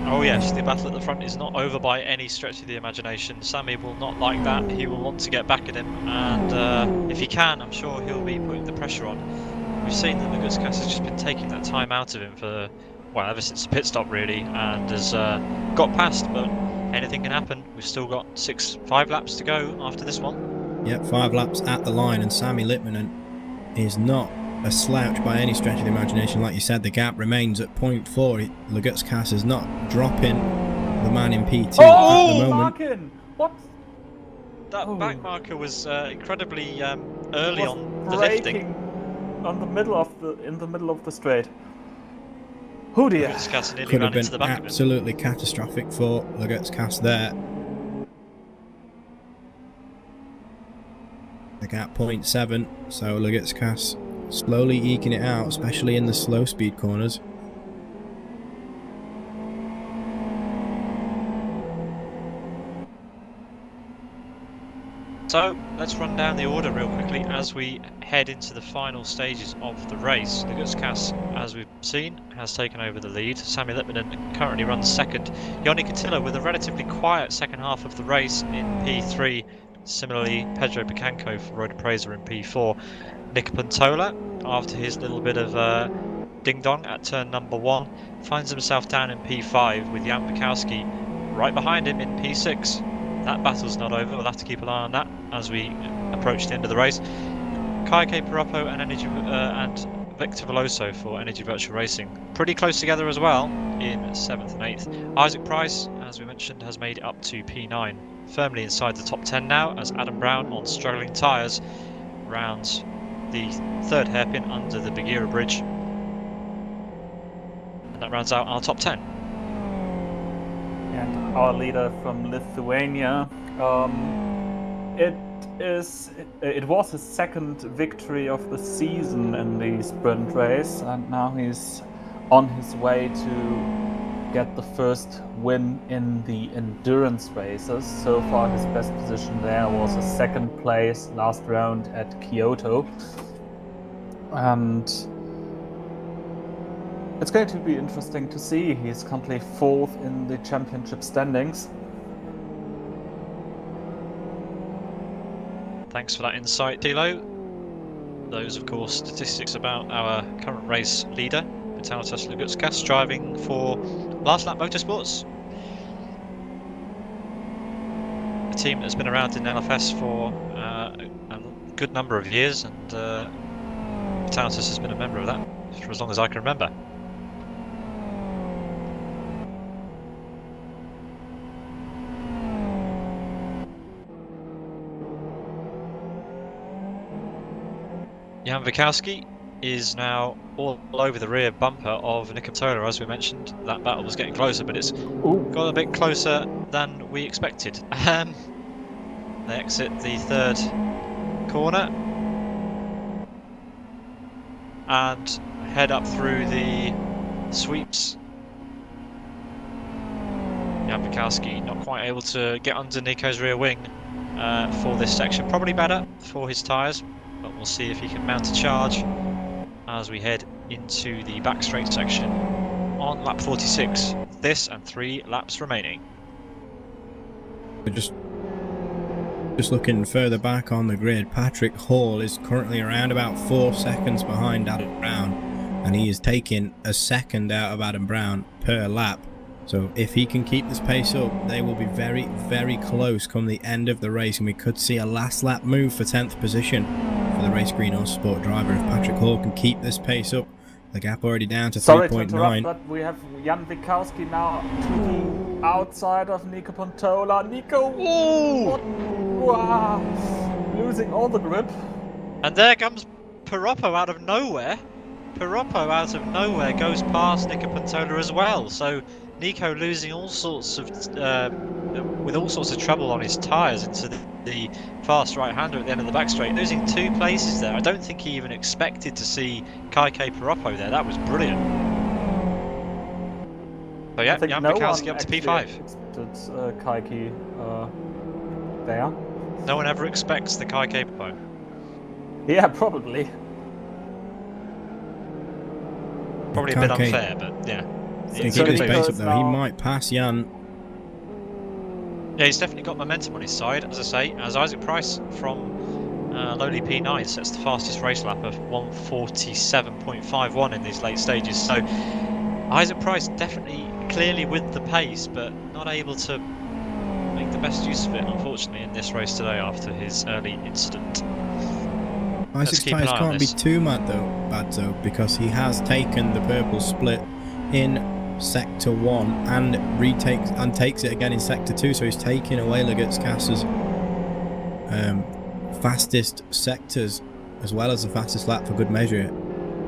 Oh yes, the battle at the front is not over by any stretch of the imagination. Sami will not like that. He will want to get back at him, and if he can, I'm sure he'll be putting the pressure on. We've seen that Luguskas has just been taking that time out of him for, well, ever since the pit stop really, and has got past, but anything can happen. We've still got 5 laps to go after this one. Yep, 5 laps at the line, and Sami Lippinen is not a slouch by any stretch of the imagination. Like you said, the gap remains at 0.4. Luguskas is not dropping the man in P2 at the moment. Markin! What? That back marker was incredibly early on the lifting. In the middle of the straight. Oh dear. Luguskas nearly Could ran have into the been back of him. absolutely catastrophic for Luguskas there. The gap 0.7, so Luguskas slowly eking it out, especially in the slow speed corners. So let's run down the order real quickly as we head into the final stages of the race. Luguskas, as we've seen, has taken over the lead. Sami Lippinen currently runs second. Joni Cotillo with a relatively quiet second half of the race in P3. Similarly, Pedro Picanco for Road Appraiser in P4. Nick Pantola, after his little bit of ding-dong at turn number 1, finds himself down in P5 with Jan Bukowski right behind him in P6. That battle's not over. We'll have to keep an eye on that as we approach the end of the race. Kaike Piroppo and Victor Veloso for Energy Virtual Racing. Pretty close together as well in 7th and 8th. Isaac Price, as we mentioned, has made it up to P9. Firmly inside the top 10 now as Adam Brown on struggling tyres rounds the 3rd hairpin under the Buggyra bridge. And that rounds out our top 10. And our leader from Lithuania, it was his second victory of the season in the sprint race, and now he's on his way to get the first win in the endurance races. So far his best position there was a 2nd place last round at Kyoto, and it's going to be interesting to see. He's currently 4th in the championship standings. Thanks for that insight, Tilo. Those, of course, statistics about our current race leader, Vitalijs Luguskas, driving for Last Lap Motorsports, a team that's been around in LFS for a good number of years, and Vitalijs has been a member of that for as long as I can remember. Jan Bukowski is now all over the rear bumper of Nico Tola. As we mentioned, that battle was getting closer, but it's got a bit closer than we expected. They exit the third corner and head up through the sweeps. Jan Bukowski not quite able to get under Nico's rear wing for this section. Probably better for his tyres, but we'll see if he can mount a charge as we head into the back straight section on lap 46. This and 3 laps remaining. We're just looking further back on the grid, Patrick Hall is currently around about 4 seconds behind Adam Brown, and he is taking a second out of Adam Brown per lap. So if he can keep this pace up, they will be very, very close come the end of the race, and we could see a last lap move for 10th position for the race green Esport driver if Patrick Hall can keep this pace up. The gap already down to 3.9. Sorry to interrupt, but we have Jan Bukowski now to the outside of Nico Pontola. Nico! Wow! Losing all the grip. And there comes Piroppo out of nowhere. Piroppo out of nowhere goes past Nico Pontola as well. So Nico losing all sorts of, with all sorts of trouble on his tyres into the fast right-hander at the end of the back straight, losing 2 places there. I don't think he even expected to see Kaike Piroppo there. That was brilliant. So yeah, Jan Bukowski up to P5. Expected Kaike there. No one ever expects the Kaike Piroppo. Yeah, probably. Probably a bit unfair, but yeah. He's keep his pace up though. He might pass Jan. Yeah, he's definitely got momentum on his side, as I say, as Isaac Price from lowly P9 sets the fastest race lap of 1:47.51 in these late stages. So Isaac Price definitely clearly with the pace, but not able to make the best use of it, unfortunately, in this race today after his early incident. Isaac's tyres can't be too bad though, because he has taken the purple split in Sector 1 and takes it again in Sector 2, so he's taking away Legertskasse's fastest sectors as well as the fastest lap for good measure.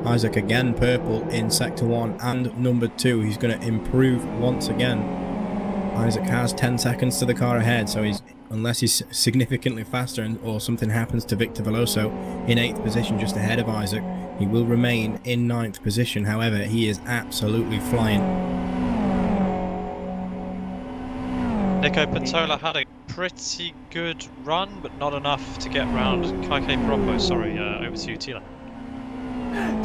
Isaac again purple in Sector 1 and number 2. He's going to improve once again. Isaac has 10 seconds to the car ahead, so unless he's significantly faster or something happens to Victor Veloso in 8th position just ahead of Isaac, he will remain in 9th position. However, he is absolutely flying. Nico Pontola had a pretty good run, but not enough to get round Kaike Piroppo. Sorry, over to you, Tila.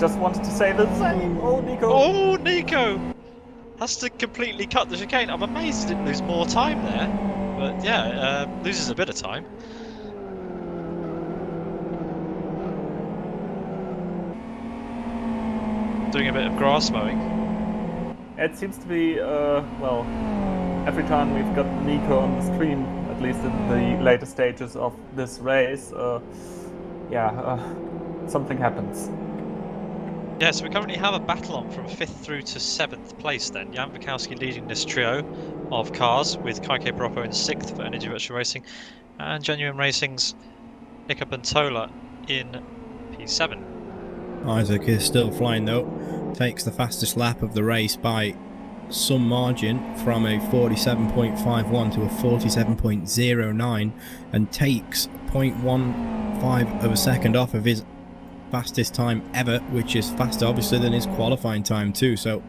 Just wanted to say the same. Oh, Nico! Oh, Nico! Has to completely cut the chicane. I'm amazed he didn't lose more time there. But yeah, loses a bit of time. Doing a bit of grass mowing. It seems to be, well, every time we've got Nico on the stream, at least in the later stages of this race, something happens. Yeah, so we currently have a battle on from 5th through to 7th place then. Jan Bukowski leading this trio of cars with Kaike Piroppo in 6th for Energy Virtual Racing and Genuine Racing's Nico Pontola in P7. Isaac is still flying though, takes the fastest lap of the race by some margin from a 47.51 to a 47.09 and takes 0.15 of a second off of his fastest time ever, which is faster obviously than his qualifying time too. So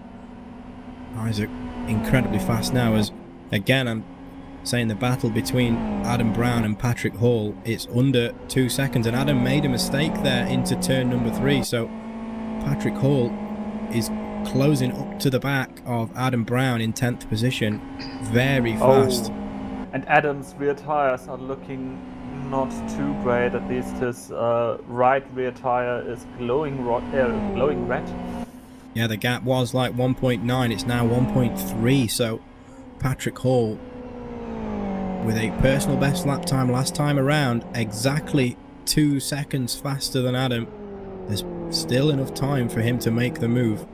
Isaac incredibly fast now, as again I'm saying the battle between Adam Brown and Patrick Hall, it's under 2 seconds, and Adam made a mistake there into turn number 3, so Patrick Hall is closing up to the back of Adam Brown in 10th position very fast. And Adam's rear tires are looking not too great, at least his right rear tire is glowing red. Yeah, the gap was like 1.9, it's now 1.3, so Patrick Hall with a personal best lap time last time around, exactly 2 seconds faster than Adam. There's still enough time for him to make the move.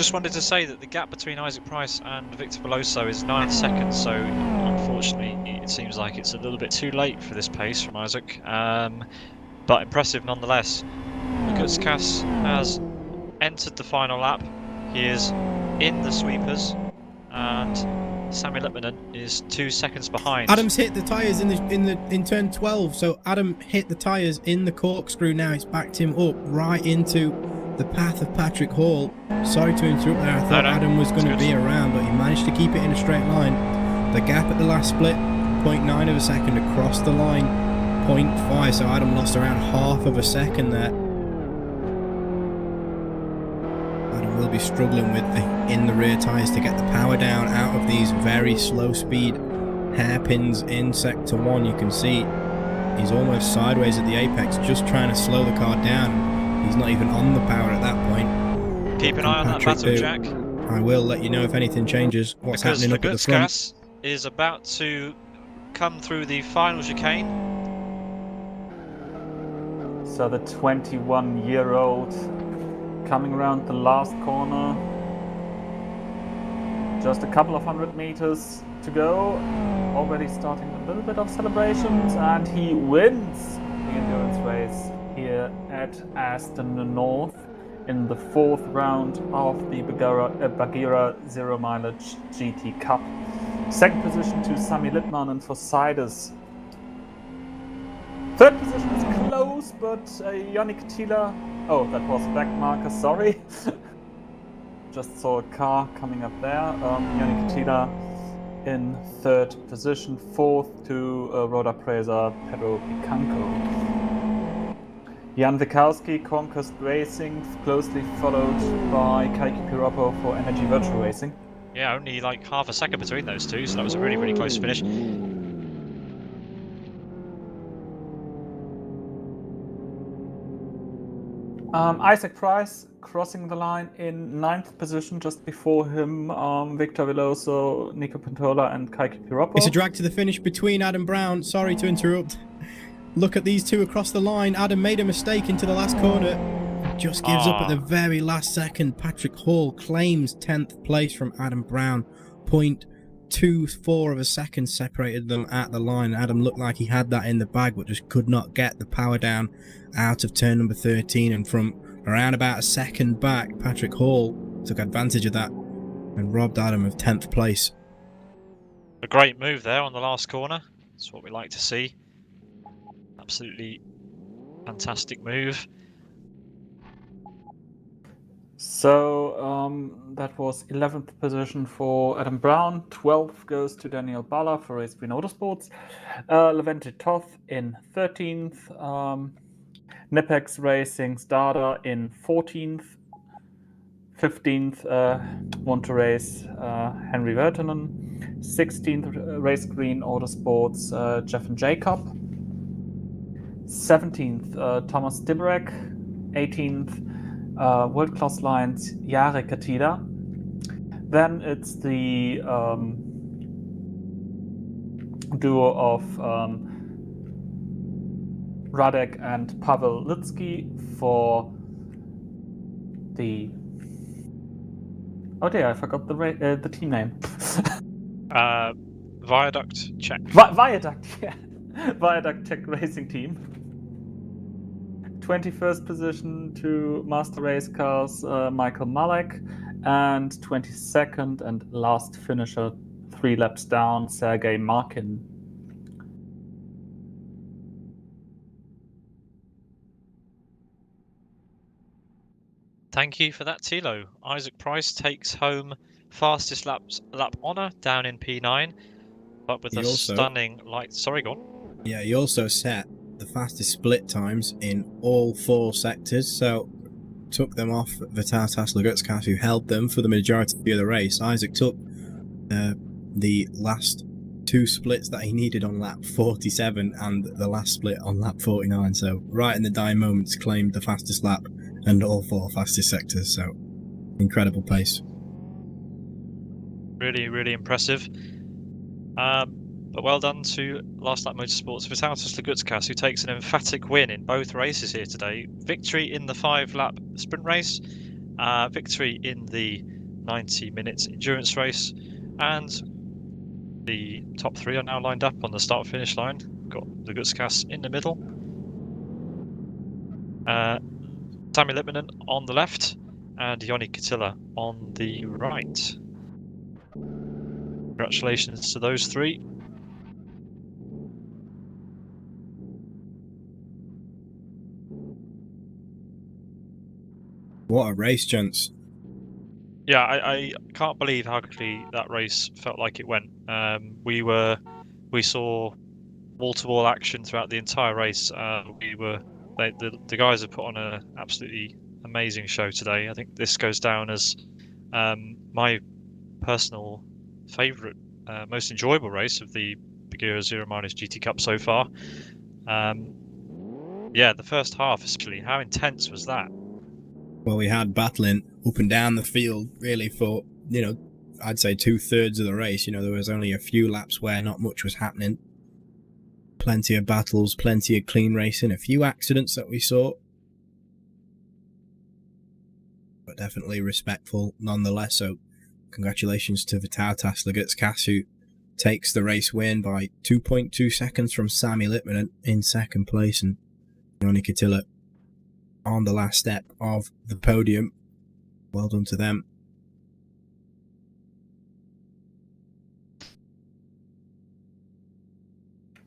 just wanted to say that the gap between Isaac Price and Victor Veloso is 9 seconds, so unfortunately it seems like it's a little bit too late for this pace from Isaac, but impressive nonetheless. Lugutskas has entered the final lap. He is in the sweepers, and Sami Lipmanen is 2 seconds behind. Adam's hit the tyres in turn 12, so Adam hit the tyres in the corkscrew now. It's backed him up right into the path of Patrick Hall. Sorry to interrupt there, I thought Adam was going to be around, but he managed to keep it in a straight line. The gap at the last split, 0.9 of a second across the line, 0.5, so Adam lost around half of a second there. Adam will be struggling with the in the rear tyres to get the power down out of these very slow speed hairpins in sector 1. You can see he's almost sideways at the apex, just trying to slow the car down. He's not even on the power at that point. Keep an eye on that battle, Jack. I will let you know if anything changes. What's happening up at the front? Because is about to come through the final chicane. So the 21-year-old coming around the last corner. Just a couple of 100 meters to go. Already starting a little bit of celebrations, and he wins the endurance race here at Aston North in the 4th round of the Buggyra Zero Mileage GT Cup. Second position to Sami Lipmanen for Sidus. Third position is close, but Yannick Thiele. Oh, that was a back marker, sorry. Just saw a car coming up there. Yannick Thiele in third position. Fourth to Roda Presa, Pedro Picanco. Jan Wikowski, Conquest Racing, closely followed by Kaiki Piroppo for Energy Virtual Racing. Yeah, only like half a second between those two, so that was a really, really close finish. Isaac Price crossing the line in 9th position, just before him Victor Veloso, Nico Pintola and Kaiki Piroppo. It's a drag to the finish between Adam Brown. Sorry to interrupt. Look at these two across the line. Adam made a mistake into the last corner. Just gives up at the very last second. Patrick Hall claims 10th place from Adam Brown. 0.24 of a second separated them at the line. Adam looked like he had that in the bag, but just could not get the power down out of turn number 13. And from around about a second back, Patrick Hall took advantage of that and robbed Adam of 10th place. A great move there on the last corner. That's what we like to see. Absolutely fantastic move. So that was 11th position for Adam Brown. 12th goes to Daniel Balla for Race Green Autosports. Levente Toth in 13th. Nipex Racing Stada in 14th. 15th won to race Henry Vertonen. 16th Race Green Autosports Jeff and Jacob. 17th Thomas Dibrek. 18th World Class Lines Jare Katida. Then it's the duo of Radek and Pavel Litsky for the... Oh dear, I forgot the team name. Viaduct Czech. Viaduct, yeah. Viaduct Czech Racing Team. 21st position to Master Race Cars Michael Malek, and 22nd and last finisher, 3 laps down, Sergei Markin. Thank you for that, Thilo. Isaac Price takes home fastest lap honour down in P9, but with stunning light. Sorry, go on. Yeah, he also set the fastest split times in all 4 sectors, so took them off Vitatas Lugutskas, who held them for the majority of the race. Isaac took the last 2 splits that he needed on lap 47 and the last split on lap 49, so right in the dying moments claimed the fastest lap and all 4 fastest sectors, so incredible pace. Really, really impressive. But well done to Last Lap Motorsports Vitatas Lugutskas, who takes an emphatic win in both races here today. Victory in the 5-lap sprint race, victory in the 90-minute endurance race, and the top 3 are now lined up on the start-finish line. Got the Gutskas in the middle, Sami Lipmanen on the left, and Joni Katila on the right. Congratulations to those 3. What a race, gents. Yeah, I can't believe how quickly that race felt like it went. We saw wall-to-wall action throughout the entire race. The guys have put on an absolutely amazing show today. I think this goes down as my personal favourite, most enjoyable race of the Buggyra Zero Mileage GT Cup so far. Yeah, the first half, especially, how intense was that? Well, we had battling up and down the field really for, I'd say 2/3 of the race. There was only a few laps where not much was happening. Plenty of battles, plenty of clean racing, a few accidents that we saw. But definitely respectful nonetheless. So congratulations to Vytautas Lagutskas, who takes the race win by 2.2 seconds from Sami Lipmanen in second place, and Joni Katila on the last step of the podium. Well done to them.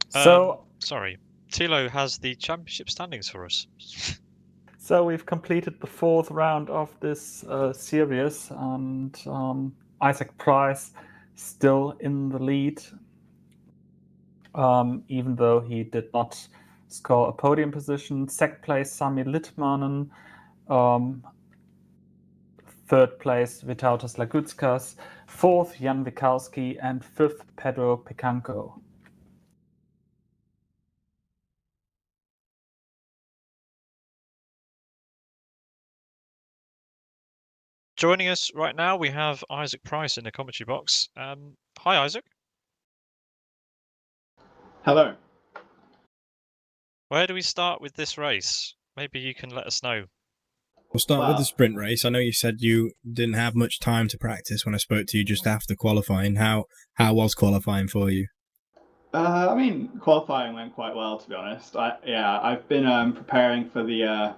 So, sorry, Tilo has the championship standings for us. So we've completed the 4th round of this series, and Isaac Price still in the lead, even though he did not score a podium position. 2nd place, Sami Lipmanen. 3rd place, Vytautas Lagutskas. 4th, Jan Wikalski. And 5th, Pedro Picanco. Joining us right now, we have Isaac Price in the commentary box. Hi, Isaac. Hello. Where do we start with this race? Maybe you can let us know. We'll start with the sprint race. I know you said you didn't have much time to practice when I spoke to you just after qualifying. How was qualifying for you? I mean, qualifying went quite well, to be honest. I've been preparing for the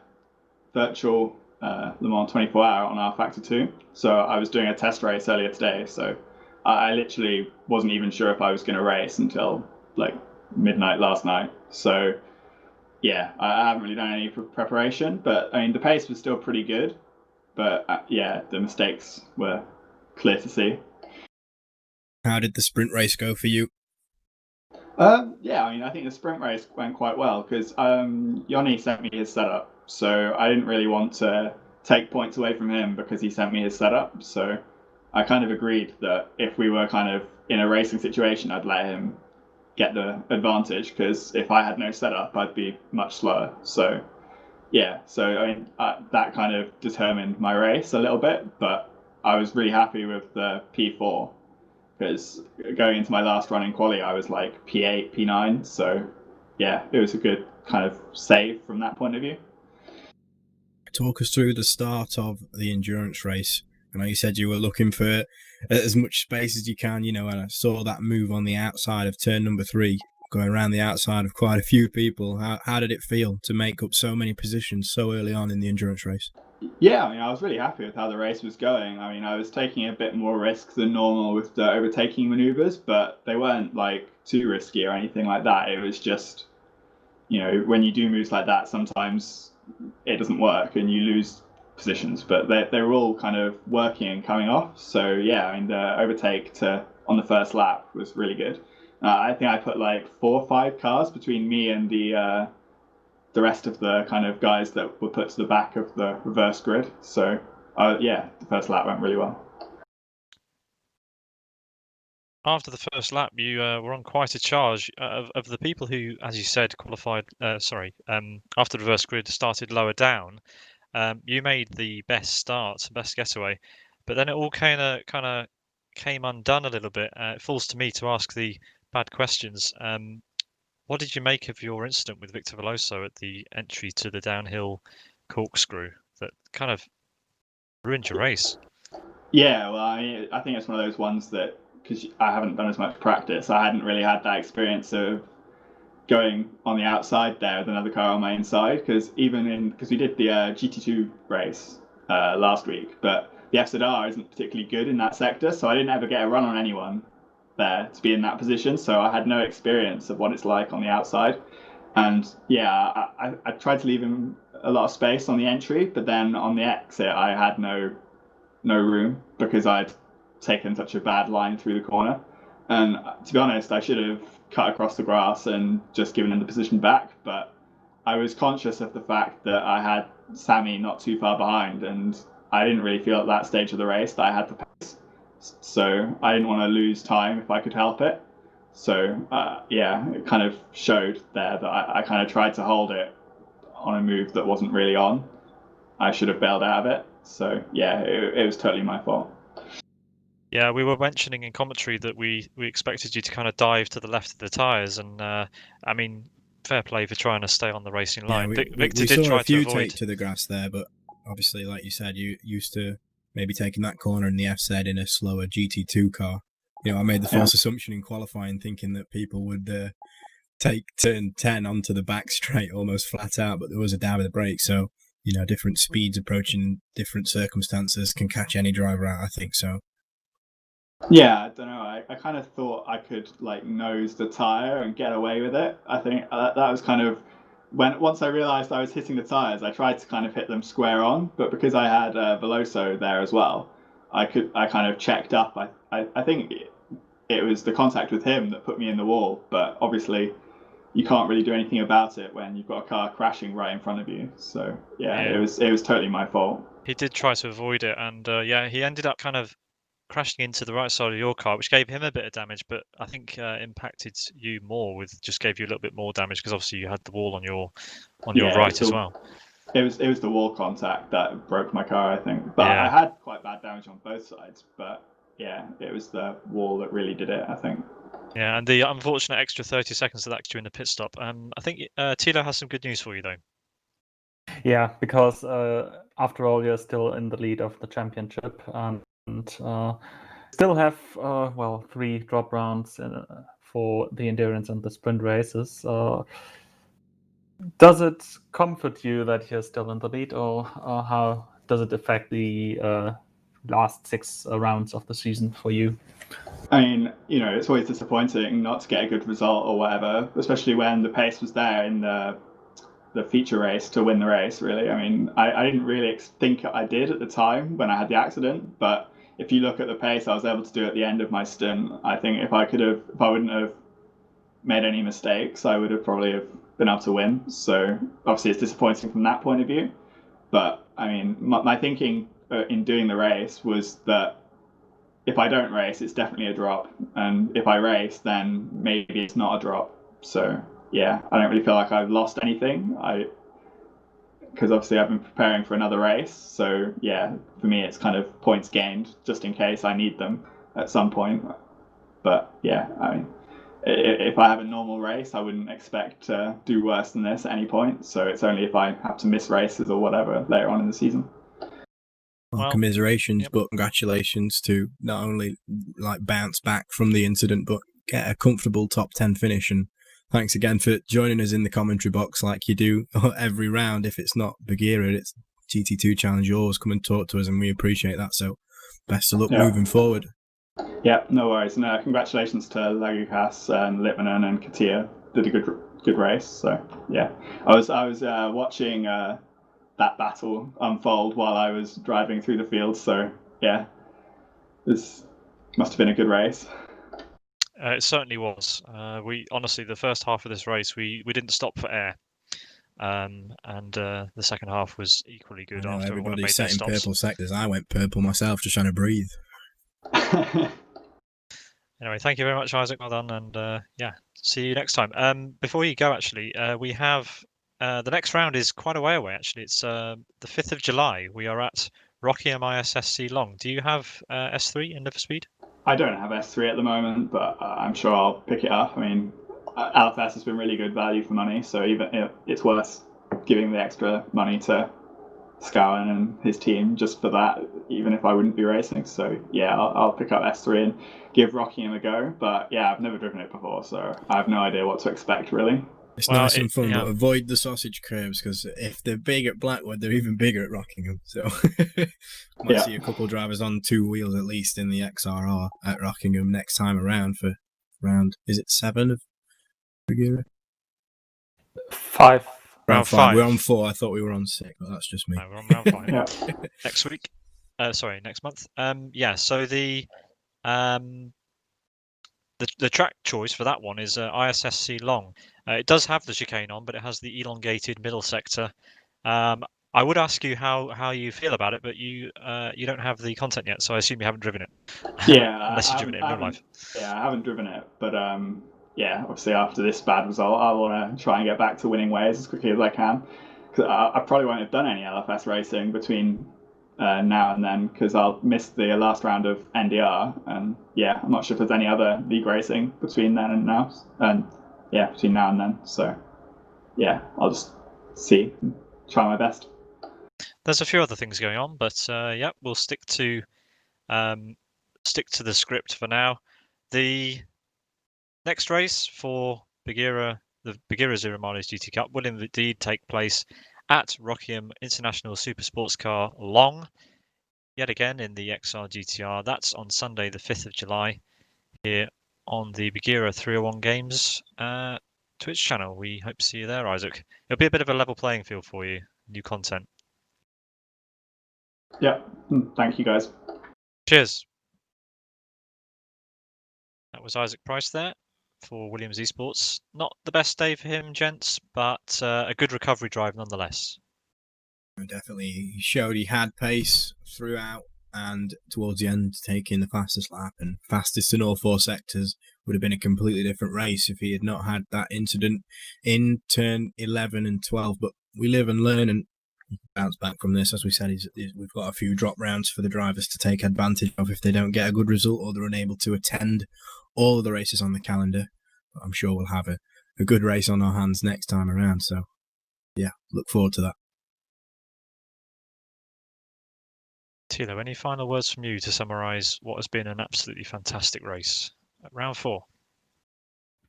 virtual Le Mans 24-hour on R Factor 2. So I was doing a test race earlier today. So I literally wasn't even sure if I was going to race until like midnight last night. So yeah, I haven't really done any preparation. But I mean, the pace was still pretty good. But yeah, the mistakes were clear to see. How did the sprint race go for you? Yeah, I mean, I think the sprint race went quite well because Yoni sent me his setup, so I didn't really want to take points away from him because he sent me his setup. So I kind of agreed that if we were kind of in a racing situation, I'd let him get the advantage because if I had no setup, I'd be much slower. So yeah, so I mean, that kind of determined my race a little bit, but I was really happy with the P4. Because going into my last run in quali, I was like P8, P9. So yeah, it was a good kind of save from that point of view. Talk us through the start of the endurance race. I know you said you were looking for as much space as you can, and I saw that move on the outside of turn number 3, going around the outside of quite a few people. How did it feel to make up so many positions so early on in the endurance race? Yeah, I mean, I was really happy with how the race was going. I mean, I was taking a bit more risk than normal with the overtaking maneuvers, but they weren't like too risky or anything like that. It was just, when you do moves like that, sometimes it doesn't work and you lose positions, but they were all kind of working and coming off. So yeah, I mean, the overtake on the first lap was really good. I think I put like 4 or 5 cars between me and the rest of the kind of guys that were put to the back of the reverse grid. So yeah, the first lap went really well. After the first lap, you were on quite a charge of the people who, as you said, qualified. After the reverse grid started lower down. You made the best start, best getaway, but then it all kind of came undone a little bit. It falls to me to ask the bad questions. What did you make of your incident with Victor Veloso at the entry to the downhill corkscrew that kind of ruined your race? Yeah, well, I think it's one of those ones that, because I haven't done as much practice, I hadn't really had that experience of going on the outside there with another car on my inside. Because we did the GT2 race last week, but the FZR isn't particularly good in that sector, so I didn't ever get a run on anyone there to be in that position. So I had no experience of what it's like on the outside. And yeah, I tried to leave him a lot of space on the entry, but then on the exit, I had no room because I'd taken such a bad line through the corner. And to be honest, I should have cut across the grass and just given him the position back. But I was conscious of the fact that I had Sammy not too far behind, and I didn't really feel at that stage of the race that I had the pace. So I didn't want to lose time if I could help it. So yeah, it kind of showed there that I kind of tried to hold it on a move that wasn't really on. I should have bailed out of it. So yeah, it was totally my fault. Yeah, we were mentioning in commentary that we expected you to kind of dive to the left of the tyres, and I mean, fair play for trying to stay on the racing line. Yeah, Victor we did saw try a few to avoid. take to the grass there, but obviously, like you said, you used to maybe taking that corner in the FZ in a slower GT2 car. You know, I made the false assumption in qualifying, thinking that people would take turn 10 onto the back straight almost flat out, but there was a dab of the brake. So, you know, different speeds approaching different circumstances can catch any driver out, I think. So, yeah, I don't know. I kind of thought I could like nose the tire and get away with it. I think that was kind of once I realized I was hitting the tires, I tried to kind of hit them square on, but because I had Veloso there as well, I kind of checked up. I think it was the contact with him that put me in the wall, but obviously you can't really do anything about it when you've got a car crashing right in front of you. So yeah, it was totally my fault. He did try to avoid it, and yeah, he ended up kind of crashing into the right side of your car, which gave him a bit of damage, but I think impacted you more just gave you a little bit more damage because obviously you had the wall on your right as well. It was the wall contact that broke my car, I think. But Yeah. I had quite bad damage on both sides. But yeah, it was the wall that really did it, I think. Yeah, and the unfortunate extra 30 seconds that extra in the pit stop. I think Tilo has some good news for you though. Yeah, because after all, you're still in the lead of the championship, and still have well 3 drop rounds for the endurance and the sprint races. Does it comfort you that you're still in the lead, or how does it affect the last 6 rounds of the season for you? I mean, you know, it's always disappointing not to get a good result or whatever, especially when the pace was there in the feature race to win the race, really. I mean, I didn't really think I did at the time when I had the accident, but if you look at the pace I was able to do at the end of my stint, I think if I wouldn't have made any mistakes, I would have probably have been able to win. So obviously it's disappointing from that point of view. But I mean, my thinking in doing the race was that if I don't race, it's definitely a drop. And if I race, then maybe it's not a drop. So yeah, I don't really feel like I've lost anything. Because obviously I've been preparing for another race. So yeah, for me, it's kind of points gained just in case I need them at some point. But yeah, I mean, if I have a normal race, I wouldn't expect to do worse than this at any point. So it's only if I have to miss races or whatever later on in the season. Well, commiserations, but congratulations to not only like bounce back from the incident, but get a comfortable top 10 finish. And thanks again for joining us in the commentary box like you do every round. If it's not Buggyra, it's GT2 Challenge, yours. Come and talk to us, and we appreciate that. So best of luck moving forward. Yeah, no worries. And congratulations to Lagukas and Litmanen and Katia. Did a good race. So yeah, I was watching that battle unfold while I was driving through the field. So yeah, this must have been a good race. It certainly was. We honestly, the first half of this race, we didn't stop for air, and the second half was equally good after everybody made their stops. Everybody set in purple sectors. I went purple myself, just trying to breathe. Anyway, thank you very much, Isaac. Well done, and yeah, see you next time. Before you go, actually, we have the next round is quite a way away. Actually, it's the 5th of July. We are at Rockingham ISSC Long. Do you have S3 in Liver Speed? I don't have S3 at the moment, but I'm sure I'll pick it up. I mean, LFS has been really good value for money, so even it's worth giving the extra money to Scowen and his team just for that, even if I wouldn't be racing. So yeah, I'll pick up S3 and give Rockingham a go. But yeah, I've never driven it before, so I have no idea what to expect really. It's Well, nice and fun, yeah. but avoid the sausage curbs because if they're big at Blackwood, they're even bigger at Rockingham. So might Yeah. see a couple of drivers on 2 wheels at least in the XRR at Rockingham next time around for round. Is it 7 of Buggyra? 5. Round 5. 5. We're on 4. I thought we were on 6, but that's just me. No, we're on round 5. Yeah. Next week. Sorry, next month. Yeah. So the track choice for that one is ISSC Long. It does have the chicane on, but it has the elongated middle sector. I would ask you how you feel about it, but you don't have the content yet, so I assume you haven't driven it. Yeah, Unless you've driven it in real life. Yeah, I haven't driven it, but yeah, obviously after this bad result, I want to try and get back to winning ways as quickly as I can. Cause I probably won't have done any LFS racing between now and then because I'll miss the last round of NDR, and yeah, I'm not sure if there's any other league racing between then and now, and yeah, between now and then. So yeah, I'll just see, try my best. There's a few other things going on, but yeah, we'll stick to the script for now. The next race for Buggyra, the Buggyra Zero Mileage GT Cup, will indeed take place at Rockingham International Super Sports Car Long, yet again in the XR GTR. That's on Sunday, the 5th of July, here on the Buggyra 301 Games Twitch channel. We hope to see you there, Isaac. It'll be a bit of a level playing field for you, new content. Yeah, thank you guys. Cheers. That was Isaac Price there for Williams Esports. Not the best day for him, gents, but a good recovery drive nonetheless. Definitely, he showed he had pace throughout, and towards the end, taking the fastest lap and fastest in all 4 sectors would have been a completely different race if he had not had that incident in turn 11 and 12. But we live and learn and bounce back from this. As we said, we've got a few drop rounds for the drivers to take advantage of if they don't get a good result or they're unable to attend all of the races on the calendar. But I'm sure we'll have a good race on our hands next time around. So, yeah, look forward to that. Tilo, any final words from you to summarise what has been an absolutely fantastic race at round 4?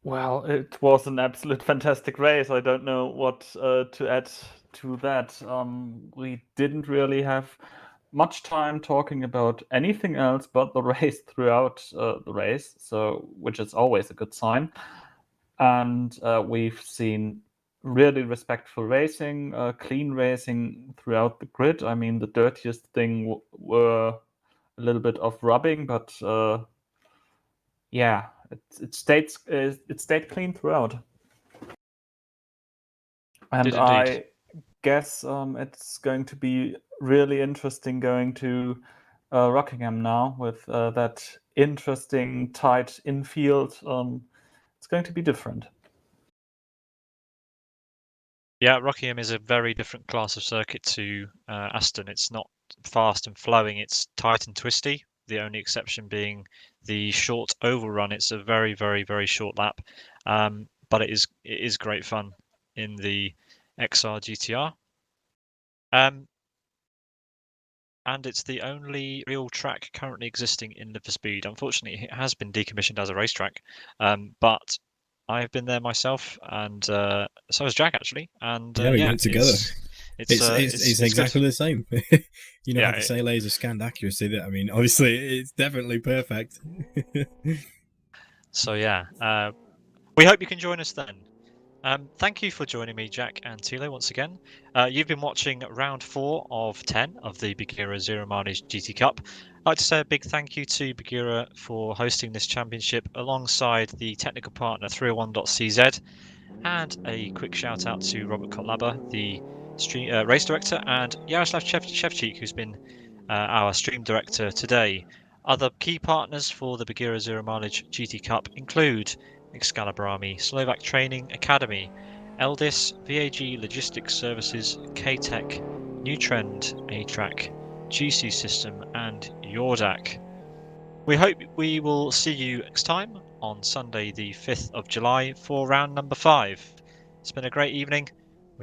Well, it was an absolute fantastic race. I don't know what to add to that. We didn't really have much time talking about anything else but the race throughout the race, so which is always a good sign. And we've seen really respectful racing, clean racing throughout the grid. I mean, the dirtiest thing were a little bit of rubbing, but yeah, it stayed clean throughout. And I guess it's going to be really interesting going to Rockingham now with that interesting tight infield. It's going to be different. Yeah, Rockingham is a very different class of circuit to Aston. It's not fast and flowing, it's tight and twisty. The only exception being the short oval run. It's a very, very, very short lap, but it is great fun in the XR GTR. And it's the only real track currently existing in Live for Speed. Unfortunately, it has been decommissioned as a racetrack, but I've been there myself, and so has Jack actually. And yeah, we went together. It's exactly the same. You know how to say laser scanned accuracy. That I mean, obviously, it's definitely perfect. So yeah, we hope you can join us then. Thank you for joining me, Jack and Tilo, once again. You've been watching round 4 of 10 of the Buggyra Zero Mileage GT Cup. I'd like to say a big thank you to Buggyra for hosting this championship alongside the technical partner 301.cz, and a quick shout out to Robert Kotlaba, the race director, and Yaroslav Shevchik, who's been our stream director today. Other key partners for the Buggyra Zero Mileage GT Cup include Excalibur Army, Slovak Training Academy, Eldis, VAG Logistics Services, K-Tech, New Trend, A-Track, GC System, and Yordak. We hope we will see you next time on Sunday the 5th of July for round number 5. It's been a great evening.